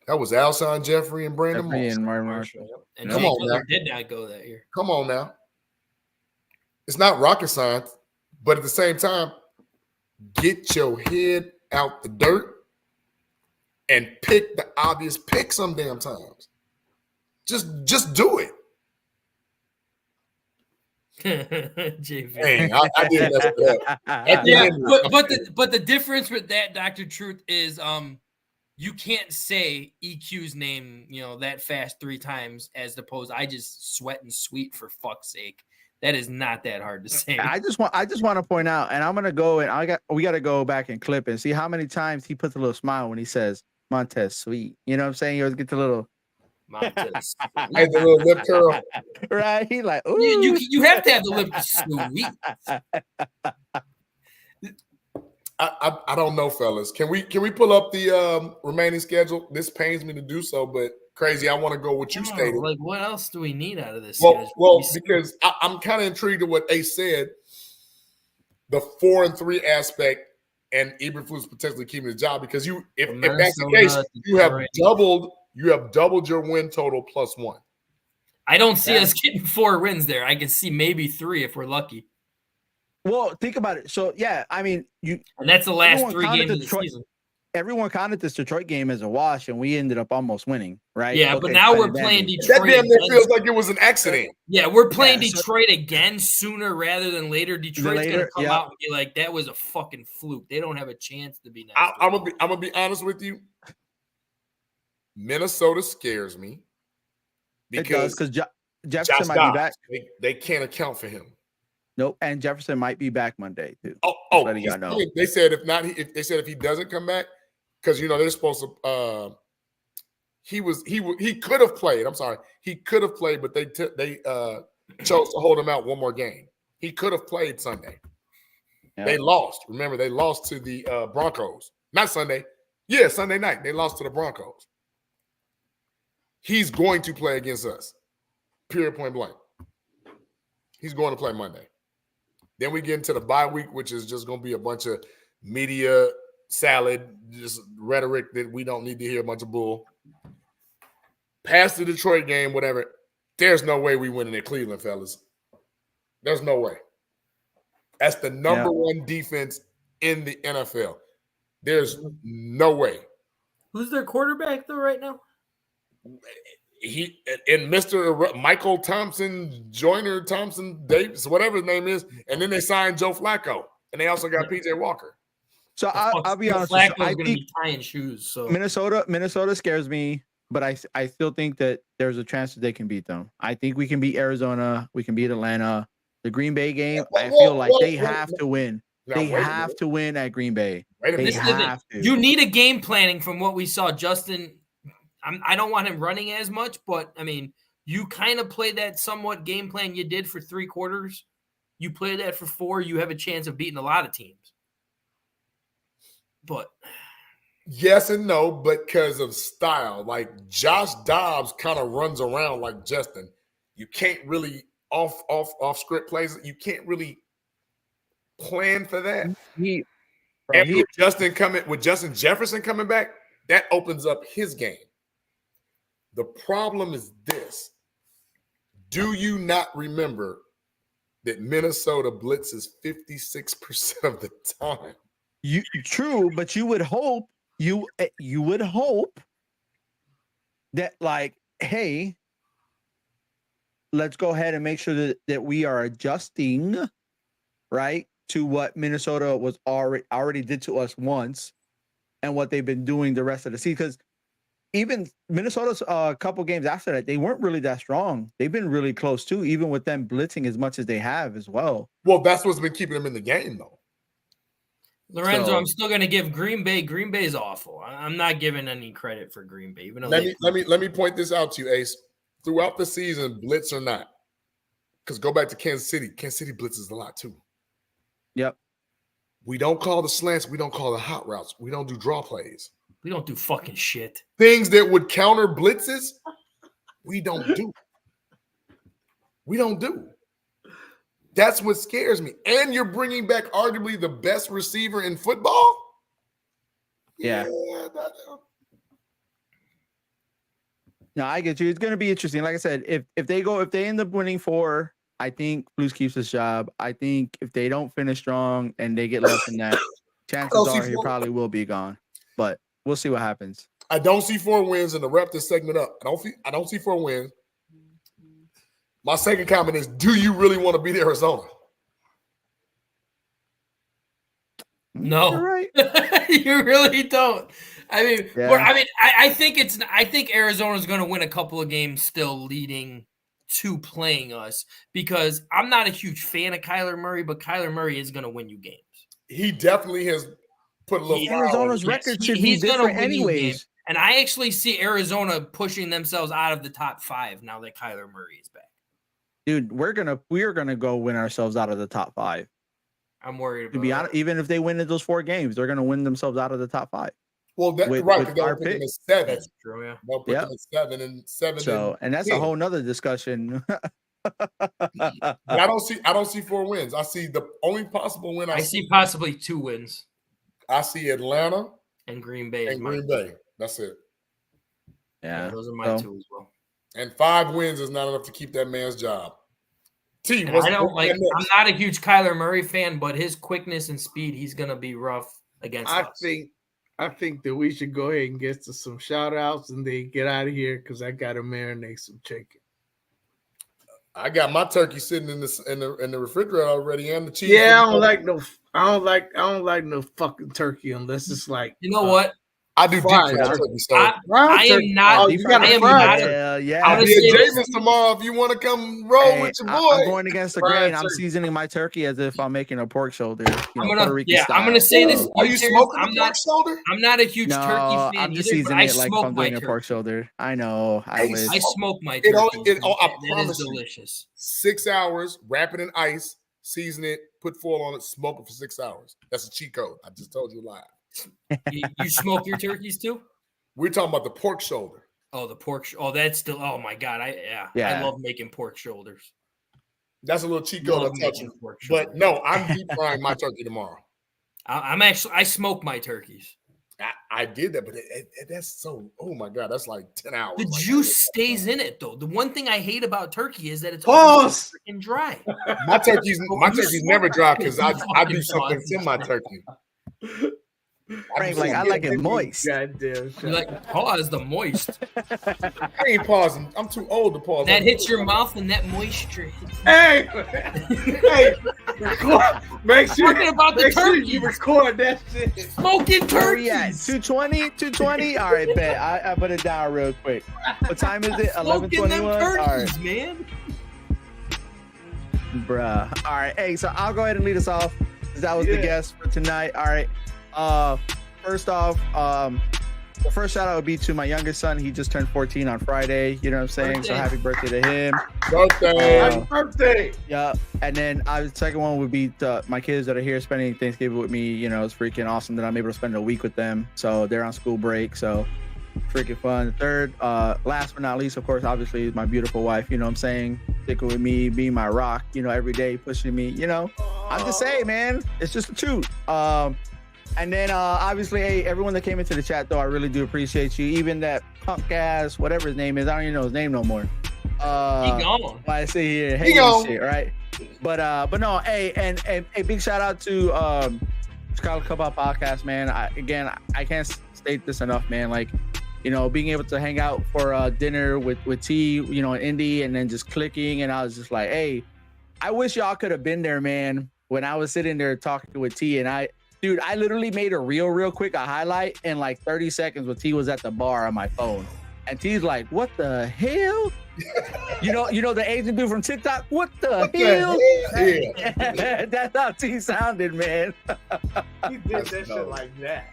That was Alshon Jeffrey and Brandon Marshall. And come on now. Did not go that year. Come on now. It's not rocket science, but at the same time, get your head out the dirt and pick the obvious pick some damn times. Just do it. JV. Dang, I did mess it up. Yeah, but the difference with that, Dr. Truth, is you can't say EQ's name, that fast 3 times as opposed I just sweat and sweet for fuck's sake. That is not that hard to say. I just want to point out, and I'm gonna go and we gotta go back and clip and see how many times he puts a little smile when he says Montez Sweet. You know what I'm saying? You always get the little Montez. Hey, the little lip curl. Right? He like, ooh. You have to have the lip sweet. I don't know, fellas. Can we pull up the remaining schedule? This pains me to do so, but crazy. I want to go what you stated. Like, what else do we need out of this? Well, because I'm kind of intrigued at what Ace said. The 4-3 aspect, and Eberflus potentially keeping his job because if that's the case, you have doubled your win total +1. I don't see us getting 4 wins there. I can see maybe 3 if we're lucky. Well, think about it. So yeah, I mean, and that's the last 3 games of the season. Everyone counted this Detroit game as a wash, and we ended up almost winning, right? Yeah, but now we're playing Detroit. That damn near feels like it was an accident. Yeah, we're playing Detroit again sooner rather than later. Detroit's going to come out and be like, that was a fucking fluke. They don't have a chance to be next. I'm gonna be honest with you. Minnesota scares me because Jefferson might be back. They can't account for him. Nope, and Jefferson might be back Monday too. They said if he doesn't come back, because they're supposed to. He could have played. I'm sorry, he could have played, but they chose to hold him out one more game. He could have played Sunday. Yeah. They lost. Remember, they lost to the Broncos. Not Sunday. Yeah, Sunday night they lost to the Broncos. He's going to play against us. Period. Point blank. He's going to play Monday. Then we get into the bye week, which is just going to be a bunch of media salad, just rhetoric that we don't need to hear a bunch of bull. Past the Detroit game, whatever, there's no way we win in Cleveland, fellas. There's no way. That's the number 1 defense in the NFL. There's no way. Who's their quarterback, though, right now? He and Mr. Michael Thompson, Joyner Thompson, Davis, whatever his name is, and then they signed Joe Flacco, and they also got PJ Walker. So I'll be honest. Flacco's going to be tying shoes. So Minnesota scares me. but I still think that there's a chance that they can beat them. I think we can beat Arizona. We can beat Atlanta. The Green Bay game, I feel like they have to win. They have to win at Green Bay. They have to. You need a game planning from what we saw. Justin, I don't want him running as much, but, I mean, you kind of play that somewhat game plan you did for 3 quarters. You play that for 4, you have a chance of beating a lot of teams. But yes and no, because of style. Like Josh Dobbs kind of runs around like Justin. You can't really off script plays. You can't really plan for that. With Justin Jefferson coming back, that opens up his game. The problem is this. Do you not remember that Minnesota blitzes 56% of the time? True, but you would hope that, like, hey, let's go ahead and make sure that we are adjusting, right, to what Minnesota was already did to us once, and what they've been doing the rest of the season. Because even Minnesota's couple games after that, they weren't really that strong. They've been really close too, even with them blitzing as much as they have as well. Well, that's what's been keeping them in the game, though. Lorenzo, I'm still going to give Green Bay. Green Bay's awful. I'm not giving any credit for Green Bay. Even though let me point this out to you, Ace. Throughout the season, blitz or not, because go back to Kansas City. Kansas City blitzes a lot too. Yep. We don't call the slants. We don't call the hot routes. We don't do draw plays. We don't do fucking shit. Things that would counter blitzes, we don't do. We don't do. That's what scares me. And you're bringing back arguably the best receiver in football? Yeah. No, I get you. It's going to be interesting. Like I said, if they end up winning 4, I think Blues keeps his job. I think if they don't finish strong and they get less than that, chances are he probably will be gone. But we'll see what happens. I don't see 4 wins, and to wrap this segment up, I don't see 4 wins. My second comment is, do you really want to beat Arizona? No. You're right. You really don't. I mean, Yeah. I think Arizona's going to win a couple of games still leading to playing us, because I'm not a huge fan of Kyler Murray, but Kyler Murray is going to win you games. He definitely has put a little Arizona's record should be different anyways. And I actually see Arizona pushing themselves out of the top 5 now that Kyler Murray is back. Dude, we're gonna go win ourselves out of the top 5. I'm worried about to be honest, even if they win those 4 games, they're gonna win themselves out of the top 5. Well, that's right. Because they'll put them at 7. That's true, yeah. They'll put them at 7 and 7. So, and that's 10. a whole nother discussion. But I don't see 4 wins. I see the only possible win. I see possibly 2 wins. I see Atlanta and Green Bay. That's it. Yeah, those are my 2 as well. And 5 wins is not enough to keep that man's job. I'm not a huge Kyler Murray fan, but his quickness and speed, he's gonna be rough against us. I think that we should go ahead and get to some shout outs and then get out of here, because I gotta marinate some chicken. I got my turkey sitting in the refrigerator already, and the cheese. Yeah, I don't like no fucking turkey unless it's like, you know what? I do deep fried turkey. So I am not. Yeah. I'll be at James tomorrow if you want to come roll with your boy. I'm going against the grain. I'm seasoning my turkey as if I'm making a pork shoulder. I'm gonna say this. Are you smoking a pork shoulder? I'm not a huge turkey fan. I'm just seasoning it like I'm doing a pork shoulder. I know. I smoke my turkey. I promise is delicious. 6 hours, wrap it in ice, season it, put foil on it, smoke it for 6 hours. That's a cheat code. I just told you live. You smoke your turkeys too? We're talking about the pork shoulder. Oh, the pork. That's still. Oh my god! I love making pork shoulders. That's a little cheat code I taught you. But no, I'm deep frying my turkey tomorrow. I smoke my turkeys. I did that, but that's so. Oh my god, that's like 10 hours. The juice stays in it though. The one thing I hate about turkey is that it's always freaking dry. My turkey's never dry because I do something to my turkey. Frank, like I like it moist. Goddamn. You like pause the moist. I ain't pausing. I'm too old to pause. That hits your mouth and that moisture. Hey, record. Make sure, Talking about the make sure turkey. you record that shit. Smoking Where we at? turkeys. 220? All right, bet. I put it down real quick. What time is it? Smoking them 11:21? All turkeys, right. man. Bruh. All right. Hey, so I'll go ahead and lead us off. That was the guest for tonight. All right. First off, the first shout out would be to my youngest son. He just turned 14 on Friday. You know what I'm saying? So happy birthday to him. Birthday. Happy birthday. Yeah. And then the second one would be my kids that are here spending Thanksgiving with me. You know, it's freaking awesome that I'm able to spend a week with them. So they're on school break. So freaking fun. Third, last but not least, of course, obviously, is my beautiful wife. You know what I'm saying? Sticking with me, being my rock, you know, every day, pushing me. You know, I'm just saying, man, it's just the truth. And then obviously, hey, everyone that came into the chat, though, I really do appreciate you. Even that punk ass, whatever his name is, I don't even know his name no more. He gone. I see here, hey, shit, right? But no, hey, and a big shout out to Chicago Clubhouse Podcast, man. I can't state this enough, man. Like, you know, being able to hang out for dinner with T, you know, in Indy, and then just clicking, and I was just like, hey, I wish y'all could have been there, man. When I was sitting there talking with T, and I literally made a reel real quick, a highlight in like 30 seconds when T was at the bar on my phone. And T's like, what the hell? you know the Asian dude from TikTok? What the hell? Yeah. That's how T sounded, man. He did that shit like that.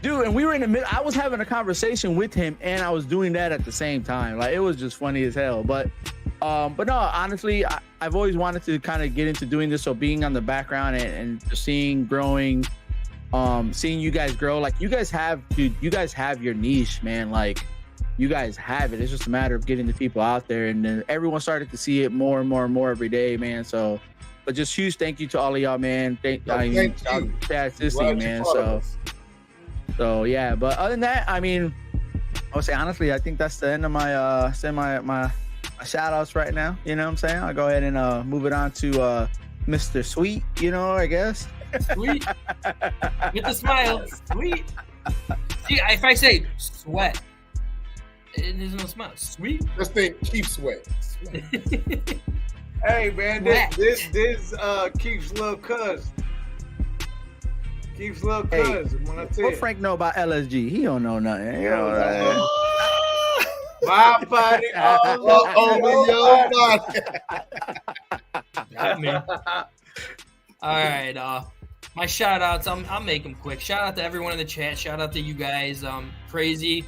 Dude, and we were in the middle. I was having a conversation with him, and I was doing that at the same time. Like, it was just funny as hell. But no, honestly, I've always wanted to kind of get into doing this. So being on the background and just seeing growing, seeing you guys grow, like you guys have your niche, man. Like you guys have it. It's just a matter of getting the people out there, and then everyone started to see it more and more and more every day, man. So, but just huge thank you to all of y'all, man. Thank you. That's this thing, man. So yeah. But other than that, I mean, I would say honestly, I think that's the end of my my shout outs right now. You know what I'm saying? I'll go ahead and move it on to Mr. Sweet, you know, I guess. Sweet. With a smile. Sweet. See, if I say sweat, there's no smile. Sweet. Just think, keep sweat. Hey man, this Keith's little cousin. Keith's little cousin. When I tell What you. Frank know about LSG? He don't know nothing. You know what I mean? My body all over your body. Got me. All right. My shout outs, I'll make them quick. Shout out to everyone in the chat. Shout out to you guys. Crazy.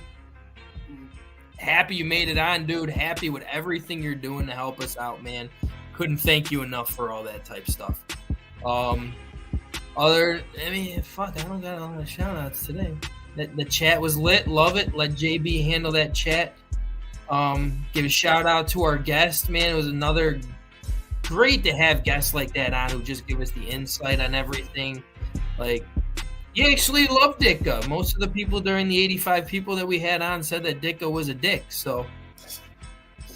Happy you made it on, dude. Happy with everything you're doing to help us out, man. Couldn't thank you enough for all that type stuff. I don't got all the shout outs today. The chat was lit. Love it. Let JB handle that chat. Give a shout out to our guest, man. It was another great to have guests like that on who just give us the insight on everything. Like, he actually loved Ditka. Most of the people during the 85 people that we had on said that Ditka was a dick. So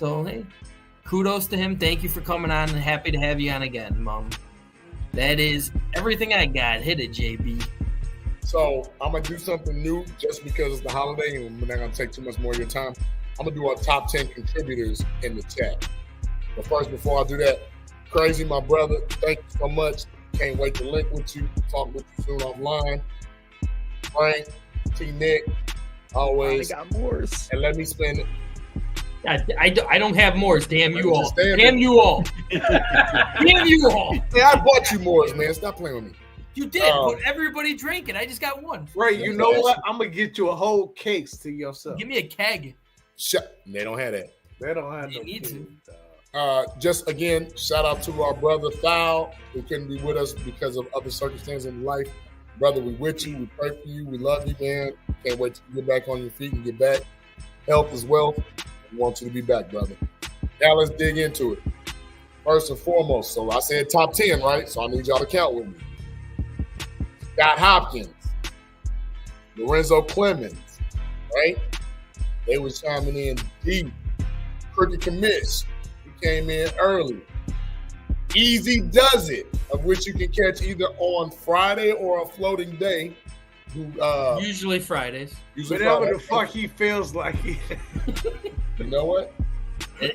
hey, kudos to him. Thank you for coming on, and happy to have you on again, Mom. That is everything I got. Hit it, JB. So I'm gonna do something new just because it's the holiday, and we're not gonna take too much more of your time. I'm gonna do our top 10 contributors in the chat. But first, before I do that, Crazy, my brother, thank you so much. Can't wait to link with you, talk with you soon offline. Frank, T-Nick, always. I got Morse. And let me spend it. I don't have Morse. Damn you all. Damn you all. Damn you all. Yeah, I bought you Morse, man. Stop playing with me. You did, but everybody drank it. I just got one. Right, you know what? I'm going to get you a whole case to yourself. Give me a keg. They don't have that. They don't have You need to. Just again, shout out to our brother Thal, who couldn't be with us because of other circumstances in life. Brother, we with you. We pray for you. We love you, man. Can't wait to get back on your feet and get back. Health is wealth. We want you to be back, brother. Now let's dig into it. First and foremost, so I said top 10, right? So I need y'all to count with me. Scott Hopkins, Lorenzo Clemens, right? They were chiming in deep. Cricket Commish, he came in early. Easy Does It, of which you can catch either on Friday or a floating day Usually Fridays. Whatever the fuck he feels like. You know what?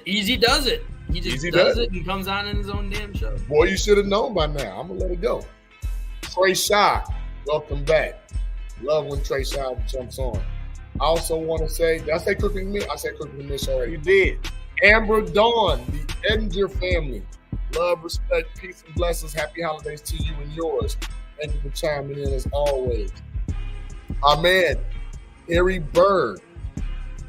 Easy does it. He just does it and comes on in his own damn show. Boy, you should have known by now. I'm gonna let it go. Trey Shaw, welcome back. Love when Trey Shaw jumps on. I also want to say, did I say Cooking Miss? I said Cooking Miss already. You did. Amber Dawn, the Edinger family. Love, respect, peace, and blessings. Happy holidays to you and yours. Thank you for chiming in as always. Our man, Harry Bird,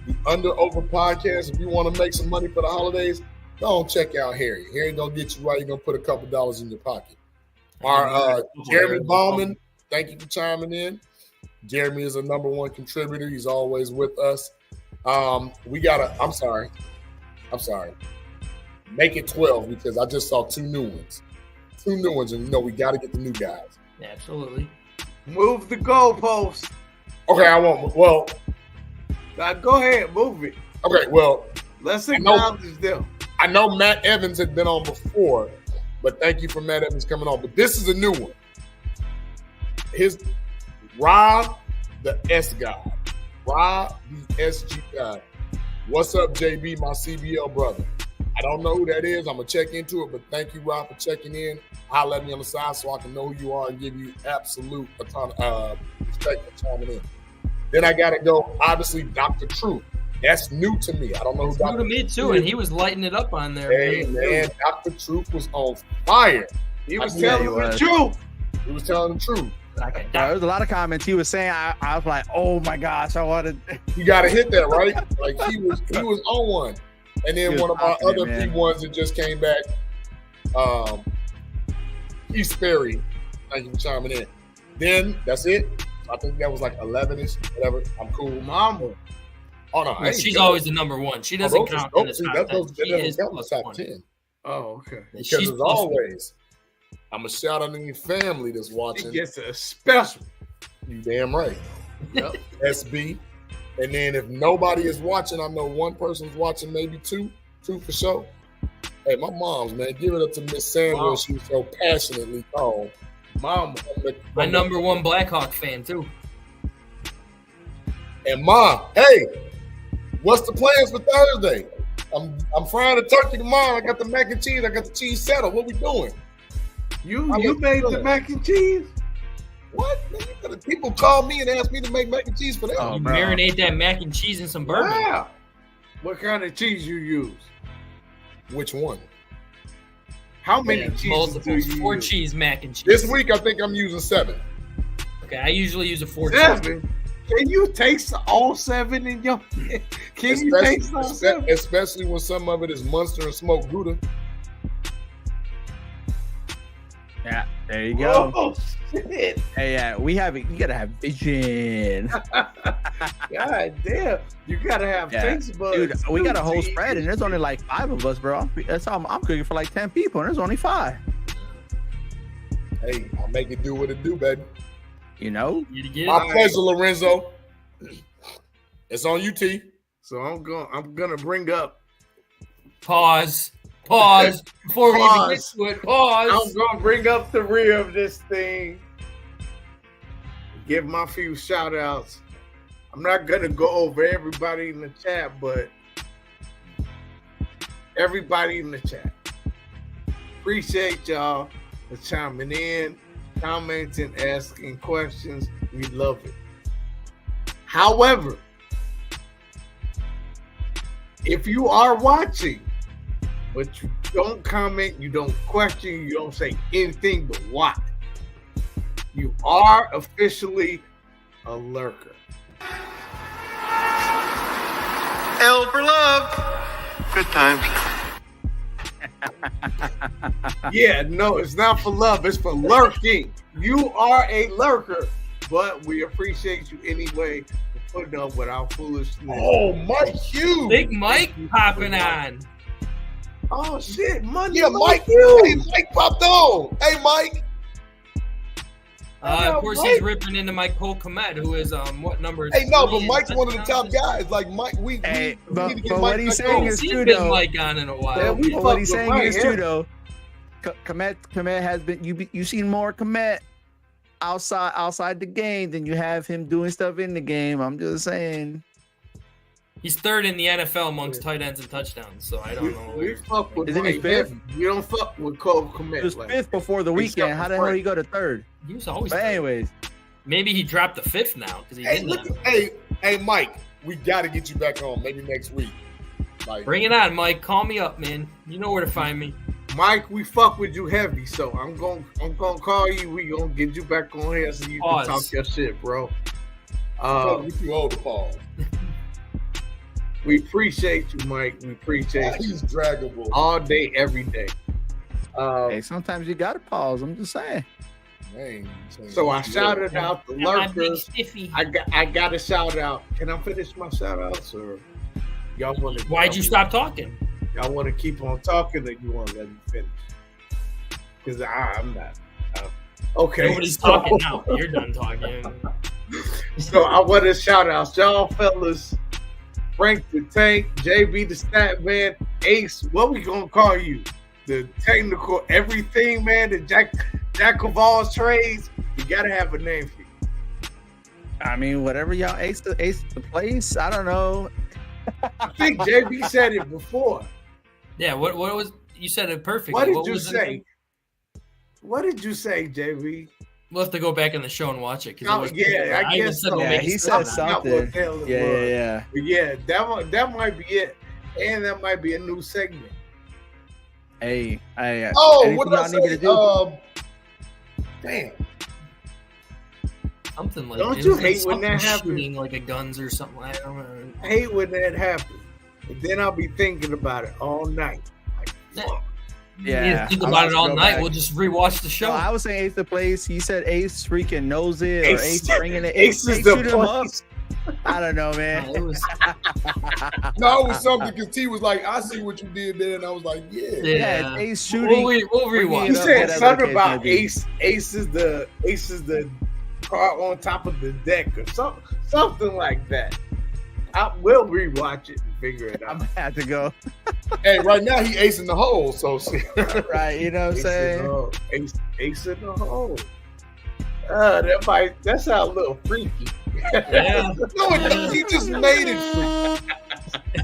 the Under Over podcast. If you want to make some money for the holidays, go and check out Harry. Harry gonna get you right. He's gonna put a couple dollars in your pocket. Our Jeremy Bauman, thank you for chiming in. Jeremy is a number one contributor. He's always with us. I'm sorry. Make it 12 because I just saw two new ones. And we got to get the new guys. Absolutely. Move the goalpost. Okay, I won't. Well, now go ahead, move it. Okay, well, let's acknowledge them. I know Matt Evans had been on before, but thank you for Matt Evans coming on. But this is a new one. His Rob, the S God. Rob, the SG God. What's up, JB, my CBL brother? I don't know who that is. I'm going to check into it, but thank you, Rob, for checking in. Holler at me on the side so I can know who you are and give you absolute respect for chiming in. Then I got to go, obviously, Dr. Truth. That's new to me. I don't know who Dr. New to me, too, and he was lighting it up on there. Hey, man, Dr. Truth was on fire. He was telling the truth. He was telling the truth. There was a lot of comments he was saying. I was like, oh, my gosh, I wanted. You got to hit that, right? Like, he was on one. And then one of our other few ones that just came back, Keith Sperry. Thank you for chiming in. Then that's it. I think that was like 11-ish, whatever. I'm cool. Mama. Oh, no. Yeah, she's always the number one. She doesn't count in the top 10. She is top 10. Oh, okay. Because as always, I'm a shout out to any family that's watching. She gets a special. You damn right. Yep. SB. And then if nobody is watching, I know one person's watching, maybe two for sure. Hey, my mom's, man, give it up to Miss Sandra. She so passionately called. Mom, my number one Blackhawk fan too. And Mom, hey, what's the plans for Thursday? I'm frying a turkey tomorrow. I got the mac and cheese. I got the cheese settled. What we doing? You made the mac and cheese? What? Man, people call me and ask me to make mac and cheese for them. You marinate that mac and cheese in some bourbon. Wow. What kind of cheese you use? Which one? How many cheeses do you use? 4 cheese mac and cheese. This week, I think I'm using 7. Okay, I usually use a 4 7? cheese. Can you taste all 7 in your... Can you taste all 7? Especially when some of it is Munster and smoked Gouda. Yeah, there you go. Oh, shit. Hey, you gotta have vision. God damn. You gotta have taste buds. Dude, we got a whole spread, and there's only like 5 of us, bro. I'm cooking for like 10 people, and there's only 5. Hey, I'll make it do what it do, baby. You know? My pleasure, Lorenzo. It's on you, T. So I'm gonna bring up. Pause before we even get to it. Pause. I'm gonna bring up the rear of this thing. Give my few shout outs. I'm not gonna go over everybody in the chat, but everybody in the chat. Appreciate y'all for chiming in, commenting, asking questions. We love it. However, if you are watching, but you don't comment, you don't question, you don't say anything but what, you are officially a lurker. L for love. Good times. Yeah, no, it's not for love. It's for lurking. You are a lurker, but we appreciate you anyway for putting up with our foolishness. Oh, Mike Hughes. Big Mike popping on. Oh, shit. Money. Yeah, Mike Hughes. Hey, Mike popped on. Hey, Mike. Of course, he's ripping into Mike Komet, who is what number? Hey, no, but Mike's one of the top guys. Like Mike, we need to get Mike. What he's saying is true, been though. Mike on in a while. But what he's saying is true, though. Komet has been. You seen more Komet outside the game than you have him doing stuff in the game. I'm just saying. He's third in the NFL amongst tight ends and touchdowns, so I don't know. We fuck with Isn't he fifth? You don't fuck with Cole Kmet. He was fifth before the weekend. How the hell did he go to third? He was always. But anyways, maybe he dropped the fifth now because he didn't. Hey, Mike, we got to get you back on. Maybe next week. Like, bring it on, Mike. Call me up, man. You know where to find me. Mike, we fuck with you heavy, so I'm gonna call you. We gonna get you back on here so you can talk your shit, bro. You too old to pause. We appreciate you, Mike. We appreciate you. He's draggable all day, every day. Hey, sometimes you gotta pause. I'm just saying. Man, so I shouted out the lurkers. I got a shout out. Can I finish my shout outs, or y'all want to? Why'd you stop talking? Y'all want to keep on talking, or you want to let me finish? Because I'm not. Okay. Nobody's talking now. You're done talking. So I want to shout out y'all fellas. Frank the Tank, JB the Stat Man, Ace. What we gonna call you? The technical everything man. The Jack of all trades. You gotta have a name for you. I mean, whatever y'all ace the place. I don't know. I think JB said it before. Yeah. What was you said it perfectly? What did you say? What did you say, JB? We'll have to go back in the show and watch it. I guess so. Yeah, he said something. Yeah. But yeah, that might be it, and that might be a new segment. Hey, what did I say? Damn. Something like. Don't you hate when that happens? Shooting like a guns or something. I don't know. I hate when that happens. And then I'll be thinking about it all night. Like, fuck. Yeah, think about it all night. Back. We'll just rewatch the show. No, I was saying Ace the place. He said Ace freaking knows it, or Ace bringing it. Ace is the place. I don't know, man. It was something because T was like, "I see what you did there," and I was like, "Yeah, it's Ace shooting." We'll rewatch. He said something about Ace. Ace is the car on top of the deck, or something like that. I will rewatch it and figure it out. I'm gonna have to go. Hey, right now he ace in the hole, so right, you know what I'm saying? Ace in the hole. That sounds a little freaky. Yeah. No, he just made it freaky.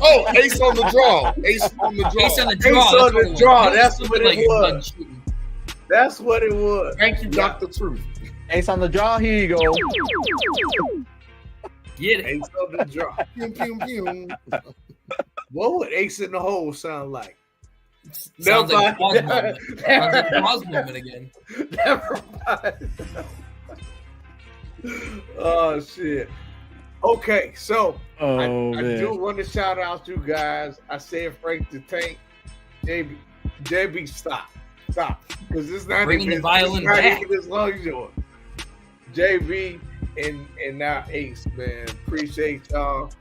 Oh, ace on the draw. Ace on the draw. Ace on the draw. Ace on the draw. That's what it was. That's what it was. Thank you, Dr. Truth. Ace on the draw. Here you go. Get it. Ace on the draw. Pew, pew, pew. What would Ace in the hole sound like? Sounds like a pause moment. Sounds like a pause moment again. Never mind. Oh shit. Okay, so I do want to shout out you guys. I said Frank the Tank, JB, stop, because it's not bringing even the violin back. As long as yours. JB and now Ace, man, appreciate y'all.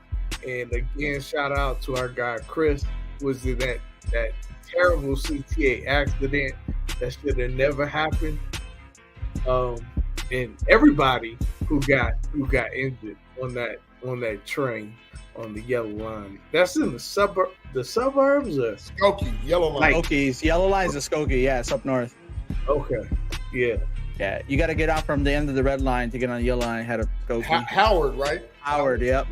And again, shout out to our guy Chris. Was it that terrible CTA accident that should have never happened? And everybody who got injured on that train on the yellow line. That's in the suburbs or Skokie, yellow line. Skokie's yellow line's a Skokie, yeah, it's up north. Okay. Yeah. Yeah, you got to get out from the end of the red line to get on the yellow line. Had a Skokie. Howard, right? Howard, yep.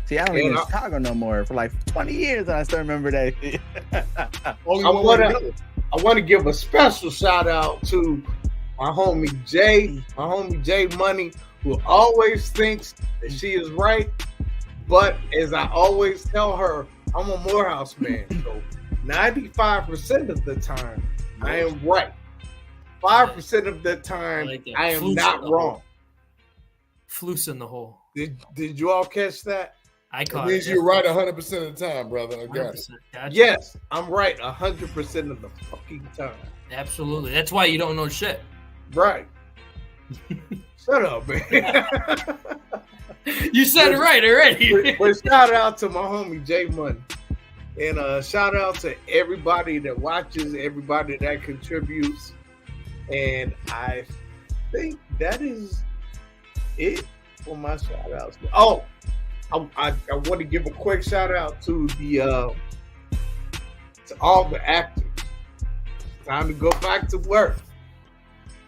See, I don't live in Chicago no more for like 20 years, and I still remember that. I want to give a special shout out to my homie Jay Money, who always thinks that she is right. But as I always tell her, I'm a Morehouse man. So 95% of the time, I am right. 5% of the time, I am not wrong. Floose in the hole. Did you all catch that? I caught it. Means you're right 100% of the time, brother. I got it. Gotcha. Yes, I'm right 100% of the fucking time. Absolutely. That's why you don't know shit. Right. Shut up, man. You said it right already. But shout out to my homie Jay Money. And shout out to everybody that watches, everybody that contributes. And I think that is it for my shout outs. Oh, I want to give a quick shout out to to all the actors. Time to go back to work.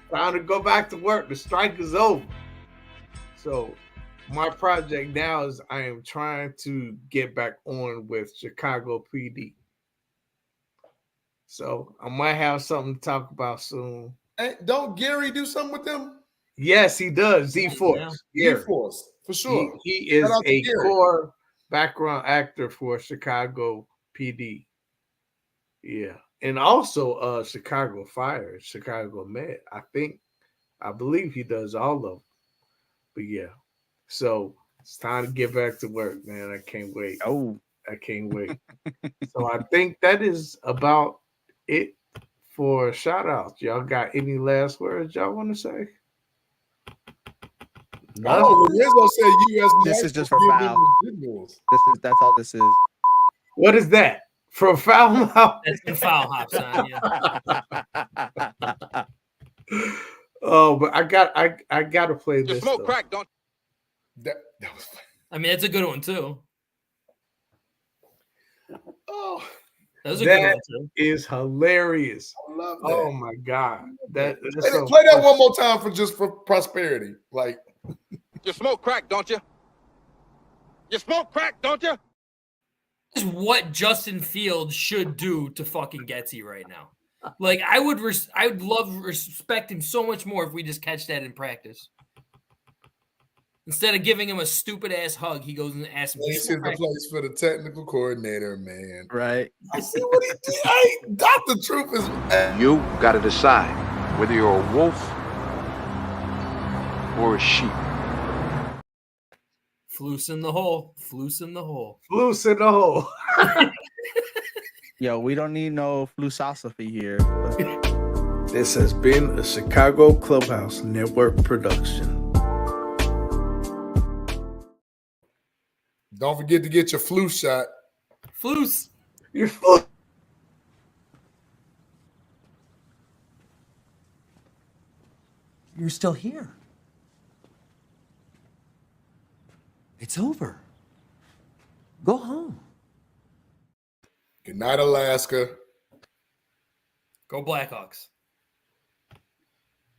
Time to go back to work. The strike is over. So my project now is I am trying to get back on with Chicago PD. So I might have something to talk about soon. Hey, don't Gary do something with them? Yes, he does. Z-Force. Yeah. Z-Force, for sure. He is a core background actor for Chicago PD. Yeah. And also Chicago Fire, Chicago Med. I believe he does all of them. But yeah. So it's time to get back to work, man. I can't wait. I can't wait. So I think that is about it for shout outs. Y'all got any last words y'all want to say? Oh, Rizzo said U.S. This is just for foul. That's all this is. What is that? For foul mouth? That's the foul hop sign, yeah. Oh, but I gotta play this. Smoke crack, don't I mean, that's a good one too. Oh, that was a good one too. Is hilarious. I love that. Oh my god, play that one more time for prosperity. Like, you smoke crack, don't you? You smoke crack, don't you? This is what Justin Fields should do to fucking Getsy right now. Like, I would respect him so much more if we just catch that in practice. Instead of giving him a stupid ass hug, he goes and asks him. This is the place for the technical coordinator, man. Right. I see what he did. Hey, Dr. Truth is. You got to decide whether you're a wolf or a sheep. Floose in the hole. Floose in the hole. Floose in the hole. Yo, we don't need no philosophy here. This has been a Chicago Clubhouse Network production. Don't forget to get your flu shot. Floose. Your flu. You're still here. It's over. Go home. Good night, Alaska. Go Blackhawks.